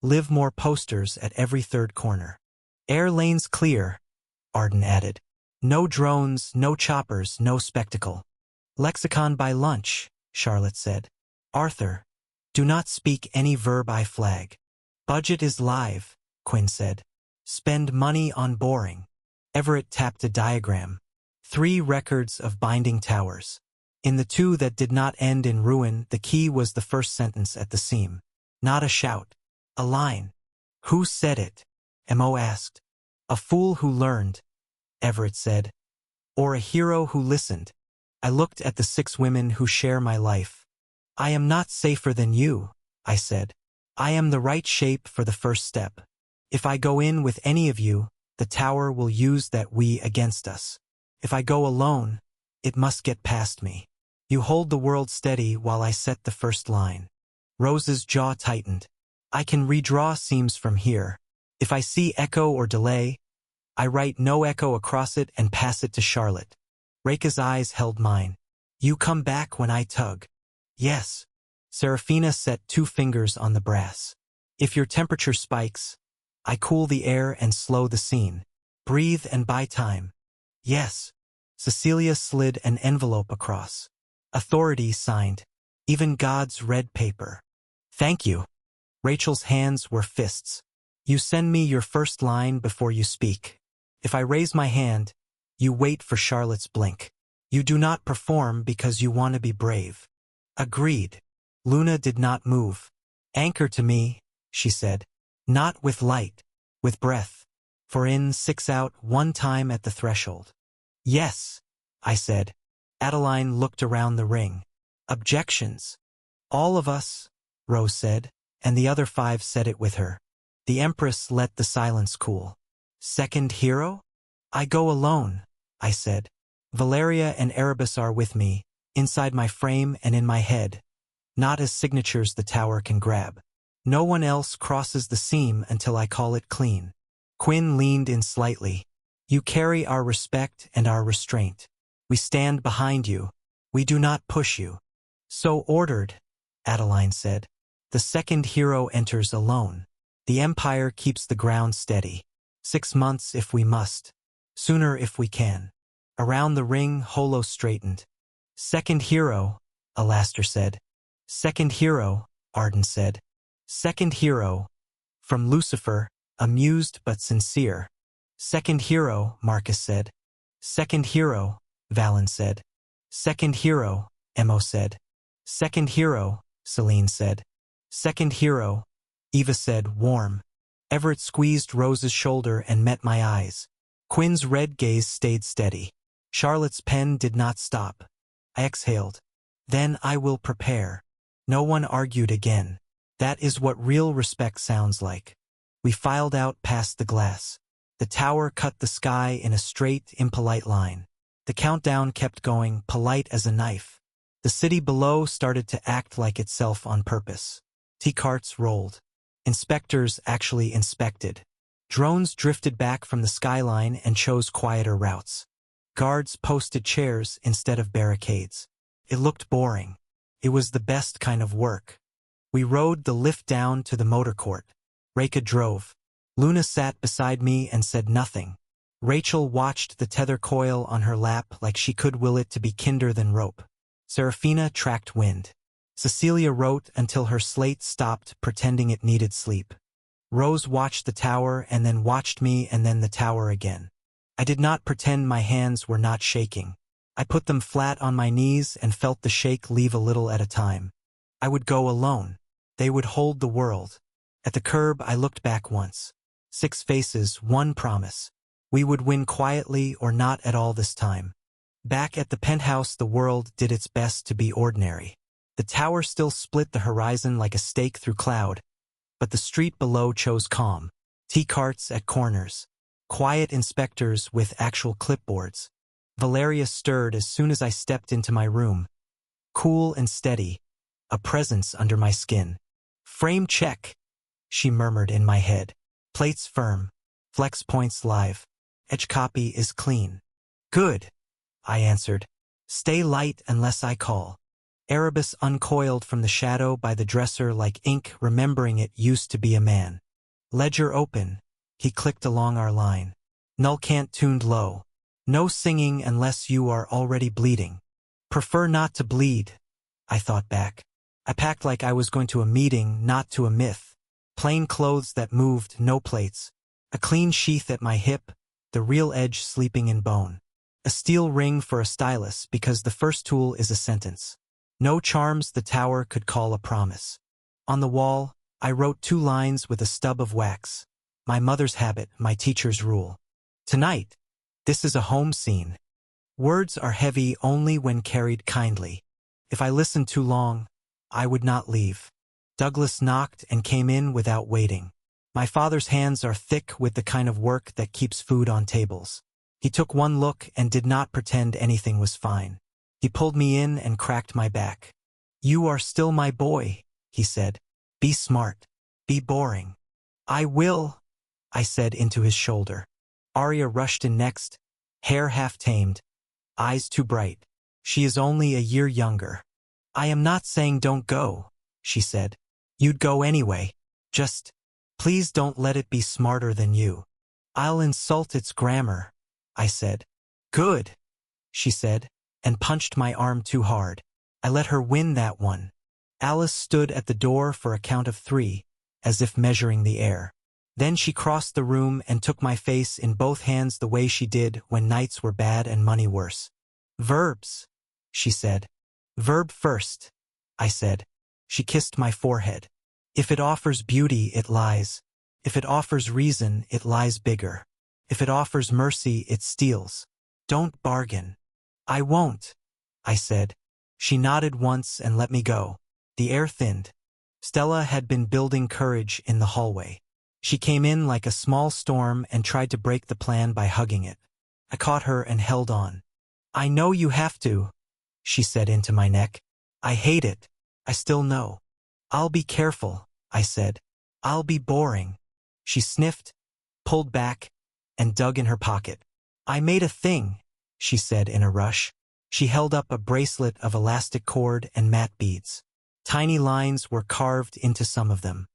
Live more posters at every third corner. Air lanes clear, Arden added. No drones, no choppers, no spectacle. Lexicon by lunch, Charlotte said. Arthur, do not speak any verb I flag. Budget is live, Quinn said. Spend money on boring. Everett tapped a diagram. 3 records of binding towers. In the 2 that did not end in ruin, the key was the first sentence at the seam. Not a shout. A line. Who said it? Mo asked. A fool who learned, Everett said. Or a hero who listened. I looked at the 6 women who share my life. I am not safer than you, I said. I am the right shape for the first step. If I go in with any of you, the tower will use that we against us. If I go alone, it must get past me. You hold the world steady while I set the first line. Rose's jaw tightened. I can redraw seams from here. If I see echo or delay, I write no echo across it and pass it to Charlotte. Reka's eyes held mine. You come back when I tug. Yes. Serafina set 2 fingers on the brass. If your temperature spikes, I cool the air and slow the scene. Breathe and buy time. Yes. Cecilia slid an envelope across. Authority signed. Even God's red paper. Thank you. Rachel's hands were fists. You send me your first line before you speak. If I raise my hand, you wait for Charlotte's blink. You do not perform because you want to be brave. Agreed. Luna did not move. Anchor to me, she said. Not with light, with breath. 4 in, 6 out, 1 time at the threshold. Yes, I said. Adeline looked around the ring. Objections. All of us, Rose said, and the other 5 said it with her. The Empress let the silence cool. Second hero? I go alone, I said. Valeria and Erebus are with me, inside my frame and in my head. Not as signatures the tower can grab. No one else crosses the seam until I call it clean. Quinn leaned in slightly. You carry our respect and our restraint. We stand behind you. We do not push you. So ordered, Adeline said. The second hero enters alone. The Empire keeps the ground steady. 6 months if we must. Sooner if we can. Around the ring, Holo straightened. Second hero, Alastair said. Second hero, Arden said. Second hero. From Lucifer, amused but sincere. Second hero, Marcus said. Second hero, Valen said. Second hero, Emo said. Second hero, Celine said. Second hero, Eva said, warm. Everett squeezed Rose's shoulder and met my eyes. Quinn's red gaze stayed steady. Charlotte's pen did not stop. I exhaled. Then I will prepare. No one argued again. That is what real respect sounds like. We filed out past the glass. The tower cut the sky in a straight, impolite line. The countdown kept going, polite as a knife. The city below started to act like itself on purpose. T-carts rolled. Inspectors actually inspected. Drones drifted back from the skyline and chose quieter routes. Guards posted chairs instead of barricades. It looked boring. It was the best kind of work. We rode the lift down to the motor court. Reka drove. Luna sat beside me and said nothing. Rachel watched the tether coil on her lap like she could will it to be kinder than rope. Serafina tracked wind. Cecilia wrote until her slate stopped, pretending it needed sleep. Rose watched the tower and then watched me and then the tower again. I did not pretend my hands were not shaking. I put them flat on my knees and felt the shake leave a little at a time. I would go alone. They would hold the world. At the curb, I looked back once. 6 faces, 1 promise. We would win quietly or not at all this time. Back at the penthouse, the world did its best to be ordinary. The tower still split the horizon like a stake through cloud, but the street below chose calm. Tea carts at corners. Quiet inspectors with actual clipboards. Valeria stirred as soon as I stepped into my room. Cool and steady, a presence under my skin. "Frame check," she murmured in my head. "Plates firm. Flex points live. Edge copy is clean." "Good," I answered. "Stay light unless I call." Erebus uncoiled from the shadow by the dresser like ink, remembering it used to be a man. "Ledger open," he clicked along our line. "Null cant tuned low. No singing unless you are already bleeding." "Prefer not to bleed," I thought back. I packed like I was going to a meeting, not to a myth. Plain clothes that moved, no plates. A clean sheath at my hip, the real edge sleeping in bone. A steel ring for a stylus because the first tool is a sentence. No charms the tower could call a promise. On the wall, I wrote 2 lines with a stub of wax. My mother's habit, my teacher's rule. Tonight, this is a home scene. Words are heavy only when carried kindly. If I listened too long, I would not leave. Douglas knocked and came in without waiting. My father's hands are thick with the kind of work that keeps food on tables. He took one look and did not pretend anything was fine. He pulled me in and cracked my back. "You are still my boy," he said. "Be smart. Be boring." "I will," I said into his shoulder. Arya rushed in next, hair half tamed, eyes too bright. "She is only a year younger." "I am not saying don't go," she said. "You'd go anyway. Just, please don't let it be smarter than you." "I'll insult its grammar," I said. "Good," she said, and punched my arm too hard. I let her win that one. Alice stood at the door for a count of 3, as if measuring the air. Then she crossed the room and took my face in both hands the way she did when nights were bad and money worse. "Verbs," she said. "Verb first," I said. She kissed my forehead. "If it offers beauty, it lies. If it offers reason, it lies bigger. If it offers mercy, it steals. Don't bargain." "I won't," I said. She nodded once and let me go. The air thinned. Stella had been building courage in the hallway. She came in like a small storm and tried to break the plan by hugging it. I caught her and held on. "I know you have to," she said into my neck. "I hate it. I still know." "I'll be careful," I said. "I'll be boring." She sniffed, pulled back, and dug in her pocket. "I made a thing," she said in a rush. She held up a bracelet of elastic cord and matte beads. Tiny lines were carved into some of them.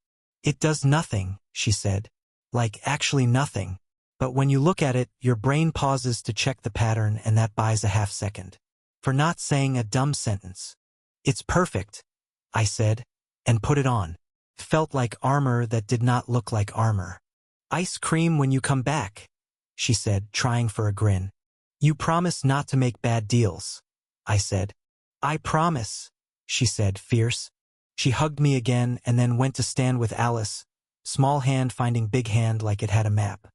"It does nothing," she said. "Like actually nothing. But when you look at it, your brain pauses to check the pattern, and that buys a half second. For not saying a dumb sentence." "It's perfect," I said, and put it on. Felt like armor that did not look like armor. "Ice cream when you come back," she said, trying for a grin. "You promise not to make bad deals," I said. "I promise," she said, fierce. She hugged me again and then went to stand with Alice, small hand finding big hand like it had a map.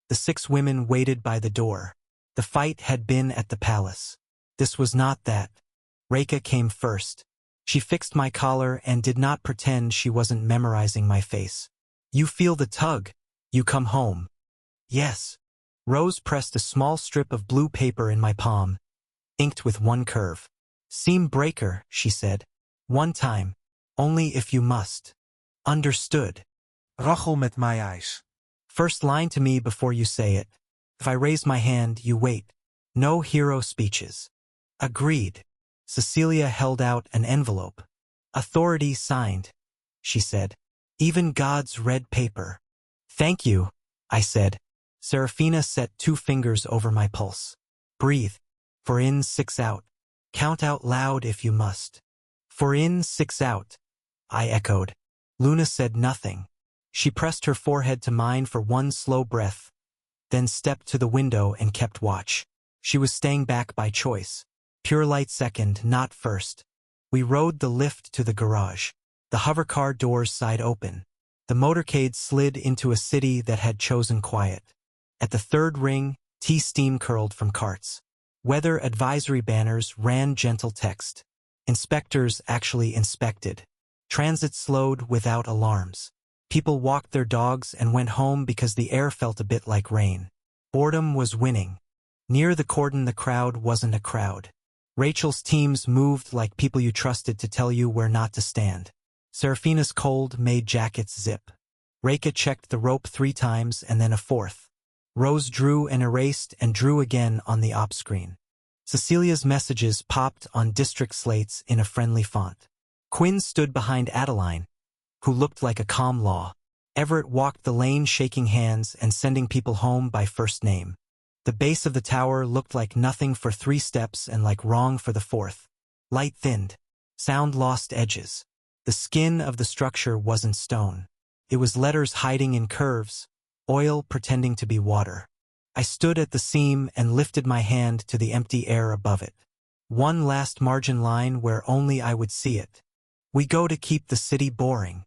The 6 women waited by the door. The fight had been at the palace. This was not that. Reka came first. She fixed my collar and did not pretend she wasn't memorizing my face. "You feel the tug. You come home." "Yes." Rose pressed a small strip of blue paper in my palm, inked with one curve. "Seam breaker," she said. "One time. Only if you must." "Understood." Rachel met my eyes. "First line to me before you say it. If I raise my hand, you wait. No hero speeches." "Agreed." Cecilia held out an envelope. "Authority signed," she said. "Even God's red paper." "Thank you," I said. Serafina set 2 fingers over my pulse. "Breathe. 4 in, 6 out. Count out loud if you must." 4 in, 6 out, I echoed. Luna said nothing. She pressed her forehead to mine for one slow breath, then stepped to the window and kept watch. She was staying back by choice. Pure light second, not first. We rode the lift to the garage. The hovercar doors sighed open. The motorcade slid into a city that had chosen quiet. At the third ring, tea steam curled from carts. Weather advisory banners ran gentle text. Inspectors actually inspected. Transit slowed without alarms. People walked their dogs and went home because the air felt a bit like rain. Boredom was winning. Near the cordon, the crowd wasn't a crowd. Rachel's teams moved like people you trusted to tell you where not to stand. Serafina's cold-made jackets zip. Reka checked the rope 3 times and then a 4th. Rose drew and erased and drew again on the op screen. Cecilia's messages popped on district slates in a friendly font. Quinn stood behind Adeline, who looked like a calm law. Everett walked the lane shaking hands and sending people home by first name. The base of the tower looked like nothing for 3 steps and like wrong for the 4th. Light thinned. Sound lost edges. The skin of the structure wasn't stone. It was letters hiding in curves, oil pretending to be water. I stood at the seam and lifted my hand to the empty air above it. One last margin line where only I would see it. We go to keep the city boring.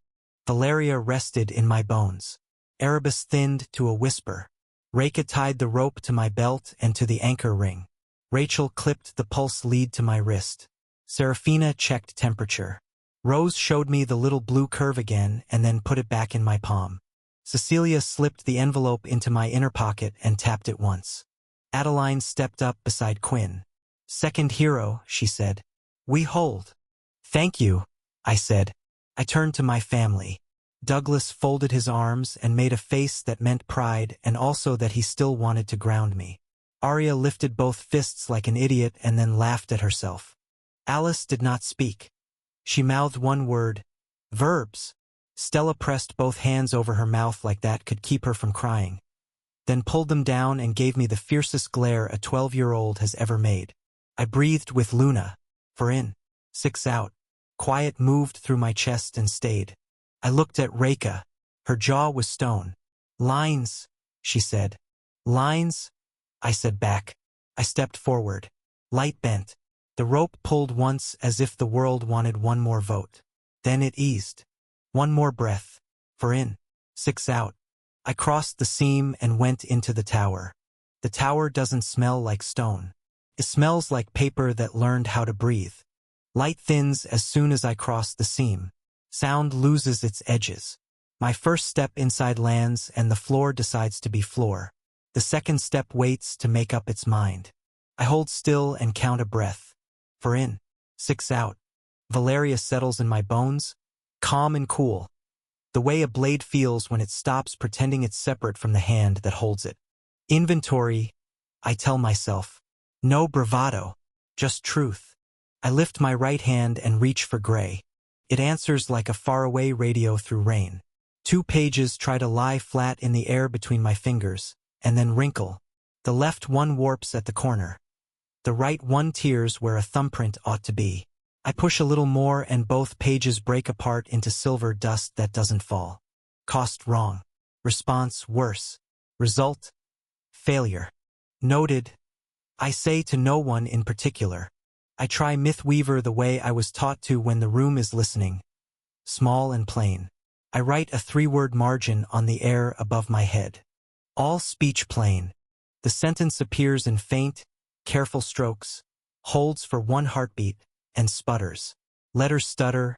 Valeria rested in my bones. Erebus thinned to a whisper. Reka tied the rope to my belt and to the anchor ring. Rachel clipped the pulse lead to my wrist. Serafina checked temperature. Rose showed me the little blue curve again and then put it back in my palm. Cecilia slipped the envelope into my inner pocket and tapped it once. Adeline stepped up beside Quinn. "Second hero," she said. "We hold." "Thank you," I said. I turned to my family. Douglas folded his arms and made a face that meant pride and also that he still wanted to ground me. Arya lifted both fists like an idiot and then laughed at herself. Alice did not speak. She mouthed one word, "Verbs." Stella pressed both hands over her mouth like that could keep her from crying, then pulled them down and gave me the fiercest glare a 12-year-old has ever made. I breathed with Luna. 4 in, 6 out. Quiet moved through my chest and stayed. I looked at Reka. Her jaw was stone. "Lines," she said. "Lines," I said back. I stepped forward. Light bent. The rope pulled once as if the world wanted one more vote. Then it eased. One more breath. 4 in, 6 out. I crossed the seam and went into the tower. The tower doesn't smell like stone. It smells like paper that learned how to breathe. Light thins as soon as I cross the seam. Sound loses its edges. My first step inside lands and the floor decides to be floor. The second step waits to make up its mind. I hold still and count a breath. 4 in, 6 out. Valeria settles in my bones, calm and cool. The way a blade feels when it stops pretending it's separate from the hand that holds it. Inventory, I tell myself. No bravado, just truth. I lift my right hand and reach for gray. It answers like a faraway radio through rain. 2 pages try to lie flat in the air between my fingers, and then wrinkle. The left one warps at the corner. The right one tears where a thumbprint ought to be. I push a little more and both pages break apart into silver dust that doesn't fall. Cost wrong. Response worse. Result? Failure. Noted. I say to no one in particular. I try Mythweaver the way I was taught to when the room is listening. Small and plain. I write a 3-word margin on the air above my head. All speech plain. The sentence appears in faint, careful strokes, holds for 1 heartbeat, and sputters. Letters stutter,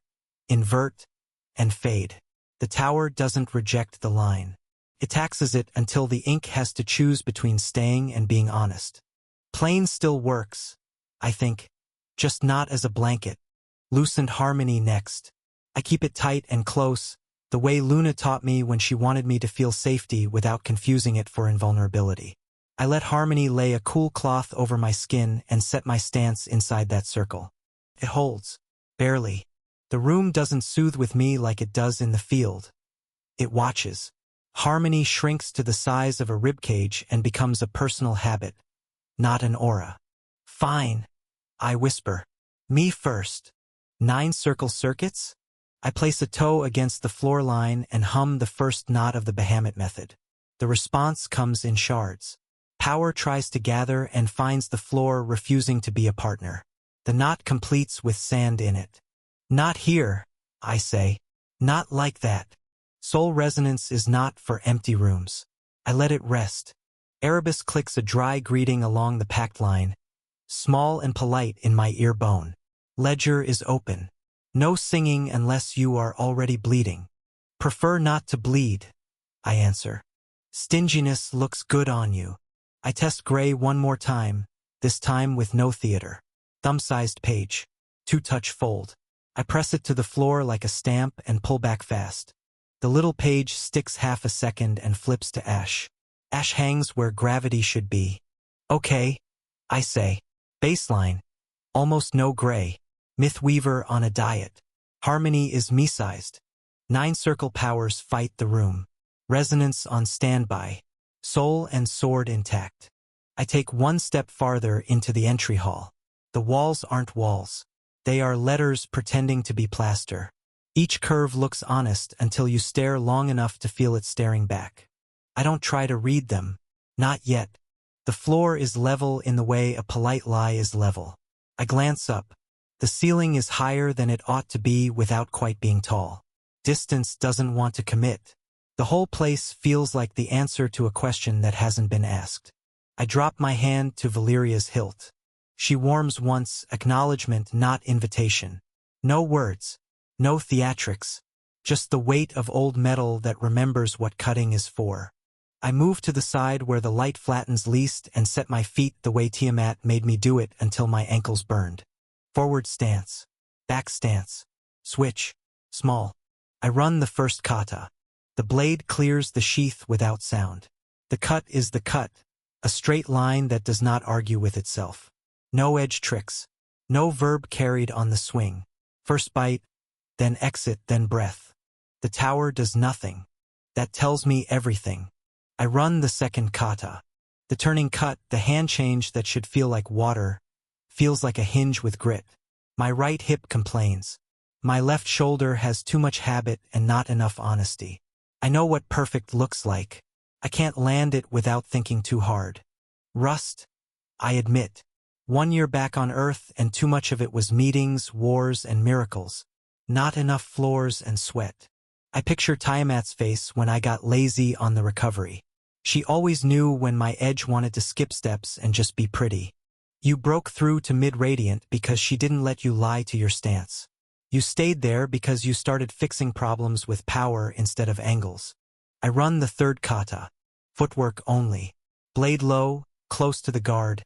invert, and fade. The tower doesn't reject the line. It taxes it until the ink has to choose between staying and being honest. Plain still works, I think, just not as a blanket. Loosened harmony next. I keep it tight and close, the way Luna taught me when she wanted me to feel safety without confusing it for invulnerability. I let harmony lay a cool cloth over my skin and set my stance inside that circle. It holds. Barely. The room doesn't soothe with me like it does in the field. It watches. Harmony shrinks to the size of a ribcage and becomes a personal habit, not an aura. Fine, I whisper. Me first. 9 circle circuits? I place a toe against the floor line and hum the first knot of the Bahamut method. The response comes in shards. Power tries to gather and finds the floor refusing to be a partner. The knot completes with sand in it. Not here, I say. Not like that. Soul resonance is not for empty rooms. I let it rest. Erebus clicks a dry greeting along the packed line, small and polite in my ear bone. Ledger is open. No singing unless you are already bleeding. Prefer not to bleed, I answer. Stinginess looks good on you. I test gray one more time, this time with no theater. Thumb-sized page. 2-touch fold. I press it to the floor like a stamp and pull back fast. The little page sticks half a second and flips to ash. Ash hangs where gravity should be. Okay, I say. Baseline. Almost no gray. Mythweaver on a diet. Harmony is me-sized. 9 circle powers fight the room. Resonance on standby. Soul and sword intact. I take one step farther into the entry hall. The walls aren't walls. They are letters pretending to be plaster. Each curve looks honest until you stare long enough to feel it staring back. I don't try to read them. Not yet. The floor is level in the way a polite lie is level. I glance up. The ceiling is higher than it ought to be without quite being tall. Distance doesn't want to commit. The whole place feels like the answer to a question that hasn't been asked. I drop my hand to Valeria's hilt. She warms once, acknowledgement, not invitation. No words. No theatrics. Just the weight of old metal that remembers what cutting is for. I move to the side where the light flattens least and set my feet the way Tiamat made me do it until my ankles burned. Forward stance. Back stance. Switch. Small. I run the first kata. The blade clears the sheath without sound. The cut is the cut. A straight line that does not argue with itself. No edge tricks. No verb carried on the swing. First bite, then exit, then breath. The tower does nothing. That tells me everything. I run the second kata. The turning cut, the hand change that should feel like water, feels like a hinge with grit. My right hip complains. My left shoulder has too much habit and not enough honesty. I know what perfect looks like. I can't land it without thinking too hard. Rust, I admit. 1 year back on Earth and too much of it was meetings, wars, and miracles. Not enough floors and sweat. I picture Tiamat's face when I got lazy on the recovery. She always knew when my edge wanted to skip steps and just be pretty. You broke through to mid-radiant because she didn't let you lie to your stance. You stayed there because you started fixing problems with power instead of angles. I run the third kata. Footwork only. Blade low, close to the guard.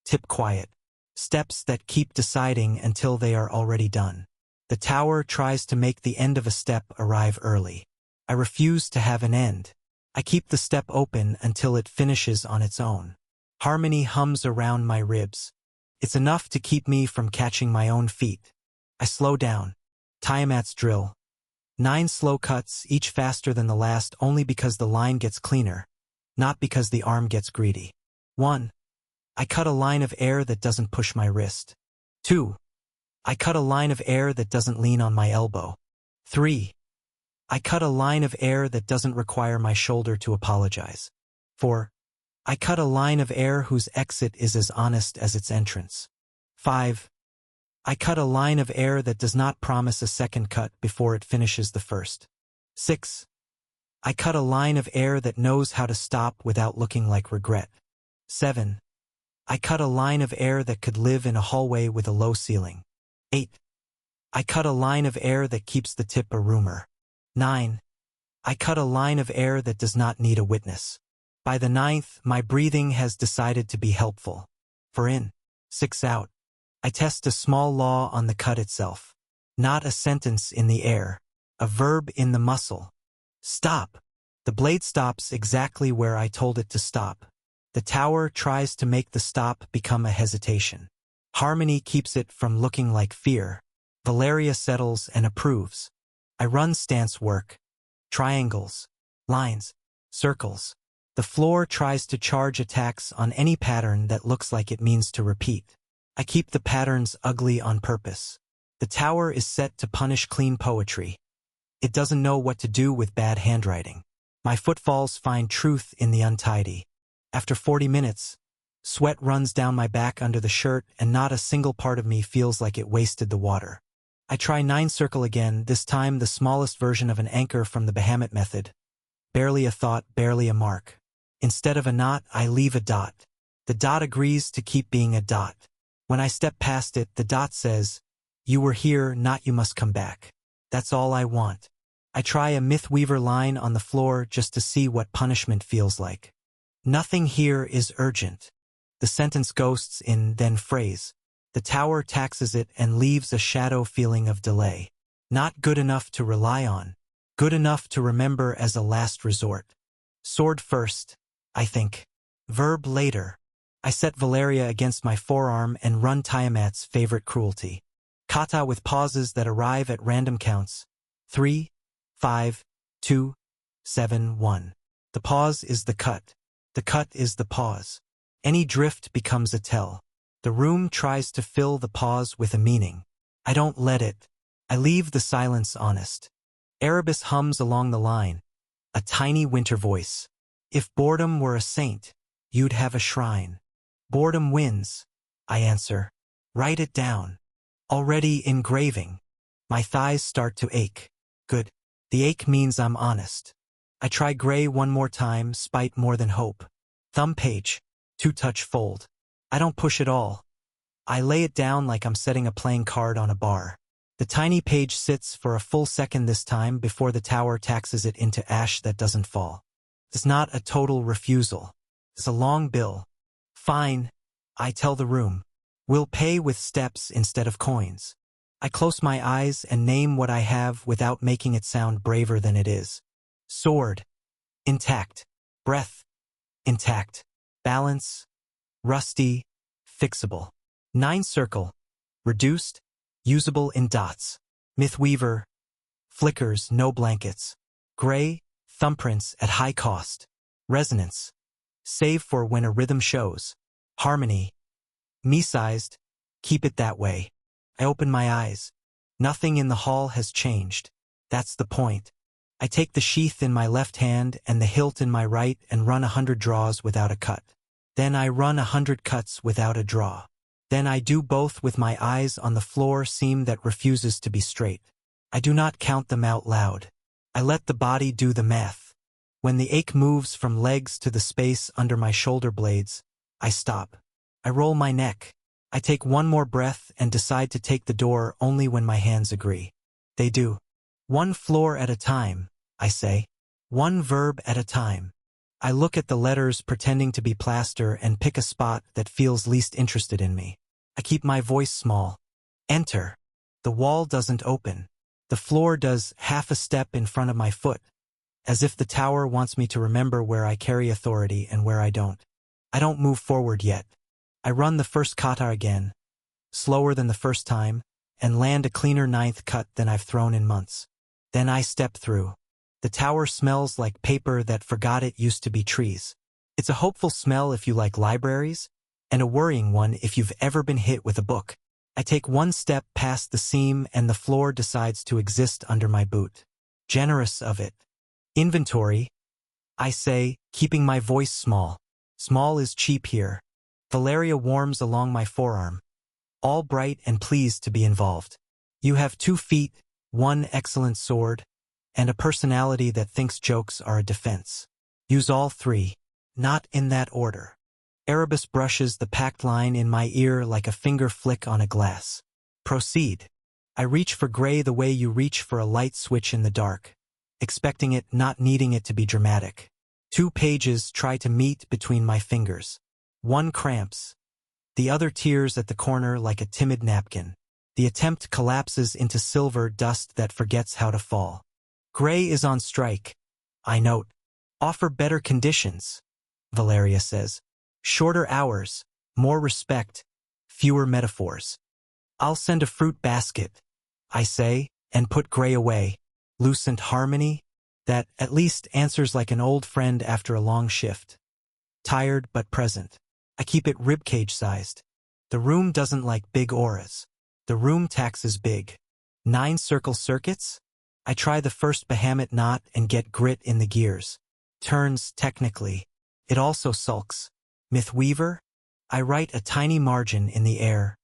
Tip quiet. Steps that keep deciding until they are already done. The tower tries to make the end of a step arrive early. I refuse to have an end. I keep the step open until it finishes on its own. Harmony hums around my ribs. It's enough to keep me from catching my own feet. I slow down. Tiamat's drill. 9 slow cuts, each faster than the last only because the line gets cleaner, not because the arm gets greedy. 1. I cut a line of air that doesn't push my wrist. 2. I cut a line of air that doesn't lean on my elbow. 3. I cut a line of air that doesn't require my shoulder to apologize. 4. I cut a line of air whose exit is as honest as its entrance. 5. I cut a line of air that does not promise a second cut before it finishes the first. 6. I cut a line of air that knows how to stop without looking like regret. 7. I cut a line of air that could live in a hallway with a low ceiling. 8. I cut a line of air that keeps the tip a rumor. 9. I cut a line of air that does not need a witness. By the 9th, my breathing has decided to be helpful. 4 in, 6 out. I test a small law on the cut itself. Not a sentence in the air. A verb in the muscle. Stop. The blade stops exactly where I told it to stop. The tower tries to make the stop become a hesitation. Harmony keeps it from looking like fear. Valeria settles and approves. I run stance work. Triangles. Lines. Circles. The floor tries to charge attacks on any pattern that looks like it means to repeat. I keep the patterns ugly on purpose. The tower is set to punish clean poetry. It doesn't know what to do with bad handwriting. My footfalls find truth in the untidy. After 40 minutes, sweat runs down my back under the shirt and not a single part of me feels like it wasted the water. I try 9-circle again, this time the smallest version of an anchor from the Bahamut method. Barely a thought, barely a mark. Instead of a knot, I leave a dot. The dot agrees to keep being a dot. When I step past it, the dot says, "You were here, not you must come back." That's all I want. I try a Mythweaver line on the floor just to see what punishment feels like. Nothing here is urgent. The sentence ghosts in then phrase. The tower taxes it and leaves a shadow feeling of delay. Not good enough to rely on. Good enough to remember as a last resort. Sword first, I think. Verb later. I set Valeria against my forearm and run Tiamat's favorite cruelty. Kata with pauses that arrive at random counts. 3, 5, 2, 7, 1. The pause is the cut. The cut is the pause. Any drift becomes a tell. The room tries to fill the pause with a meaning. I don't let it. I leave the silence honest. Erebus hums along the line. A tiny winter voice. If boredom were a saint, you'd have a shrine. Boredom wins, I answer. Write it down. Already engraving. My thighs start to ache. Good. The ache means I'm honest. I try gray one more time, spite more than hope. Thumb page. 2-touch fold. I don't push at all. I lay it down like I'm setting a playing card on a bar. The tiny page sits for a full second this time before the tower taxes it into ash that doesn't fall. It's not a total refusal. It's a long bill. Fine, I tell the room. We'll pay with steps instead of coins. I close my eyes and name what I have without making it sound braver than it is. Sword. Intact. Breath. Intact. Balance. Rusty. Fixable. 9-circle. Reduced. Usable in dots. Mythweaver. Flickers, no blankets. Gray. Thumbprints at high cost. Resonance. Save for when a rhythm shows. Harmony. Me-sized. Keep it that way. I open my eyes. Nothing in the hall has changed. That's the point. I take the sheath in my left hand and the hilt in my right and run 100 draws without a cut. Then I run 100 cuts without a draw. Then I do both with my eyes on the floor seam that refuses to be straight. I do not count them out loud. I let the body do the math. When the ache moves from legs to the space under my shoulder blades, I stop. I roll my neck. I take one more breath and decide to take the door only when my hands agree. They do. One floor at a time, I say. One verb at a time. I look at the letters pretending to be plaster and pick a spot that feels least interested in me. I keep my voice small. Enter. The wall doesn't open. The floor does half a step in front of my foot, as if the tower wants me to remember where I carry authority and where I don't. I don't move forward yet. I run the first kata again, slower than the first time, and land a cleaner 9th cut than I've thrown in months. Then I step through. The tower smells like paper that forgot it used to be trees. It's a hopeful smell if you like libraries, and a worrying one if you've ever been hit with a book. I take one step past the seam and the floor decides to exist under my boot. Generous of it. Inventory, I say, keeping my voice small. Small is cheap here. Valeria warms along my forearm. All bright and pleased to be involved. You have 2 feet, 1 excellent sword, and a personality that thinks jokes are a defense. Use all 3. Not in that order. Erebus brushes the packed line in my ear like a finger flick on a glass. Proceed. I reach for gray the way you reach for a light switch in the dark, expecting it, not needing it to be dramatic. 2 pages try to meet between my fingers. 1 cramps. The other tears at the corner like a timid napkin. The attempt collapses into silver dust that forgets how to fall. Gray is on strike. I note. Offer better conditions, Valeria says. Shorter hours, more respect, fewer metaphors. I'll send a fruit basket, I say, and put Gray away. Lucent harmony? That at least answers like an old friend after a long shift. Tired but present. I keep it ribcage sized. The room doesn't like big auras. The room taxes big. 9-circle circuits? I try the first Bahamut knot and get grit in the gears. Turns, technically. It also sulks. Mythweaver? I write a tiny margin in the air.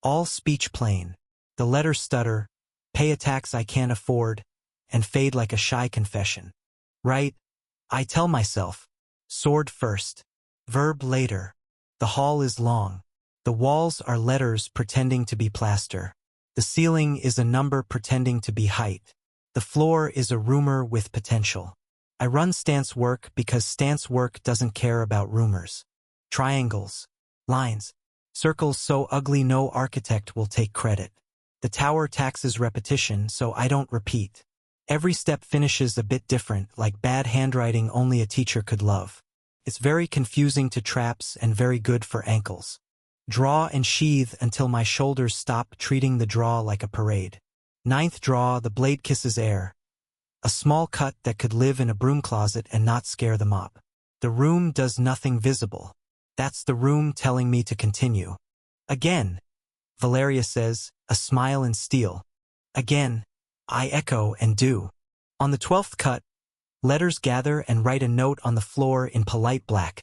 All speech plain. The letters stutter. pay a tax I can't afford, and fade like a shy confession. Right? I tell myself. Sword first. Verb later. The hall is long. The walls are letters pretending to be plaster. The ceiling is a number pretending to be height. The floor is a rumor with potential. I run stance work because stance work doesn't care about rumors. Triangles. Lines. Circles so ugly no architect will take credit. The tower taxes repetition, so I don't repeat. Every step finishes a bit different, like bad handwriting only a teacher could love. It's very confusing to traps and very good for ankles. Draw and sheathe until my shoulders stop treating the draw like a parade. Ninth draw, the blade kisses air. A small cut that could live in a broom closet and not scare the mop. The room does nothing visible. That's the room telling me to continue. Again, Valeria says, a smile in steel. Again, I echo and do. On the 12th cut, letters gather and write a note on the floor in polite black.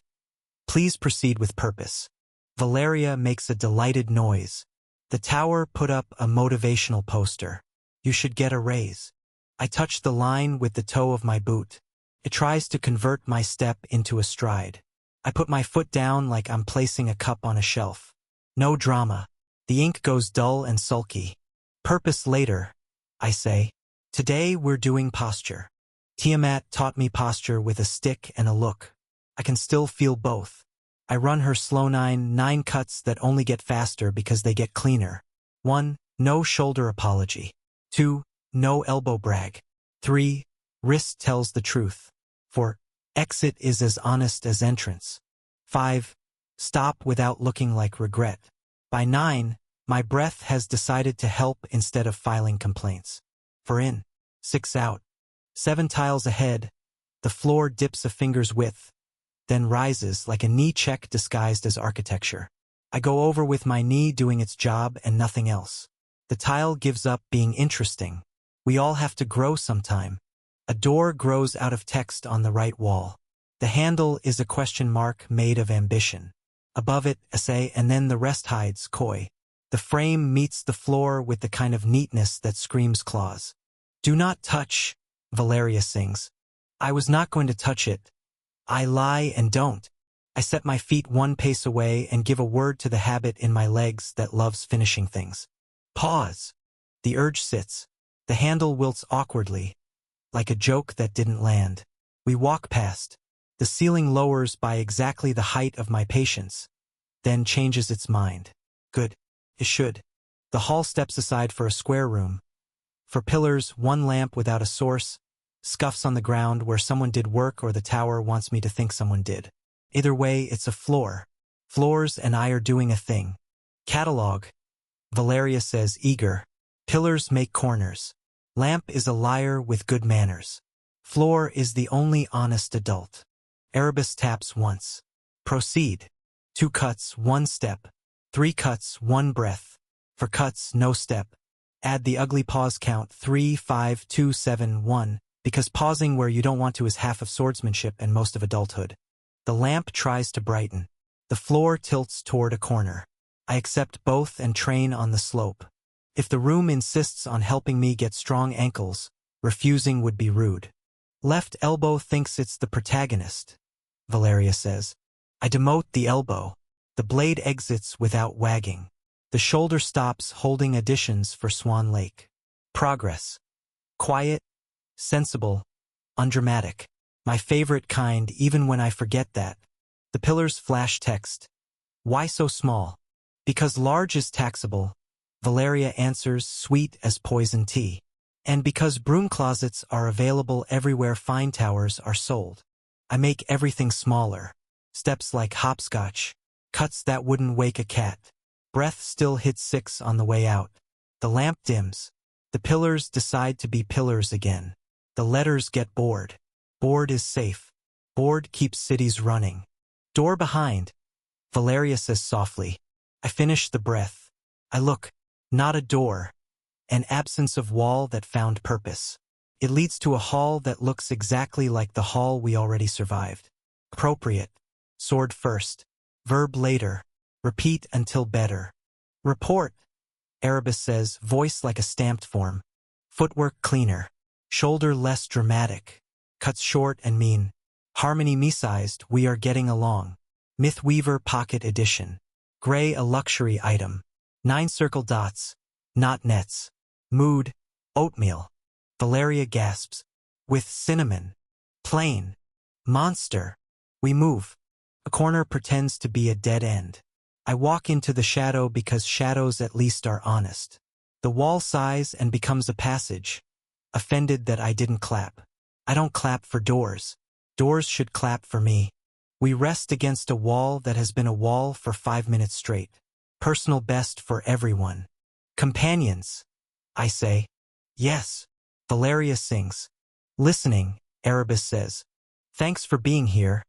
Please proceed with purpose. Valeria makes a delighted noise. The tower put up a motivational poster. You should get a raise. I touch the line with the toe of my boot. It tries to convert my step into a stride. I put my foot down like I'm placing a cup on a shelf. No drama. The ink goes dull and sulky. Purpose later, I say. Today we're doing posture. Tiamat taught me posture with a stick and a look. I can still feel both. I run her slow nine cuts that only get faster because they get cleaner. 1. No shoulder apology. 2. No elbow brag. 3. Wrist tells the truth. 4. Exit is as honest as entrance. 5. Stop without looking like regret. By 9, my breath has decided to help instead of filing complaints. 4 in. 6 out. 7 tiles ahead. The floor dips a finger's width, then rises like a knee check disguised as architecture. I go over with my knee doing its job and nothing else. The tile gives up being interesting. We all have to grow sometime. A door grows out of text on the right wall. The handle is a question mark made of ambition. Above it, essay, and then the rest hides, coy. The frame meets the floor with the kind of neatness that screams claws. Do not touch, Valeria sings. I was not going to touch it. I lie and don't. I set my feet 1 pace away and give a word to the habit in my legs that loves finishing things. Pause. The urge sits. The handle wilts awkwardly, like a joke that didn't land. We walk past. The ceiling lowers by exactly the height of my patience, then changes its mind. Good. It should. The hall steps aside for a square room. For pillars, 1 lamp without a source, scuffs on the ground where someone did work or the tower wants me to think someone did. Either way, it's a floor. Floors and I are doing a thing. Catalog. Valeria says, eager. Pillars make corners. Lamp is a liar with good manners. Floor is the only honest adult. Erebus taps once. Proceed. 2 cuts, 1 step. 3 cuts, 1 breath. For cuts, no step. Add the ugly pause count 3, 5, 2, 7, 1, because pausing where you don't want to is half of swordsmanship and most of adulthood. The lamp tries to brighten. The floor tilts toward a corner. I accept both and train on the slope. If the room insists on helping me get strong ankles, refusing would be rude. Left elbow thinks it's the protagonist, Valeria says. I demote the elbow. The blade exits without wagging. The shoulder stops holding additions for Swan Lake. Progress. Quiet, sensible, undramatic. My favorite kind even when I forget that. The pillars flash text. Why so small? Because large is taxable. Valeria answers, sweet as poison tea. And because broom closets are available everywhere fine towers are sold. I make everything smaller. Steps like hopscotch. Cuts that wouldn't wake a cat. Breath still hits 6 on the way out. The lamp dims. The pillars decide to be pillars again. The letters get bored. Bored is safe. Bored keeps cities running. Door behind. Valeria says softly. I finish the breath. I look. Not a door. An absence of wall that found purpose. It leads to a hall that looks exactly like the hall we already survived. Appropriate. Sword first. Verb later. Repeat until better. Report. Erebus says, voice like a stamped form. Footwork cleaner. Shoulder less dramatic. Cuts short and mean. Harmony me-sized, we are getting along. Mythweaver Pocket Edition. Gray a luxury item. 9 circle dots. Not nets. Mood. Oatmeal. Valeria gasps. With cinnamon. Plain. Monster. We move. A corner pretends to be a dead end. I walk into the shadow because shadows at least are honest. The wall sighs and becomes a passage. Offended that I didn't clap. I don't clap for doors. Doors should clap for me. We rest against a wall that has been a wall for 5 minutes straight. Personal best for everyone. Companions. I say. Yes. Valeria sings. Listening, Erebus says. Thanks for being here.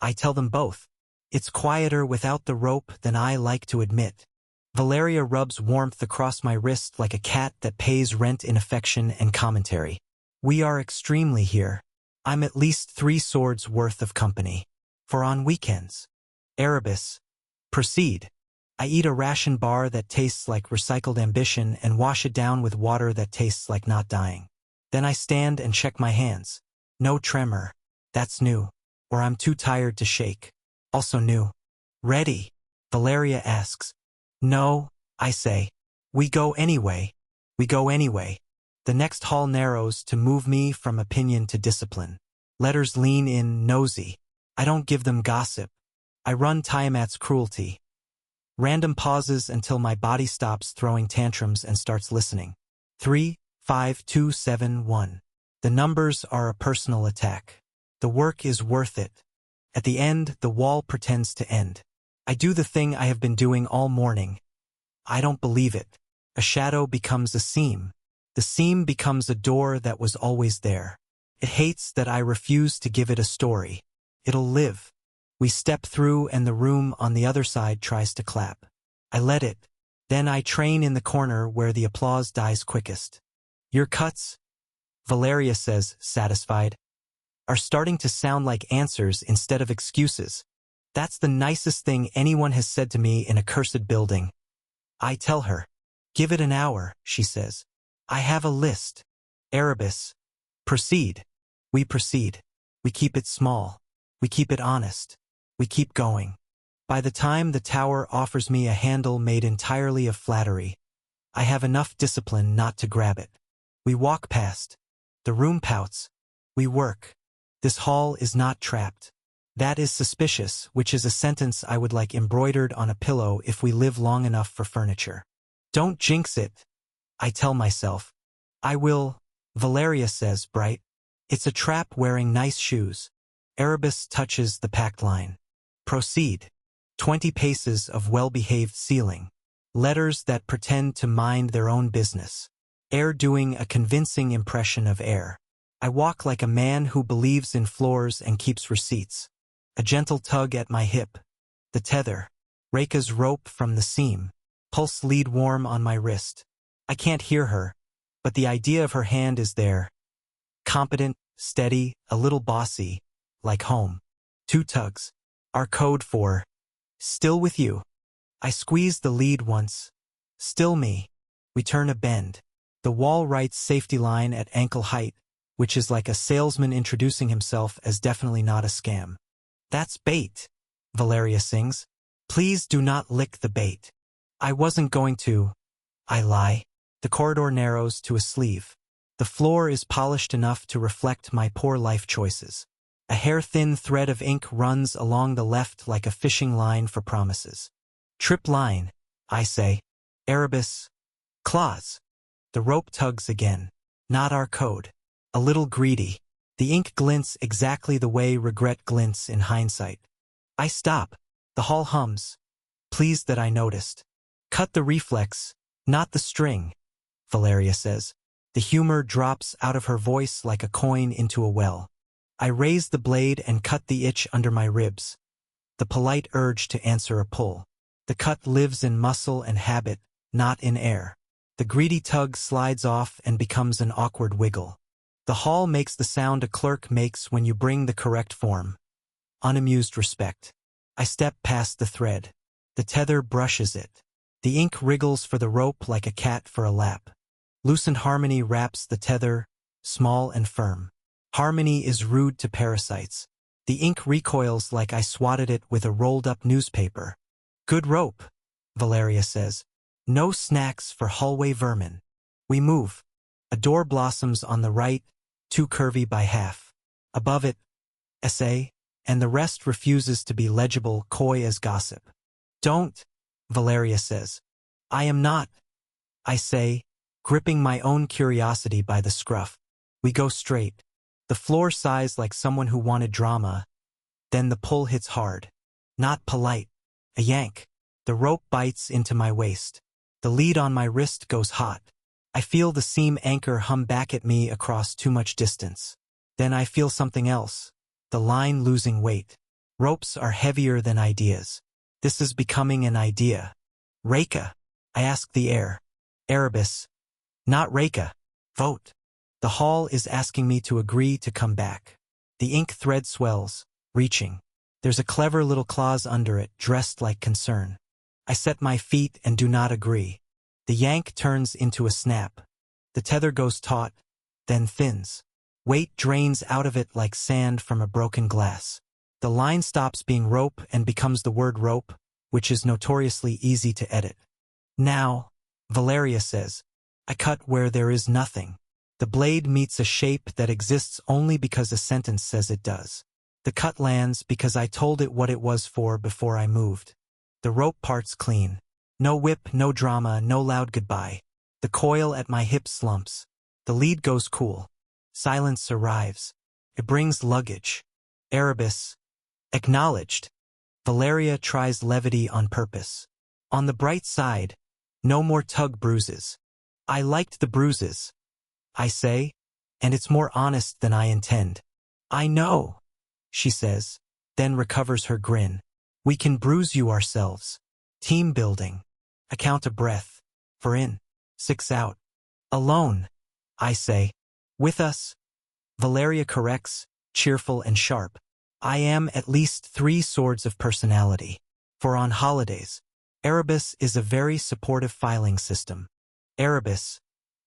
I tell them both. It's quieter without the rope than I like to admit. Valeria rubs warmth across my wrist like a cat that pays rent in affection and commentary. We are extremely here. I'm at least 3 swords worth of company. For on weekends. Erebus. Proceed. I eat a ration bar that tastes like recycled ambition and wash it down with water that tastes like not dying. Then I stand and check my hands. No tremor. That's new. Or I'm too tired to shake. Also new. Ready? Valeria asks. No, I say. We go anyway. We go anyway. The next hall narrows to move me from opinion to discipline. Letters lean in, nosy. I don't give them gossip. I run Tiamat's cruelty. Random pauses until my body stops throwing tantrums and starts listening. 3, 5, 2, 7, 1. The numbers are a personal attack. The work is worth it. At the end, the wall pretends to end. I do the thing I have been doing all morning. I don't believe it. A shadow becomes a seam. The seam becomes a door that was always there. It hates that I refuse to give it a story. It'll live. We step through and the room on the other side tries to clap. I let it. Then I train in the corner where the applause dies quickest. Your cuts, Valeria says, satisfied, are starting to sound like answers instead of excuses. That's the nicest thing anyone has said to me in a cursed building. I tell her. Give it an hour, she says. I have a list. Erebus. Proceed. We proceed. We keep it small. We keep it honest. We keep going. By the time the tower offers me a handle made entirely of flattery, I have enough discipline not to grab it. We walk past. The room pouts. We work. This hall is not trapped. That is suspicious, which is a sentence I would like embroidered on a pillow if we live long enough for furniture. Don't jinx it, I tell myself. I will, Valeria says, bright. It's a trap wearing nice shoes. Erebus touches the packed line. Proceed. 20 paces of well-behaved ceiling. Letters that pretend to mind their own business. Air doing a convincing impression of air. I walk like a man who believes in floors and keeps receipts. A gentle tug at my hip. The tether. Reika's rope from the seam. Pulse lead warm on my wrist. I can't hear her, but the idea of her hand is there. Competent, steady, a little bossy, like home. 2 tugs. Our code for still with you. I squeeze the lead once. Still me. We turn a bend. The wall writes safety line at ankle height, which is like a salesman introducing himself as definitely not a scam. That's bait, Valeria sings. Please do not lick the bait. I wasn't going to. I lie. The corridor narrows to a sleeve. The floor is polished enough to reflect my poor life choices. A hair-thin thread of ink runs along the left like a fishing line for promises. Trip line, I say. Erebus. Claws. The rope tugs again. Not our code. A little greedy. The ink glints exactly the way regret glints in hindsight. I stop. The hall hums. Pleased that I noticed. Cut the reflex, not the string, Valeria says. The humor drops out of her voice like a coin into a well. I raise the blade and cut the itch under my ribs. The polite urge to answer a pull. The cut lives in muscle and habit, not in air. The greedy tug slides off and becomes an awkward wiggle. The hall makes the sound a clerk makes when you bring the correct form. Unamused respect. I step past the thread. The tether brushes it. The ink wriggles for the rope like a cat for a lap. Loosened Harmony wraps the tether, small and firm. Harmony is rude to parasites. The ink recoils like I swatted it with a rolled-up newspaper. Good rope, Valeria says. No snacks for hallway vermin. We move. A door blossoms on the right, too curvy by half. Above it, essay, and the rest refuses to be legible, coy as gossip. Don't, Valeria says. I am not, I say, gripping my own curiosity by the scruff. We go straight. The floor sighs like someone who wanted drama. Then the pull hits hard. Not polite. A yank. The rope bites into my waist. The lead on my wrist goes hot. I feel the seam anchor hum back at me across too much distance. Then I feel something else. The line losing weight. Ropes are heavier than ideas. This is becoming an idea. Reka, I ask the air. Erebus. Not Reka. Vote. The hall is asking me to agree to come back. The ink thread swells, reaching. There's a clever little clause under it, dressed like concern. I set my feet and do not agree. The yank turns into a snap. The tether goes taut, then thins. Weight drains out of it like sand from a broken glass. The line stops being rope and becomes the word rope, which is notoriously easy to edit. Now, Valeria says, I cut where there is nothing. The blade meets a shape that exists only because a sentence says it does. The cut lands because I told it what it was for before I moved. The rope part's clean. No whip, no drama, no loud goodbye. The coil at my hip slumps. The lead goes cool. Silence arrives. It brings luggage. Erebus. Acknowledged. Valeria tries levity on purpose. On the bright side, no more tug bruises. I liked the bruises, I say, and it's more honest than I intend. I know, she says, then recovers her grin. We can bruise you ourselves. Team building. I count a breath. 4 in, 6 out. Alone, I say. With us, Valeria corrects, cheerful and sharp. I am at least 3 swords of personality. For on holidays, Erebus is a very supportive filing system. Erebus.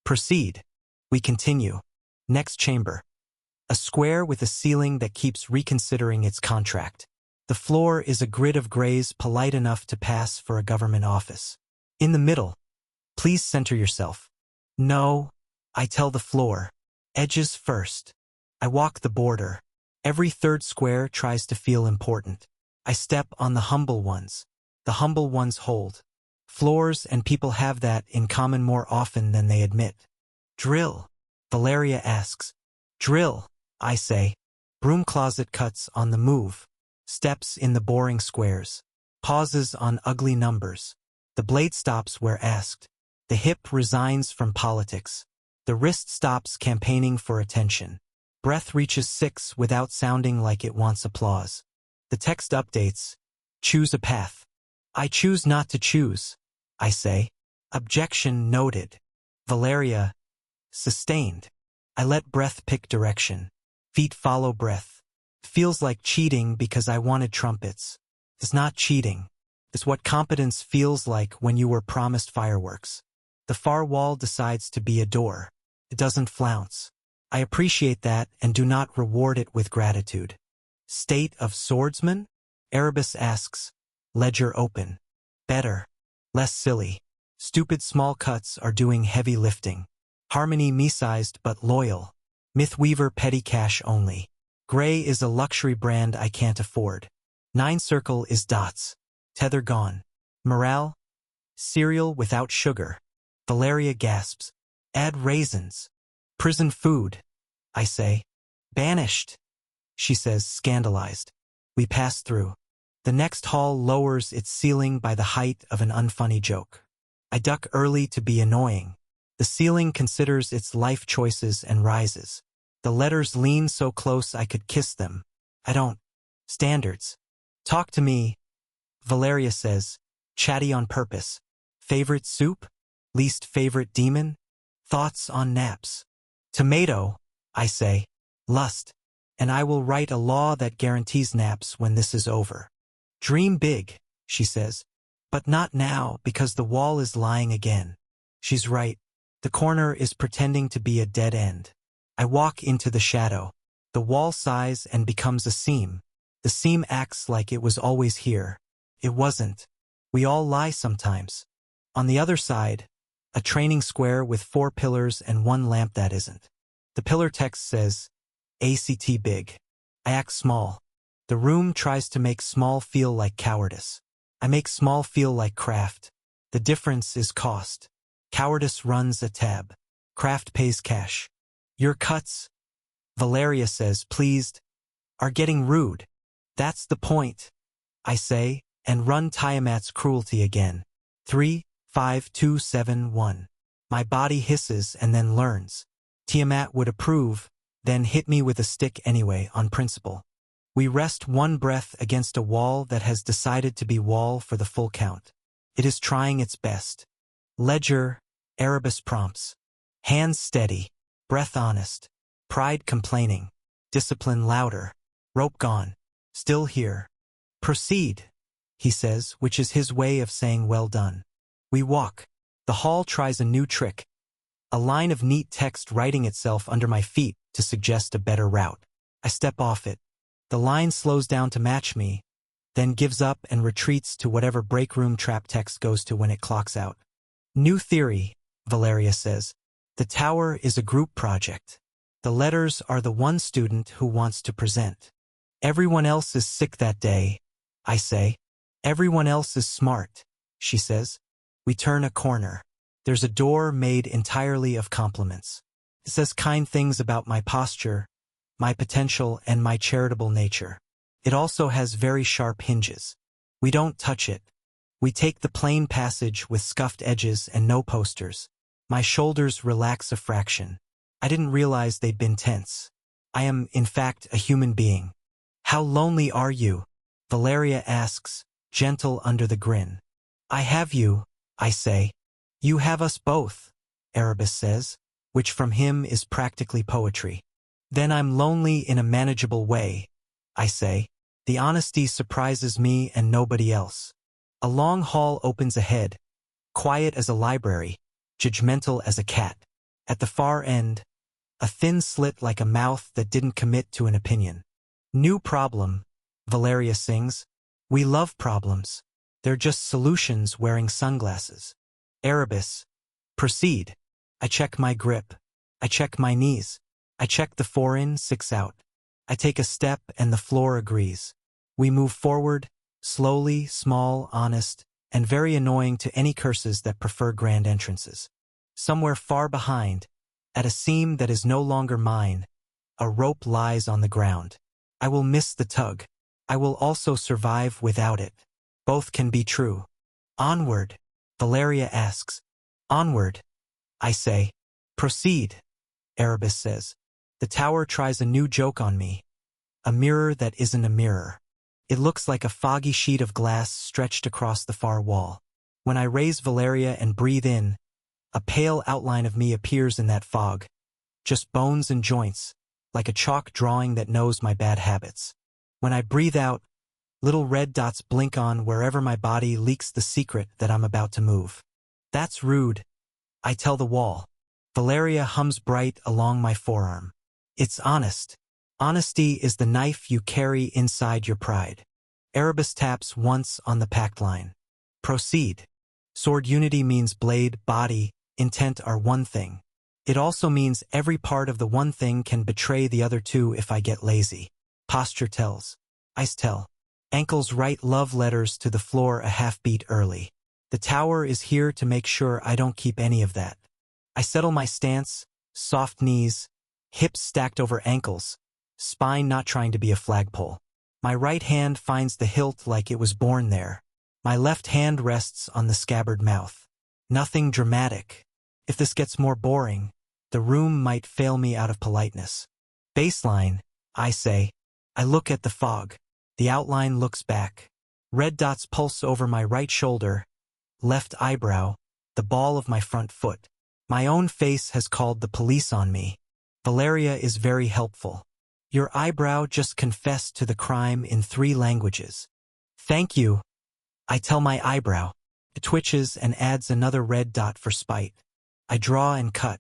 Proceed. We continue. Next chamber. A square with a ceiling that keeps reconsidering its contract. The floor is a grid of grays polite enough to pass for a government office. In the middle. Please center yourself. No, I tell the floor. Edges first. I walk the border. Every third square tries to feel important. I step on the humble ones. The humble ones hold. Floors and people have that in common more often than they admit. Drill, Valeria asks. Drill, I say. Broom closet cuts on the move. Steps in the boring squares. Pauses on ugly numbers. The blade stops where asked. The hip resigns from politics. The wrist stops campaigning for attention. Breath reaches 6 without sounding like it wants applause. The text updates. Choose a path. I choose not to choose, I say. Objection noted. Valeria. Sustained. I let breath pick direction. Feet follow breath. Feels like cheating because I wanted trumpets. It's not cheating. It's what competence feels like when you were promised fireworks. The far wall decides to be a door. It doesn't flounce. I appreciate that and do not reward it with gratitude. State of swordsman? Erebus asks. Ledger open. Better. Less silly. Stupid small cuts are doing heavy lifting. Harmony me-sized but loyal. Mythweaver petty cash only. Gray is a luxury brand I can't afford. 9 circle is dots. Tether gone. Morale? Cereal without sugar. Valeria gasps. Add raisins. Prison food, I say. Banished, she says, scandalized. We pass through. The next hall lowers its ceiling by the height of an unfunny joke. I duck early to be annoying. The ceiling considers its life choices and rises. The letters lean so close I could kiss them. I don't. Standards. Talk to me, Valeria says, chatty on purpose. Favorite soup? Least favorite demon? Thoughts on naps. Tomato, I say. Lust. And I will write a law that guarantees naps when this is over. Dream big, she says. But not now because the wall is lying again. She's right. The corner is pretending to be a dead end. I walk into the shadow. The wall sighs and becomes a seam. The seam acts like it was always here. It wasn't. We all lie sometimes. On the other side, a training square with 4 pillars and 1 lamp that isn't. The pillar text says, ACT big. I act small. The room tries to make small feel like cowardice. I make small feel like craft. The difference is cost. Cowardice runs a tab. Craft pays cash. Your cuts, Valeria says, pleased, are getting rude. That's the point, I say, and run Tiamat's cruelty again. 3, 5, 2, 7, 1. My body hisses and then learns. Tiamat would approve, then hit me with a stick anyway, on principle. We rest one breath against a wall that has decided to be wall for the full count. It is trying its best. Ledger, Erebus prompts. Hands steady, breath honest, pride complaining, discipline louder, rope gone, still here. Proceed, he says, which is his way of saying well done. We walk. The hall tries a new trick. A line of neat text writing itself under my feet to suggest a better route. I step off it. The line slows down to match me, then gives up and retreats to whatever break room trap text goes to when it clocks out. New theory, Valeria says. The tower is a group project. The letters are the one student who wants to present. Everyone else is sick that day, I say. Everyone else is smart, she says. We turn a corner. There's a door made entirely of compliments. It says kind things about my posture, my potential, and my charitable nature. It also has very sharp hinges. We don't touch it. We take the plain passage with scuffed edges and no posters. My shoulders relax a fraction. I didn't realize they'd been tense. I am, in fact, a human being. How lonely are you? Valeria asks, gentle under the grin. I have you, I say. You have us both, Erebus says, which from him is practically poetry. Then I'm lonely in a manageable way, I say. The honesty surprises me and nobody else. A long hall opens ahead, quiet as a library, judgmental as a cat. At the far end, a thin slit like a mouth that didn't commit to an opinion. New problem, Valeria sings. We love problems. They're just solutions wearing sunglasses. Erebus. Proceed. I check my grip. I check my knees. I check the 4 in, 6 out. I take a step and the floor agrees. We move forward, slowly, small, honest, and very annoying to any curses that prefer grand entrances. Somewhere far behind, at a seam that is no longer mine, a rope lies on the ground. I will miss the tug. I will also survive without it. Both can be true. Onward, Valeria asks. Onward, I say. Proceed, Erebus says. The tower tries a new joke on me. A mirror that isn't a mirror. It looks like a foggy sheet of glass stretched across the far wall. When I raise Valeria and breathe in, a pale outline of me appears in that fog. Just bones and joints, like a chalk drawing that knows my bad habits. When I breathe out, little red dots blink on wherever my body leaks the secret that I'm about to move. That's rude, I tell the wall. Valeria hums bright along my forearm. It's honest. Honesty is the knife you carry inside your pride. Erebus taps once on the pact line. Proceed. Sword unity means blade, body, intent are one thing. It also means every part of the one thing can betray the other two if I get lazy. Posture tells. Ice tell. Ankles write love letters to the floor a half-beat early. The tower is here to make sure I don't keep any of that. I settle my stance, soft knees, hips stacked over ankles, spine not trying to be a flagpole. My right hand finds the hilt like it was born there. My left hand rests on the scabbard mouth. Nothing dramatic. If this gets more boring, the room might fail me out of politeness. Baseline, I say. I look at the fog. The outline looks back. Red dots pulse over my right shoulder, left eyebrow, the ball of my front foot. My own face has called the police on me. Valeria is very helpful. Your eyebrow just confessed to the crime in 3 languages. Thank you, I tell my eyebrow. It twitches and adds another red dot for spite. I draw and cut.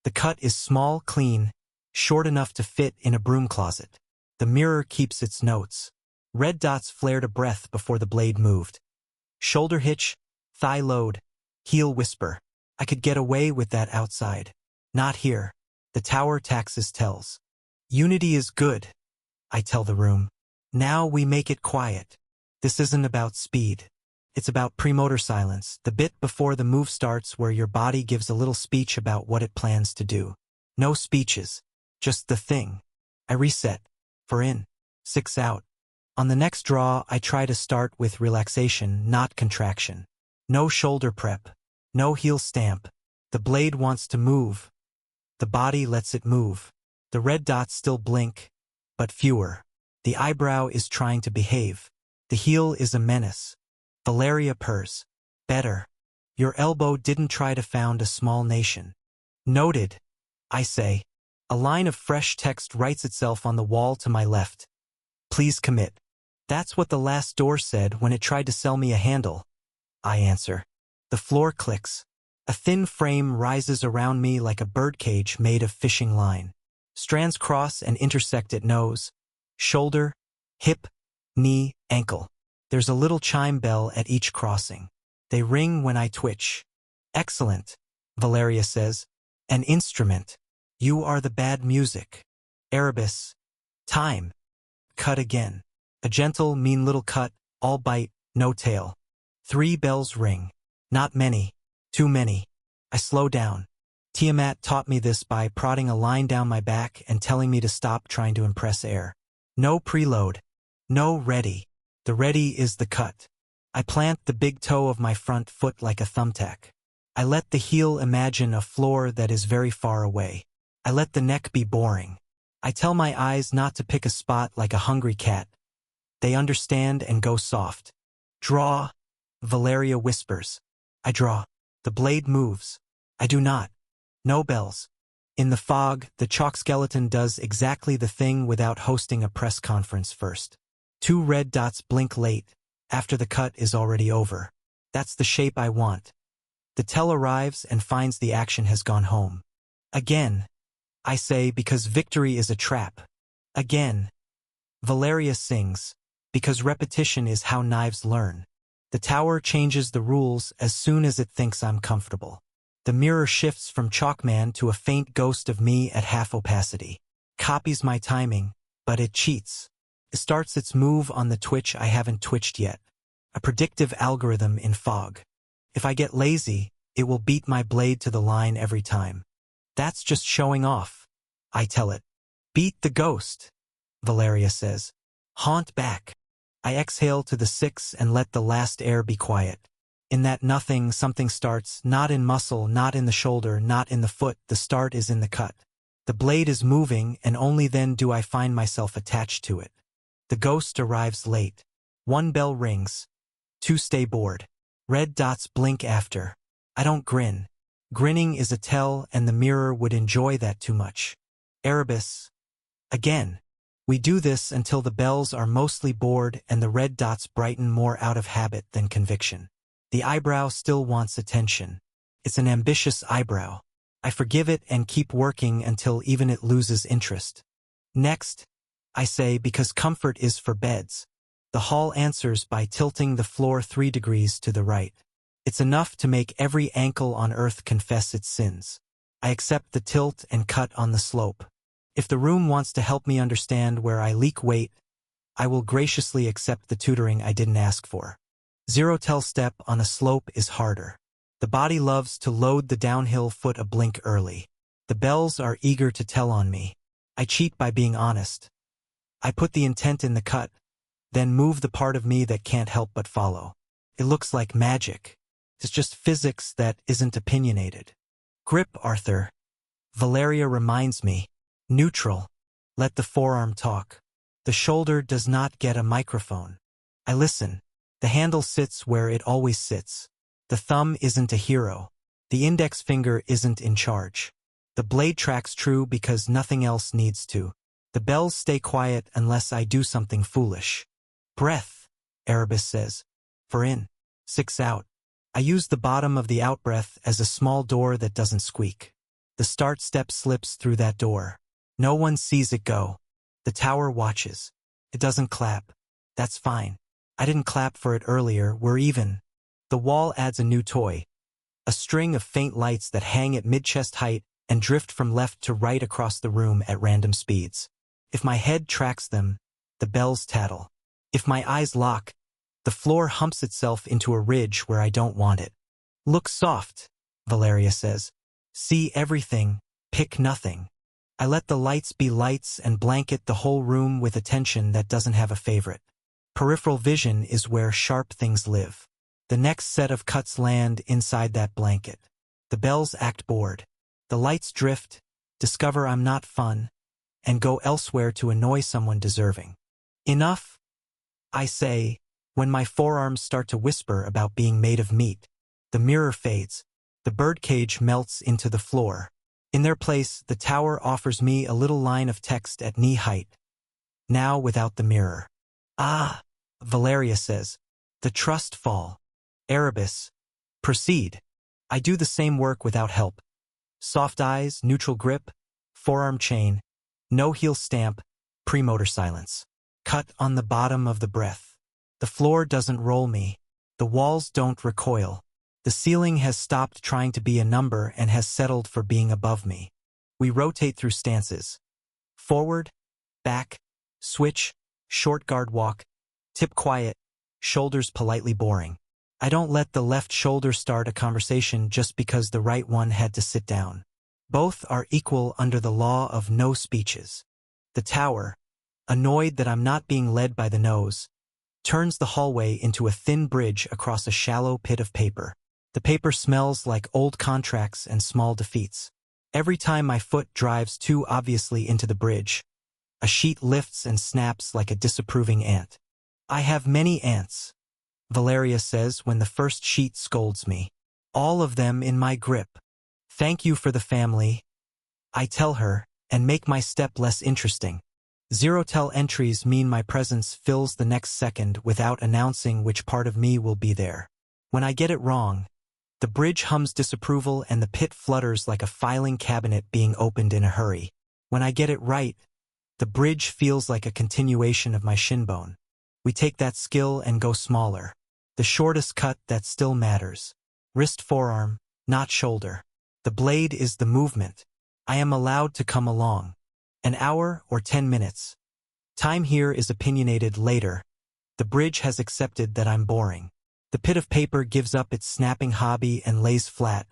The cut is small, clean, short enough to fit in a broom closet. The mirror keeps its notes. Red dots flared a breath before the blade moved. Shoulder hitch, thigh load, heel whisper. I could get away with that outside. Not here. The tower taxes tells. Unity is good, I tell the room. Now we make it quiet. This isn't about speed. It's about premotor silence, the bit before the move starts where your body gives a little speech about what it plans to do. No speeches, just the thing. I reset. 4 in, 6 out. On the next draw, I try to start with relaxation, not contraction. No shoulder prep. No heel stamp. The blade wants to move. The body lets it move. The red dots still blink, but fewer. The eyebrow is trying to behave. The heel is a menace. Valeria purrs. Better. Your elbow didn't try to found a small nation. Noted, I say. A line of fresh text writes itself on the wall to my left. Please commit. That's what the last door said when it tried to sell me a handle. I answer. The floor clicks. A thin frame rises around me like a birdcage made of fishing line. Strands cross and intersect at nose, shoulder, hip, knee, ankle. There's a little chime bell at each crossing. They ring when I twitch. Excellent, Valeria says. An instrument. You are the bad music. Erebus. Time. Cut again. A gentle, mean little cut, all bite, no tail. 3 bells ring. Not many. Too many. I slow down. Tiamat taught me this by prodding a line down my back and telling me to stop trying to impress air. No preload. No ready. The ready is the cut. I plant the big toe of my front foot like a thumbtack. I let the heel imagine a floor that is very far away. I let the neck be boring. I tell my eyes not to pick a spot like a hungry cat. They understand and go soft. Draw, Valeria whispers. I draw. The blade moves. I do not. No bells. In the fog, the chalk skeleton does exactly the thing without hosting a press conference first. 2 red dots blink late, after the cut is already over. That's the shape I want. The tell arrives and finds the action has gone home. Again, I say, because victory is a trap. Again. Valeria sings, because repetition is how knives learn. The tower changes the rules as soon as it thinks I'm comfortable. The mirror shifts from Chalkman to a faint ghost of me at half opacity. Copies my timing, but it cheats. It starts its move on the twitch I haven't twitched yet. A predictive algorithm in fog. If I get lazy, it will beat my blade to the line every time. That's just showing off, I tell it. Beat the ghost, Valeria says. Haunt back. I exhale to the 6 and let the last air be quiet. In that nothing, something starts, not in muscle, not in the shoulder, not in the foot, the start is in the cut. The blade is moving, and only then do I find myself attached to it. The ghost arrives late. 1 bell rings. 2 stay bored. Red dots blink after. I don't grin. Grinning is a tell, and the mirror would enjoy that too much. Erebus. Again. We do this until the bells are mostly bored and the red dots brighten more out of habit than conviction. The eyebrow still wants attention. It's an ambitious eyebrow. I forgive it and keep working until even it loses interest. Next, I say, because comfort is for beds. The hall answers by tilting the floor 3 degrees to the right. It's enough to make every ankle on earth confess its sins. I accept the tilt and cut on the slope. If the room wants to help me understand where I leak weight, I will graciously accept the tutoring I didn't ask for. 0 tell step on a slope is harder. The body loves to load the downhill foot a blink early. The bells are eager to tell on me. I cheat by being honest. I put the intent in the cut, then move the part of me that can't help but follow. It looks like magic. It's just physics that isn't opinionated. Grip, Arthur. Valeria reminds me. Neutral. Let the forearm talk. The shoulder does not get a microphone. I listen. The handle sits where it always sits. The thumb isn't a hero. The index finger isn't in charge. The blade tracks true because nothing else needs to. The bells stay quiet unless I do something foolish. Breath, Erebus says. 4 in, 6 out. I use the bottom of the outbreath as a small door that doesn't squeak. The start step slips through that door. No one sees it go. The tower watches. It doesn't clap. That's fine. I didn't clap for it earlier, we're even. The wall adds a new toy. A string of faint lights that hang at mid-chest height and drift from left to right across the room at random speeds. If my head tracks them, the bells tattle. If my eyes lock, the floor humps itself into a ridge where I don't want it. Look soft, Valeria says. See everything, pick nothing. I let the lights be lights and blanket the whole room with attention that doesn't have a favorite. Peripheral vision is where sharp things live. The next set of cuts land inside that blanket. The bells act bored. The lights drift, discover I'm not fun, and go elsewhere to annoy someone deserving. Enough, I say, when my forearms start to whisper about being made of meat. The mirror fades. The birdcage melts into the floor. In their place, the tower offers me a little line of text at knee height. Now without the mirror. Ah, Valeria says. The trust fall. Erebus. Proceed. I do the same work without help. Soft eyes, neutral grip, forearm chain, no heel stamp, premotor silence. Cut on the bottom of the breath. The floor doesn't roll me. The walls don't recoil. The ceiling has stopped trying to be a number and has settled for being above me. We rotate through stances. Forward, back, switch, short guard walk, tip quiet, shoulders politely boring. I don't let the left shoulder start a conversation just because the right one had to sit down. Both are equal under the law of no speeches. The tower, annoyed that I'm not being led by the nose, turns the hallway into a thin bridge across a shallow pit of paper. The paper smells like old contracts and small defeats. Every time my foot drives too obviously into the bridge, a sheet lifts and snaps like a disapproving ant. I have many ants, Valeria says when the first sheet scolds me. All of them in my grip. Thank you for the family, I tell her, and make my step less interesting. Zero-tell entries mean my presence fills the next second without announcing which part of me will be there. When I get it wrong, the bridge hums disapproval and the pit flutters like a filing cabinet being opened in a hurry. When I get it right, the bridge feels like a continuation of my shin bone. We take that skill and go smaller. The shortest cut that still matters. Wrist forearm, not shoulder. The blade is the movement. I am allowed to come along. An hour or 10 minutes. Time here is opinionated later. The bridge has accepted that I'm boring. The pit of paper gives up its snapping hobby and lays flat,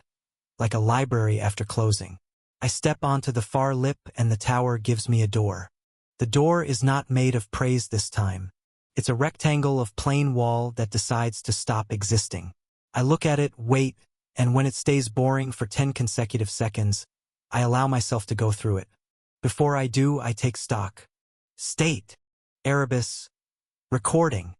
like a library after closing. I step onto the far lip and the tower gives me a door. The door is not made of praise this time. It's a rectangle of plain wall that decides to stop existing. I look at it, wait, and when it stays boring for 10 consecutive seconds, I allow myself to go through it. Before I do, I take stock. State. Erebus. Recording.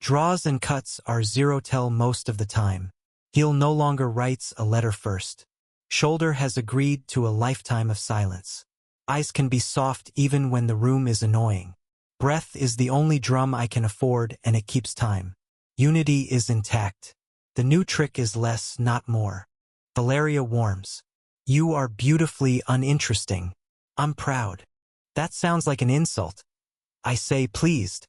Draws and cuts are zero-tell most of the time. Heel no longer writes a letter first. Shoulder has agreed to a lifetime of silence. Eyes can be soft even when the room is annoying. Breath is the only drum I can afford and it keeps time. Unity is intact. The new trick is less, not more. Valeria warms. You are beautifully uninteresting. I'm proud. That sounds like an insult. I say pleased.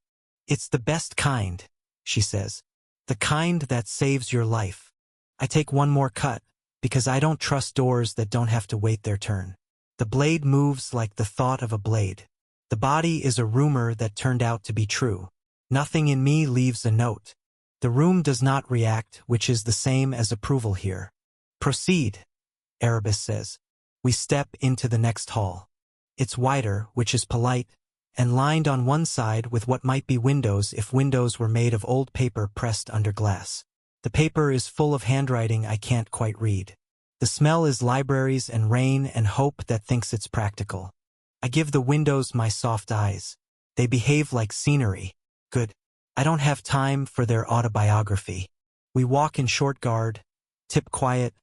It's the best kind, she says. The kind that saves your life. I take one more cut, because I don't trust doors that don't have to wait their turn. The blade moves like the thought of a blade. The body is a rumor that turned out to be true. Nothing in me leaves a note. The room does not react, which is the same as approval here. Proceed, Erebus says. We step into the next hall. It's wider, which is polite, and lined on one side with what might be windows if windows were made of old paper pressed under glass. The paper is full of handwriting I can't quite read. The smell is libraries and rain and hope that thinks it's practical. I give the windows my soft eyes. They behave like scenery. Good. I don't have time for their autobiography. We walk in short guard, tip quiet,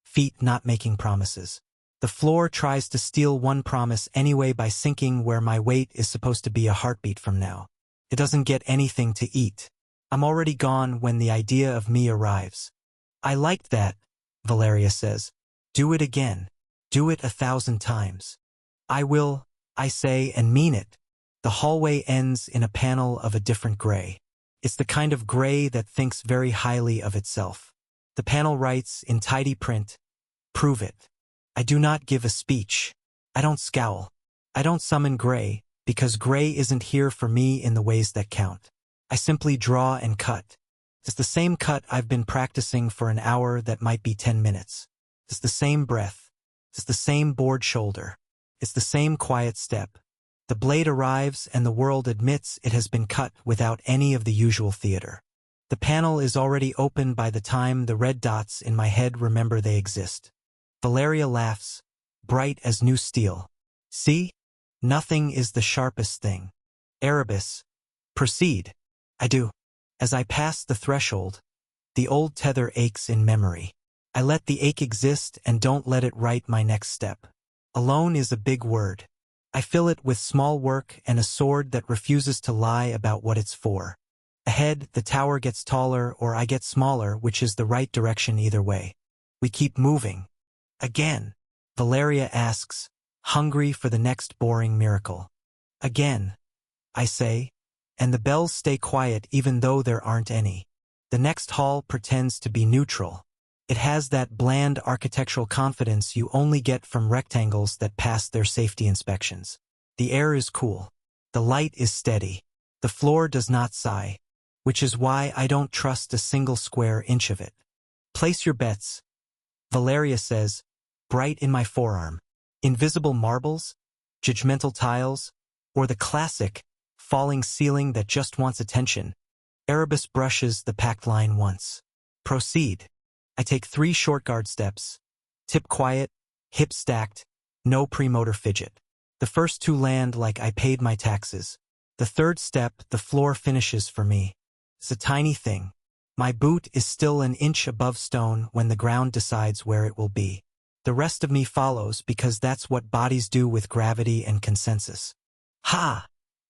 feet not making promises. The floor tries to steal one promise anyway by sinking where my weight is supposed to be a heartbeat from now. It doesn't get anything to eat. I'm already gone when the idea of me arrives. I liked that, Valeria says. Do it again. Do it 1,000 times. I will, I say and mean it. The hallway ends in a panel of a different gray. It's the kind of gray that thinks very highly of itself. The panel writes in tidy print, "Prove it." I do not give a speech. I don't scowl. I don't summon gray, because gray isn't here for me in the ways that count. I simply draw and cut. It's the same cut I've been practicing for an hour that might be 10 minutes. It's the same breath. It's the same bored shoulder. It's the same quiet step. The blade arrives and the world admits it has been cut without any of the usual theater. The panel is already open by the time the red dots in my head remember they exist. Valeria laughs, bright as new steel. See? Nothing is the sharpest thing. Erebus. Proceed. I do. As I pass the threshold, the old tether aches in memory. I let the ache exist and don't let it write my next step. Alone is a big word. I fill it with small work and a sword that refuses to lie about what it's for. Ahead, the tower gets taller or I get smaller, which is the right direction either way. We keep moving. Again, Valeria asks, hungry for the next boring miracle. Again, I say, and the bells stay quiet even though there aren't any. The next hall pretends to be neutral. It has that bland architectural confidence you only get from rectangles that pass their safety inspections. The air is cool. The light is steady. The floor does not sigh, which is why I don't trust a single square inch of it. Place your bets, Valeria says, bright in my forearm. Invisible marbles, judgmental tiles, or the classic, falling ceiling that just wants attention. Erebus brushes the packed line once. Proceed. I take 3 short guard steps. Tip quiet, hips stacked, no premotor fidget. The first 2 land like I paid my taxes. The third step, the floor finishes for me. It's a tiny thing. My boot is still an inch above stone when the ground decides where it will be. The rest of me follows because that's what bodies do with gravity and consensus. Ha!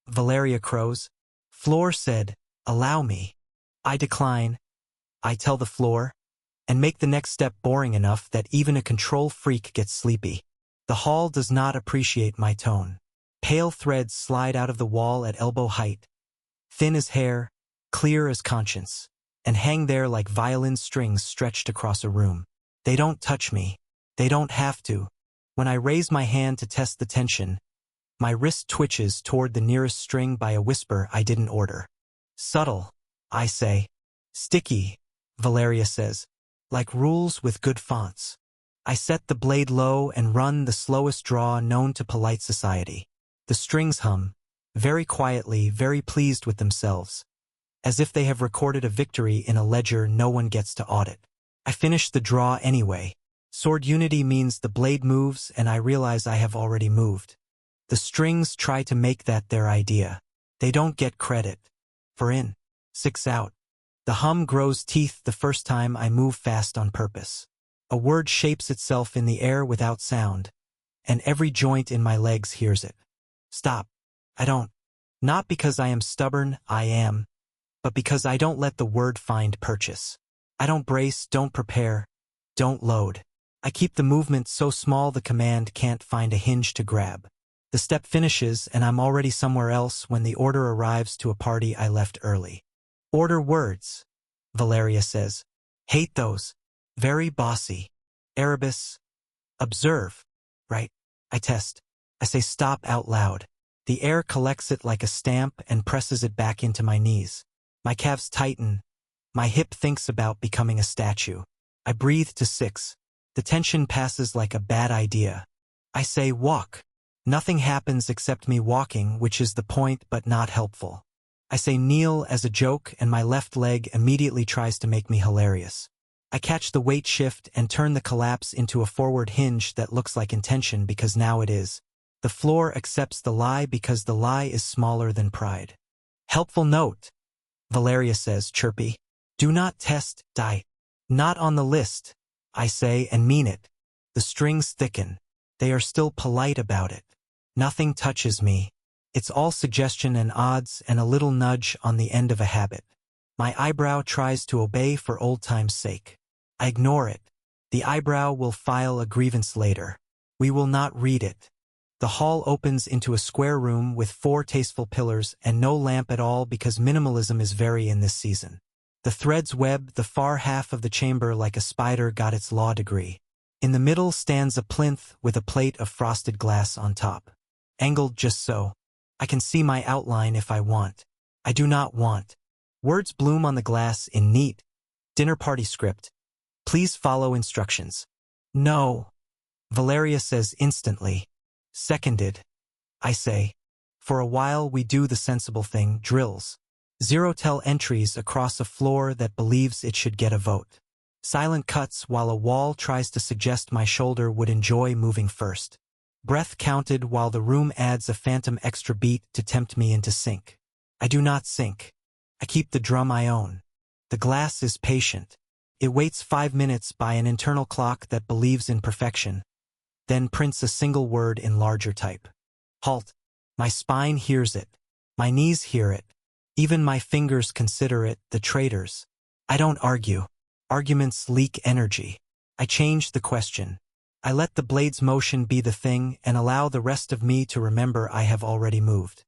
Valeria crows. Floor said, allow me. I decline. I tell the floor, and make the next step boring enough that even a control freak gets sleepy. The hall does not appreciate my tone. Pale threads slide out of the wall at elbow height, thin as hair, clear as conscience, and hang there like violin strings stretched across a room. They don't touch me. They don't have to. When I raise my hand to test the tension, my wrist twitches toward the nearest string by a whisper I didn't order. Subtle, I say. Sticky, Valeria says. Like rules with good fonts. I set the blade low and run the slowest draw known to polite society. The strings hum, very quietly, very pleased with themselves, as if they have recorded a victory in a ledger no one gets to audit. I finish the draw anyway. Sword unity means the blade moves and I realize I have already moved. The strings try to make that their idea. They don't get credit. For in, 6 out. The hum grows teeth the first time I move fast on purpose. A word shapes itself in the air without sound, and every joint in my legs hears it. Stop. I don't. Not because I am stubborn, I am, but because I don't let the word find purchase. I don't brace, don't prepare, don't load. I keep the movement so small the command can't find a hinge to grab. The step finishes and I'm already somewhere else when the order arrives to a party I left early. Order words, Valeria says. Hate those. Very bossy. Erebus. Observe. Right. I test. I say stop out loud. The air collects it like a stamp and presses it back into my knees. My calves tighten. My hip thinks about becoming a statue. I breathe to 6. The tension passes like a bad idea. I say walk. Nothing happens except me walking, which is the point but not helpful. I say kneel as a joke and my left leg immediately tries to make me hilarious. I catch the weight shift and turn the collapse into a forward hinge that looks like intention because now it is. The floor accepts the lie because the lie is smaller than pride. Helpful note, Valeria says, chirpy. Do not test, die. Not on the list, I say and mean it. The strings thicken. They are still polite about it. Nothing touches me. It's all suggestion and odds and a little nudge on the end of a habit. My eyebrow tries to obey for old time's sake. I ignore it. The eyebrow will file a grievance later. We will not read it. The hall opens into a square room with 4 tasteful pillars and no lamp at all because minimalism is very in this season. The threads web the far half of the chamber like a spider got its law degree. In the middle stands a plinth with a plate of frosted glass on top. Angled just so. I can see my outline if I want. I do not want. Words bloom on the glass in neat dinner party script. Please follow instructions. No. Valeria says instantly. Seconded. I say. For a while we do the sensible thing, drills. 0-tell entries across a floor that believes it should get a vote. Silent cuts while a wall tries to suggest my shoulder would enjoy moving first. Breath counted while the room adds a phantom extra beat to tempt me into sync. I do not sink. I keep the drum I own. The glass is patient. It waits 5 minutes by an internal clock that believes in perfection, then prints a single word in larger type. Halt. My spine hears it. My knees hear it. Even my fingers consider it, the traitors. I don't argue. Arguments leak energy. I change the question. I let the blade's motion be the thing and allow the rest of me to remember I have already moved.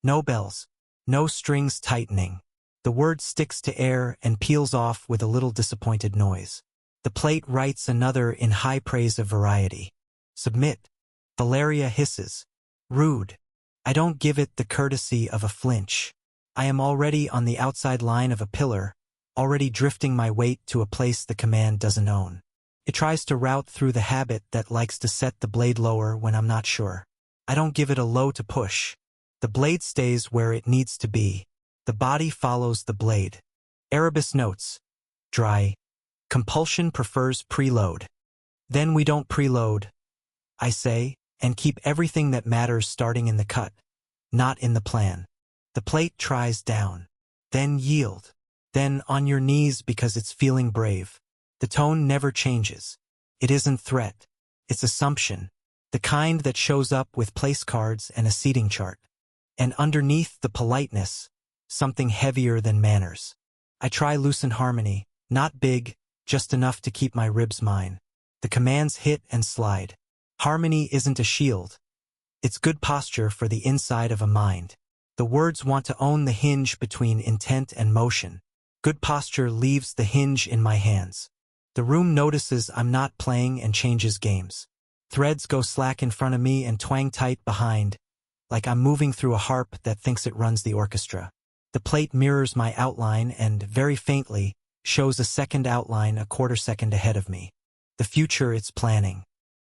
No bells. No strings tightening. The word sticks to air and peels off with a little disappointed noise. The plate writes another in high praise of variety. Submit. Valeria hisses. Rude. I don't give it the courtesy of a flinch. I am already on the outside line of a pillar, already drifting my weight to a place the command doesn't own. It tries to route through the habit that likes to set the blade lower when I'm not sure. I don't give it a low to push. The blade stays where it needs to be. The body follows the blade. Erebus notes. Dry. Compulsion prefers preload. Then we don't preload, I say, and keep everything that matters starting in the cut, not in the plan. The plate tries down. Then yield. Then on your knees because it's feeling brave. The tone never changes. It isn't threat. It's assumption. The kind that shows up with place cards and a seating chart. And underneath the politeness, something heavier than manners. I try loosen harmony, not big, just enough to keep my ribs mine. The commands hit and slide. Harmony isn't a shield. It's good posture for the inside of a mind. The words want to own the hinge between intent and motion. Good posture leaves the hinge in my hands. The room notices I'm not playing and changes games. Threads go slack in front of me and twang tight behind, like I'm moving through a harp that thinks it runs the orchestra. The plate mirrors my outline and, very faintly, shows a second outline a quarter second ahead of me. The future it's planning.